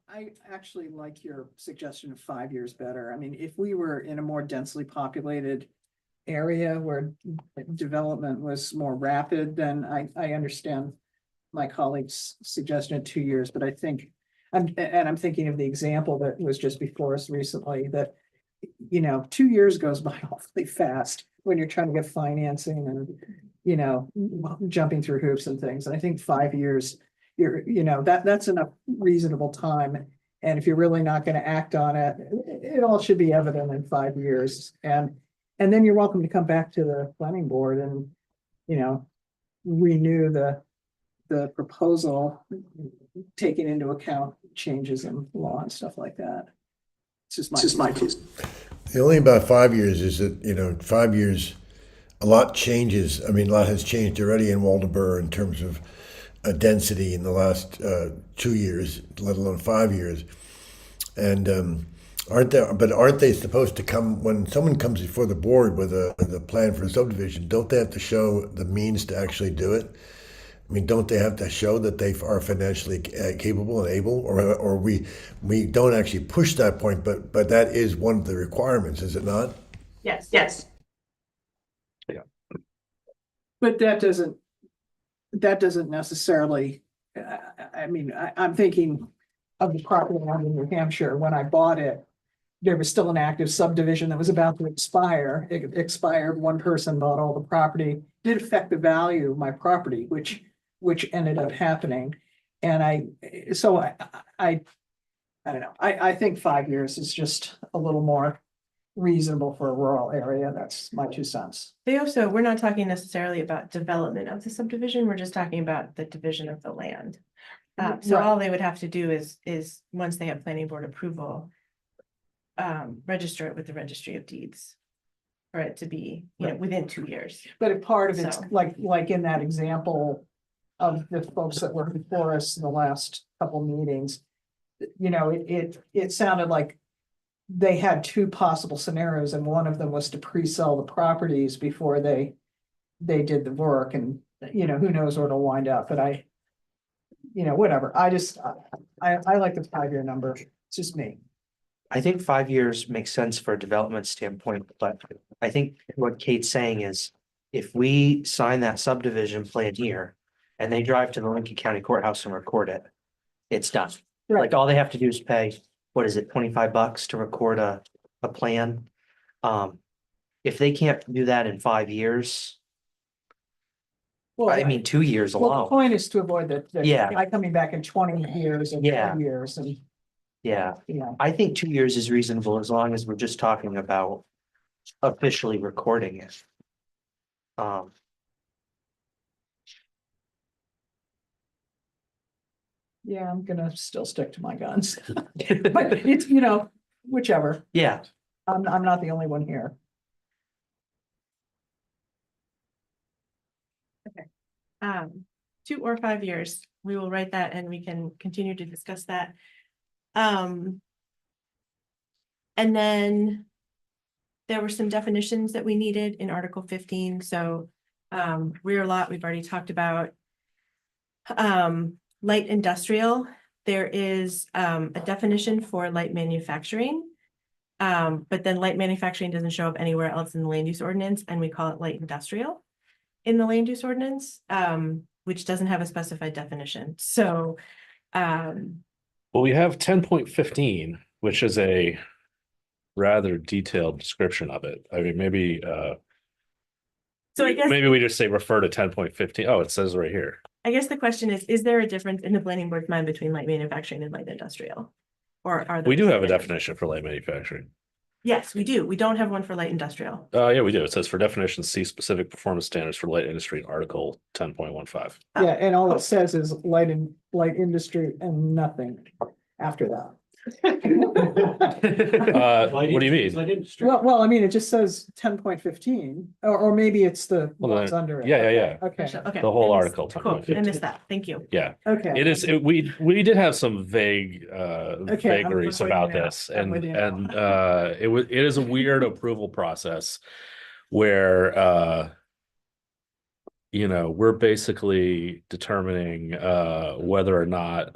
I actually like your suggestion of 5 years better. I mean, if we were in a more densely populated area where development was more rapid, then I understand my colleague's suggestion of 2 years, but I think, I'm thinking of the example that was just before us recently, that, you know, 2 years goes by awfully fast when you're trying to get financing and, you know, jumping through hoops and things. And I think 5 years, you know, that's enough reasonable time. And if you're really not going to act on it, it all should be evident in 5 years. And then you're welcome to come back to the planning board and, you know, renew the proposal, taking into account changes in law and stuff like that. It's just my piece. The only about 5 years is that, you know, 5 years, a lot changes. I mean, a lot has changed already in Waldeboro in terms of density in the last 2 years, let alone 5 years. And aren't they supposed to come, when someone comes before the board with a plan for a subdivision, don't they have to show the means to actually do it? I mean, don't they have to show that they are financially capable and able, or we don't actually push that point, but that is one of the requirements, is it not? Yes. But that doesn't necessarily, I mean, I'm thinking of the property around in New Hampshire. When I bought it, there was still an active subdivision that was about to expire. It expired, one person bought all the property, did affect the value of my property, which ended up happening. And I don't know, I think 5 years is just a little more reasonable for a rural area. That's my 2 cents. We're not talking necessarily about development of the subdivision, we're just talking about the division of the land. So Right. all they would have to do is, once they have planning board approval, register it with the registry of deeds. For it to be, you know, within 2 years. But a part of it's So- like in that example of the folks that were before us in the last couple meetings, you know, it sounded like they had 2 possible scenarios, and one of them was to pre-sell the properties before they did the work, and, you know, who knows where it'll wind up, but you know, whatever. I like the 5-year number. It's just me. I think 5 years makes sense for a development standpoint, but I think what Kate's saying is if we sign that subdivision plan here and they drive to the Lincoln County Courthouse and record it, it's done. Like all they have to do is pay, what is it, $25 to record a plan? If they can't do that in 5 years, Well, I mean, 2 years well, the alone. point is to avoid that. Yeah. Guy coming back in 20 years and Yeah. 30 years and, Yeah, you know, I think 2 years is reasonable as long as we're just talking about officially recording it. yeah, I'm gonna still stick to my guns. But it's, you know, whichever. Yeah, I'm not the only one here. 2 or 5 years, we will write that and we can continue to discuss that. And then there were some definitions that we needed in Article 15, so rear lot, we've already talked about. Light industrial, there is a definition for light manufacturing. But then light manufacturing doesn't show up anywhere else in the land use ordinance, and we call it light industrial in the land use ordinance, which doesn't have a specified definition, so. Well, we have 10.15, which is a rather detailed description of it. I mean, maybe So I guess, maybe we just say refer to 10.15. Oh, it says right here. I guess the question is there a difference in the planning board's mind between light manufacturing and light industrial? Or are We do have a those- definition for light manufacturing. Yes, we do. We don't have one for light industrial. Yeah, we do. It says for definitions, see specific performance standards for light industry in Article 10.15. Oh. Yeah, and all it says is light industry and nothing after that. What do you mean? Light industry. Well, I mean, it just says 10.15, or maybe it's the Well, ones under it. yeah. Okay, Okay. The whole I missed- article, Cool, I 10.15. missed that. Thank you. Yeah, okay. it is. We did have some vague Okay, I'm vagaries with you about now. this, I'm and with you now. it is a weird approval process where you know, we're basically determining whether or not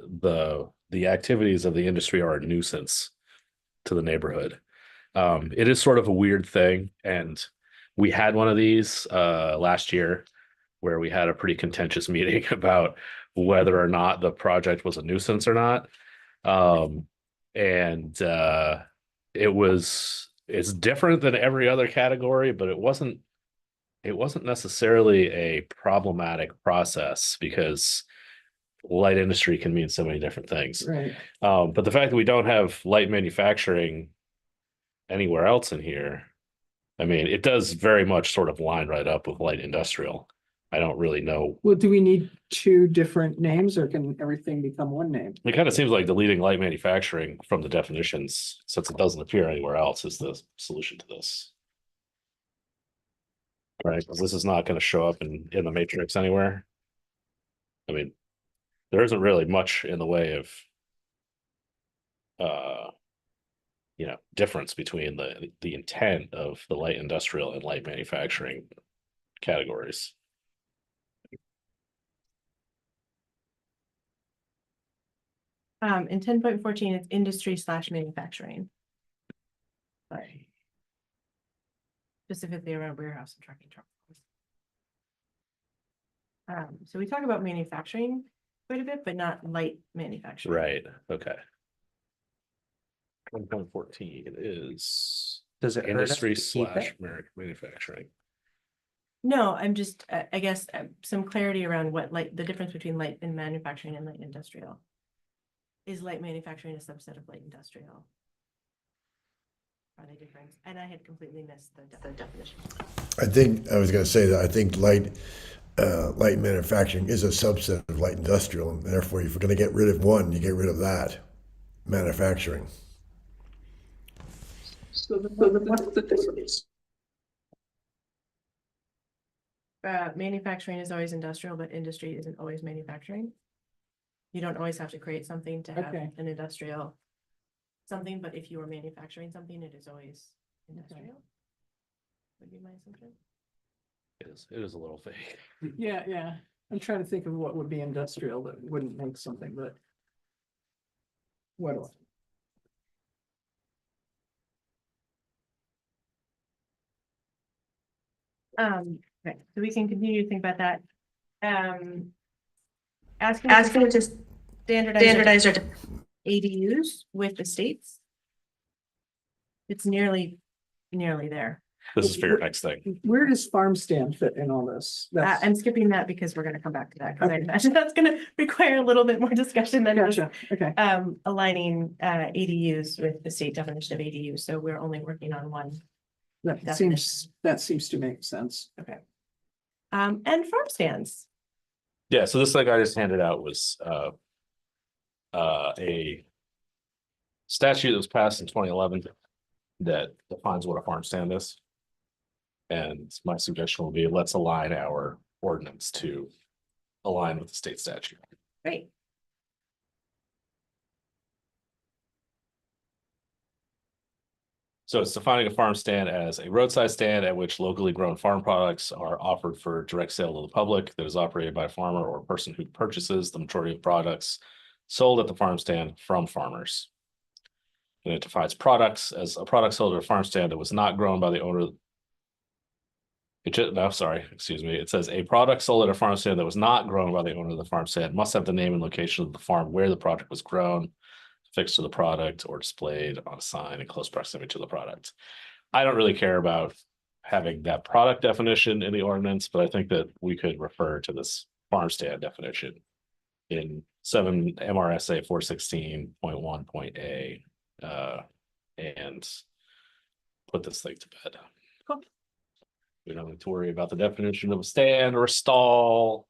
the activities of the industry are a nuisance to the neighborhood. It is sort of a weird thing, and we had one of these last year where we had a pretty contentious meeting about whether or not the project was a nuisance or not. It's different than every other category, but it wasn't necessarily a problematic process because light industry can mean so many different things. Right. But the fact that we don't have light manufacturing anywhere else in here, I mean, it does very much sort of line right up with light industrial. I don't really know. Well, do we need 2 different names or can everything become one name? It kind of seems like deleting light manufacturing from the definitions, since it doesn't appear anywhere else, is the solution to this. Right, 'cause this is not going to show up in the matrix anywhere. I mean, there isn't really much in the way of difference between the intent of the light industrial and light manufacturing categories. In 10.14, it's industry/manufacturing. But specifically around warehouse and trucking trucks. So we talk about manufacturing quite a bit, but not light manufacturing. Right, okay. 1.14 is does it hurt us industry to keep slash it? manufacturing. No, I'm just, I guess, some clarity around what the difference between light and manufacturing and light industrial. Is light manufacturing a subset of light industrial? Are they different? And I had completely missed the definition. I was gonna say that I think light manufacturing is a subset of light industrial, and therefore if you're gonna get rid of one, you get rid of that, manufacturing. So what's the difference? Manufacturing is always industrial, but industry isn't always manufacturing. You don't always have to create something to have Okay. an industrial something, but if you are manufacturing something, it is always industrial. Would be my assumption. It is a little vague. Yeah, I'm trying to think of what would be industrial that wouldn't make something, but. What else? Okay, so we can continue to think about that. Asking Asking to to standardize our ADUs with the states. It's nearly there. This is for your next thing. Where does farm stand fit in all this? That's, I'm skipping that because we're gonna come back to that, because I imagine that's gonna require a little bit more discussion than just gotcha, okay. aligning ADUs with the state definition of ADU, so we're only working on one. That seems to make sense. Okay. And farm stands. Yeah, so this thing I just handed out was a statute that was passed in 2011 that defines what a farm stand is. And my suggestion will be, let's align our ordinance to align with the state statute. Great. So it's defining a farm stand as a roadside stand at which locally grown farm products are offered for direct sale to the public, that is operated by a farmer or a person who purchases the majority of products sold at the farm stand from farmers. And it defines products as a product sold at a farm stand that was not grown by the owner. It says a product sold at a farm stand that was not grown by the owner of the farm stand must have the name and location of the farm where the product was grown, fixed to the product, or displayed on a sign in close proximity to the product. I don't really care about having that product definition in the ordinance, but I think that we could refer to this farm stand definition in 7 MRSA 416.1.a and put this thing to bed. Cool. We don't need to worry about the definition of a stand or a stall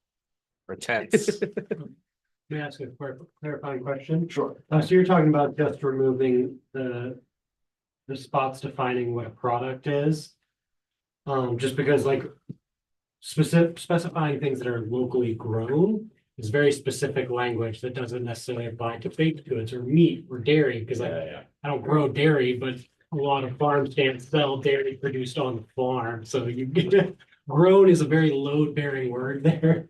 or a tent. May I ask a clarifying question? Sure. So you're talking about just removing the spots defining what a product is? Just because like specifying things that are locally grown is very specific language that doesn't necessarily apply to baked goods or meat or dairy, because I don't grow dairy, but a lot of farm stands sell dairy produced on the farm. So you get grown is a very load bearing word there.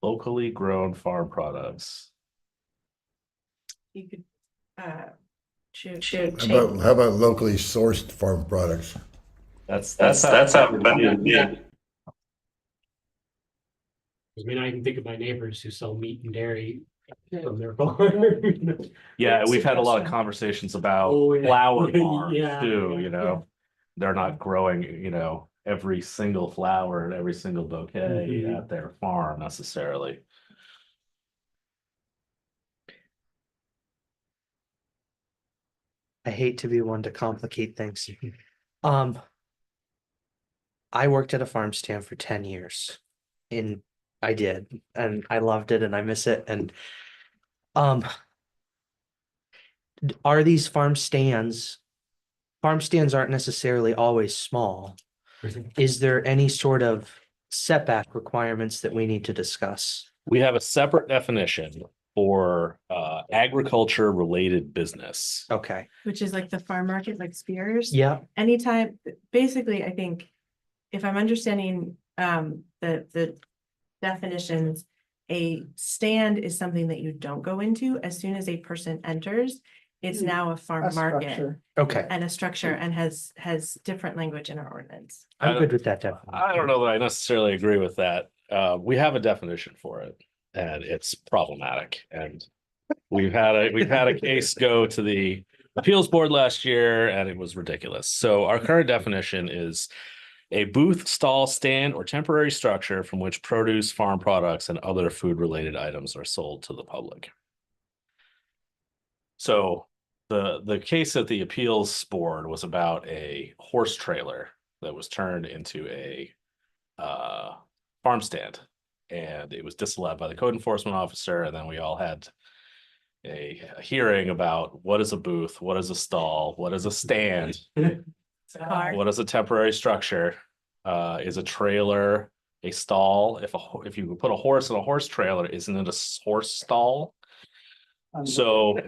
Locally grown farm products. You could, shoot. How about locally sourced farm products? That's how it I mean, I can think of my neighbors who sell meat and dairy from their farm. Yeah, we've had a lot of conversations about Oh, yeah. flower farms Yeah, too, yeah, you know. They're not growing, you know, every single flower and every single bouquet Mhm. at their farm necessarily. I hate to be one to complicate things. I worked at a farm stand for 10 years. I did, and I loved it and I miss it. And are these farm stands aren't necessarily always small. Is there any sort of setback requirements that we need to discuss? We have a separate definition for agriculture related business. Okay, Which is like the farm market, like Spears. yeah, Anytime, basically, I think, if I'm understanding, the definitions, a stand is something that you don't go into. As soon as a person enters, it's now a farm A market structure. okay, and a structure, and has different language in our ordinance. I'm good with that definition. I don't know that I necessarily agree with that. We have a definition for it and it's problematic. And we've had a case go to the appeals board last year and it was ridiculous. So our current definition is a booth, stall, stand, or temporary structure from which produce, farm products, and other food-related items are sold to the public. So the case at the appeals board was about a horse trailer that was turned into a farm stand, and it was disallowed by the code enforcement officer. And then we all had a hearing about what is a booth, what is a stall, what is a stand. Car. What is a temporary structure? Is a trailer a stall? If you put a horse in a horse trailer, isn't it a horse stall? So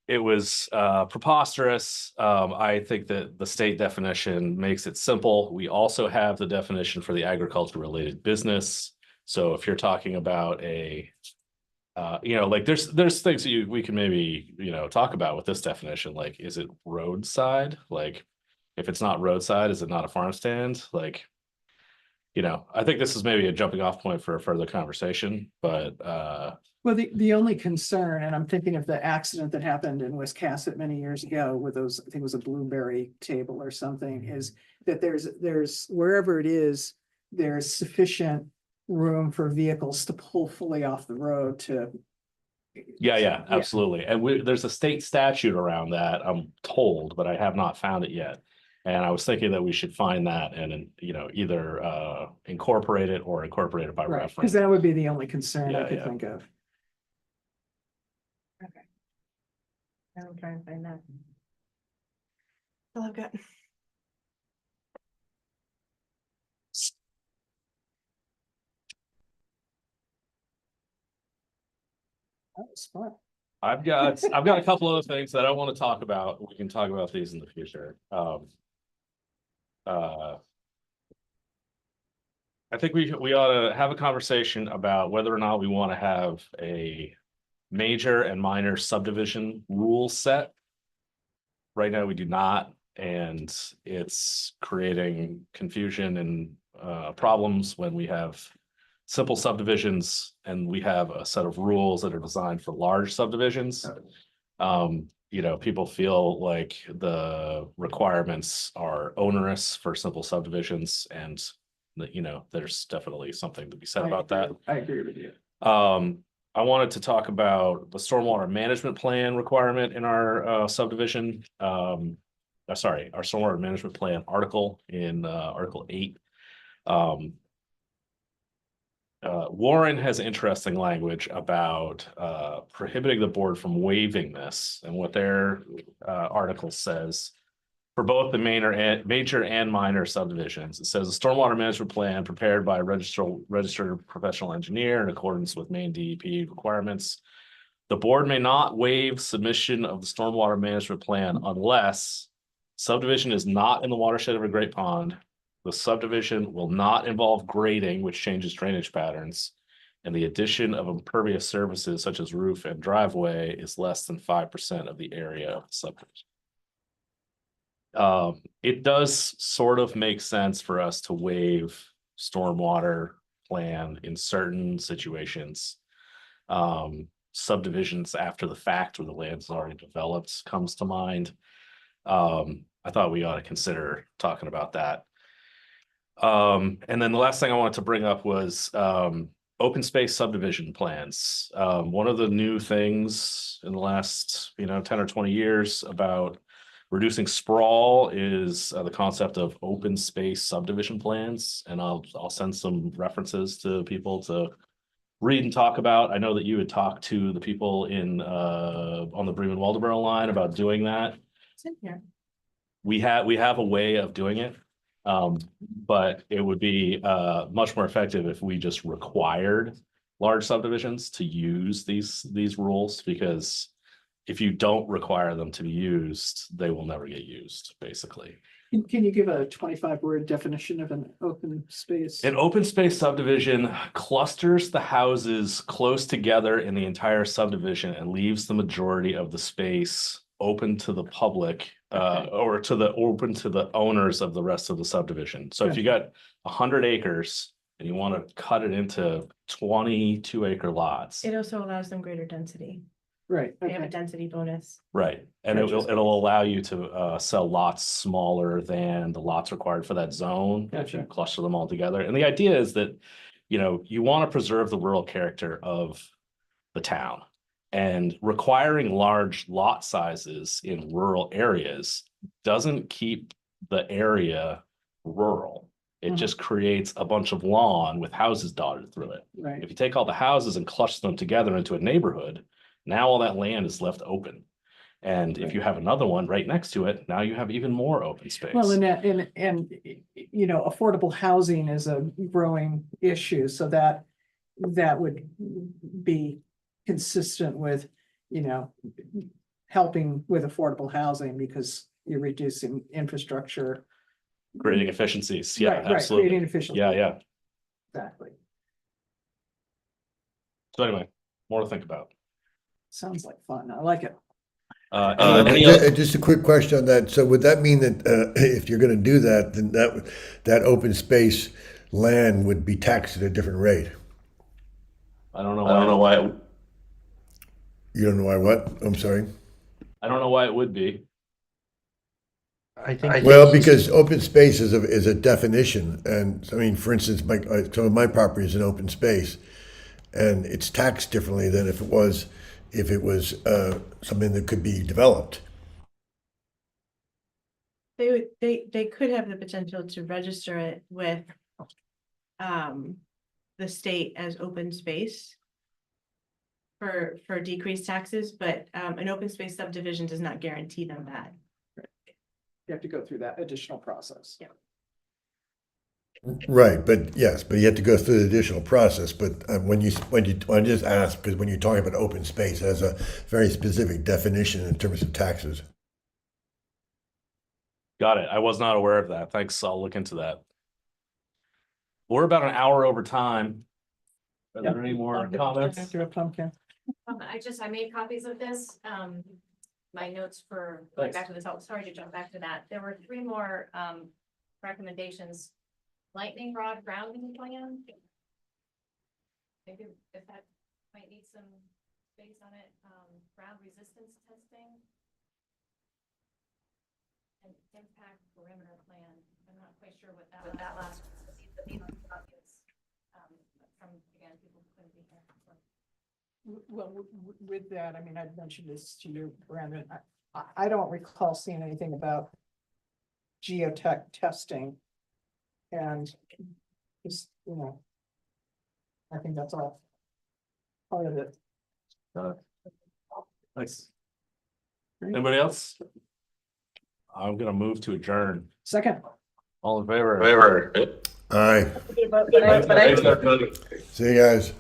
it was preposterous. I think that the state definition makes it simple. We also have the definition for the agriculture related business. So if you're talking about a like there's things that we can maybe, talk about with this definition, like, is it roadside? Like, if it's not roadside, is it not a farm stand? Like, I think this is maybe a jumping off point for a further conversation, but Well, the only concern, and I'm thinking of the accident that happened in Wiscasset many years ago with those, I think it was a blueberry table or something, is that there's wherever it is, there's sufficient room for vehicles to pull fully off the road to. yeah, absolutely. And there's a state statute around that, I'm told, but I have not found it yet. And I was thinking that we should find that and, either incorporate it or incorporate it by Right, because reference. that would be the only concern Yeah, I could yeah. think of. I'm trying to find that. All I've got. That was fun. I've got a couple other things that I want to talk about. We can talk about these in the future. I think we ought to have a conversation about whether or not we want to have a major and minor subdivision rule set. Right now, we do not, and it's creating confusion and problems when we have simple subdivisions and we have a set of rules that are designed for large subdivisions. People feel like the requirements are onerous for simple subdivisions, and there's definitely something to be said about that. I agree with you. I wanted to talk about the stormwater management plan requirement in our subdivision. Our stormwater management plan article in Article 8. Warren has interesting language about prohibiting the board from waiving this, and what their article says for both the major and minor subdivisions. It says a stormwater management plan prepared by a registered professional engineer in accordance with Maine DEP requirements. The board may not waive submission of the stormwater management plan unless subdivision is not in the watershed of a great pond. The subdivision will not involve grading, which changes drainage patterns, and the addition of impervious surfaces such as roof and driveway is less than 5% of the area of the subdivision. It does sort of make sense for us to waive stormwater plan in certain situations. Subdivisions after the fact where the land's already developed comes to mind. I thought we ought to consider talking about that. And then the last thing I wanted to bring up was open space subdivision plans. One of the new things in the last 10 or 20 years about reducing sprawl is the concept of open space subdivision plans, and I'll send some references to people to read and talk about. I know that you had talked to the people in on the Bremen Waldeboro line about doing that. It's in here. We have a way of doing it, but it would be much more effective if we just required large subdivisions to use these rules, because if you don't require them to be used, they will never get used, basically. Can you give a 25-word definition of an open space? An open space subdivision clusters the houses close together in the entire subdivision and leaves the majority of the space open to the public, or open to the owners of the rest of the subdivision. So if you got 100 acres and you want to cut it into 22-acre lots. It also allows them greater density. Right, They have a okay. density bonus. Right, and it'll allow you to sell lots smaller than the lots required for that zone. If you Gotcha. cluster them all together. And the idea is that, you want to preserve the rural character of the town. And requiring large lot sizes in rural areas doesn't keep the area rural. It Mhm. just creates a bunch of lawn with houses dotted through it. Right, If you take all the houses and cluster them together into a neighborhood, now all that land is left open. And if you have another one right next to it, now you have even more open space. well, and affordable housing is a growing issue, so that would be consistent with, helping with affordable housing because you're reducing infrastructure. Creating efficiencies. Right, Yeah, right, Creating absolutely. efficiency. Yeah, yeah. Exactly. So anyway, more to think about. Sounds like fun. I like it. Any other? Just a quick question on that. So would that mean that if you're going to do that, then that open space land would be taxed at a different rate? I don't know why. You don't know why what? I'm sorry. I don't know why it would be. I think. Well, because open space is a definition, and I mean, for instance, some of my property is an open space, and it's taxed differently than if it was something that could be developed. They could have the potential to register it with the state as open space for decreased taxes, but an open space subdivision does not guarantee them that. You have to go through that additional process. Yeah. Right, but yes, but you have to go through the additional process. But I just asked because when you're talking about open space, it has a very specific definition in terms of taxes. Got it. I was not aware of that. Thanks. I'll look into that. We're about an hour over time. Are there any more comments? Pumpkin. I made copies of this, my notes for going back to this, sorry to jump back to that. There were 3 more, recommendations. Lightning rod grounding plan. Maybe if that might need some space on it, ground resistance testing. And impact perimeter plan. I'm not quite sure what that last. These are buckets, from, again, people who couldn't be here. Well, with that, I mean, I'd mentioned this to you, Brandon. I don't recall seeing anything about geotech testing. And just, I think that's all part of it. Nice. Anybody else? I'm gonna move to adjourn. Second. All in favor? All right, Thanks, everybody. see you guys.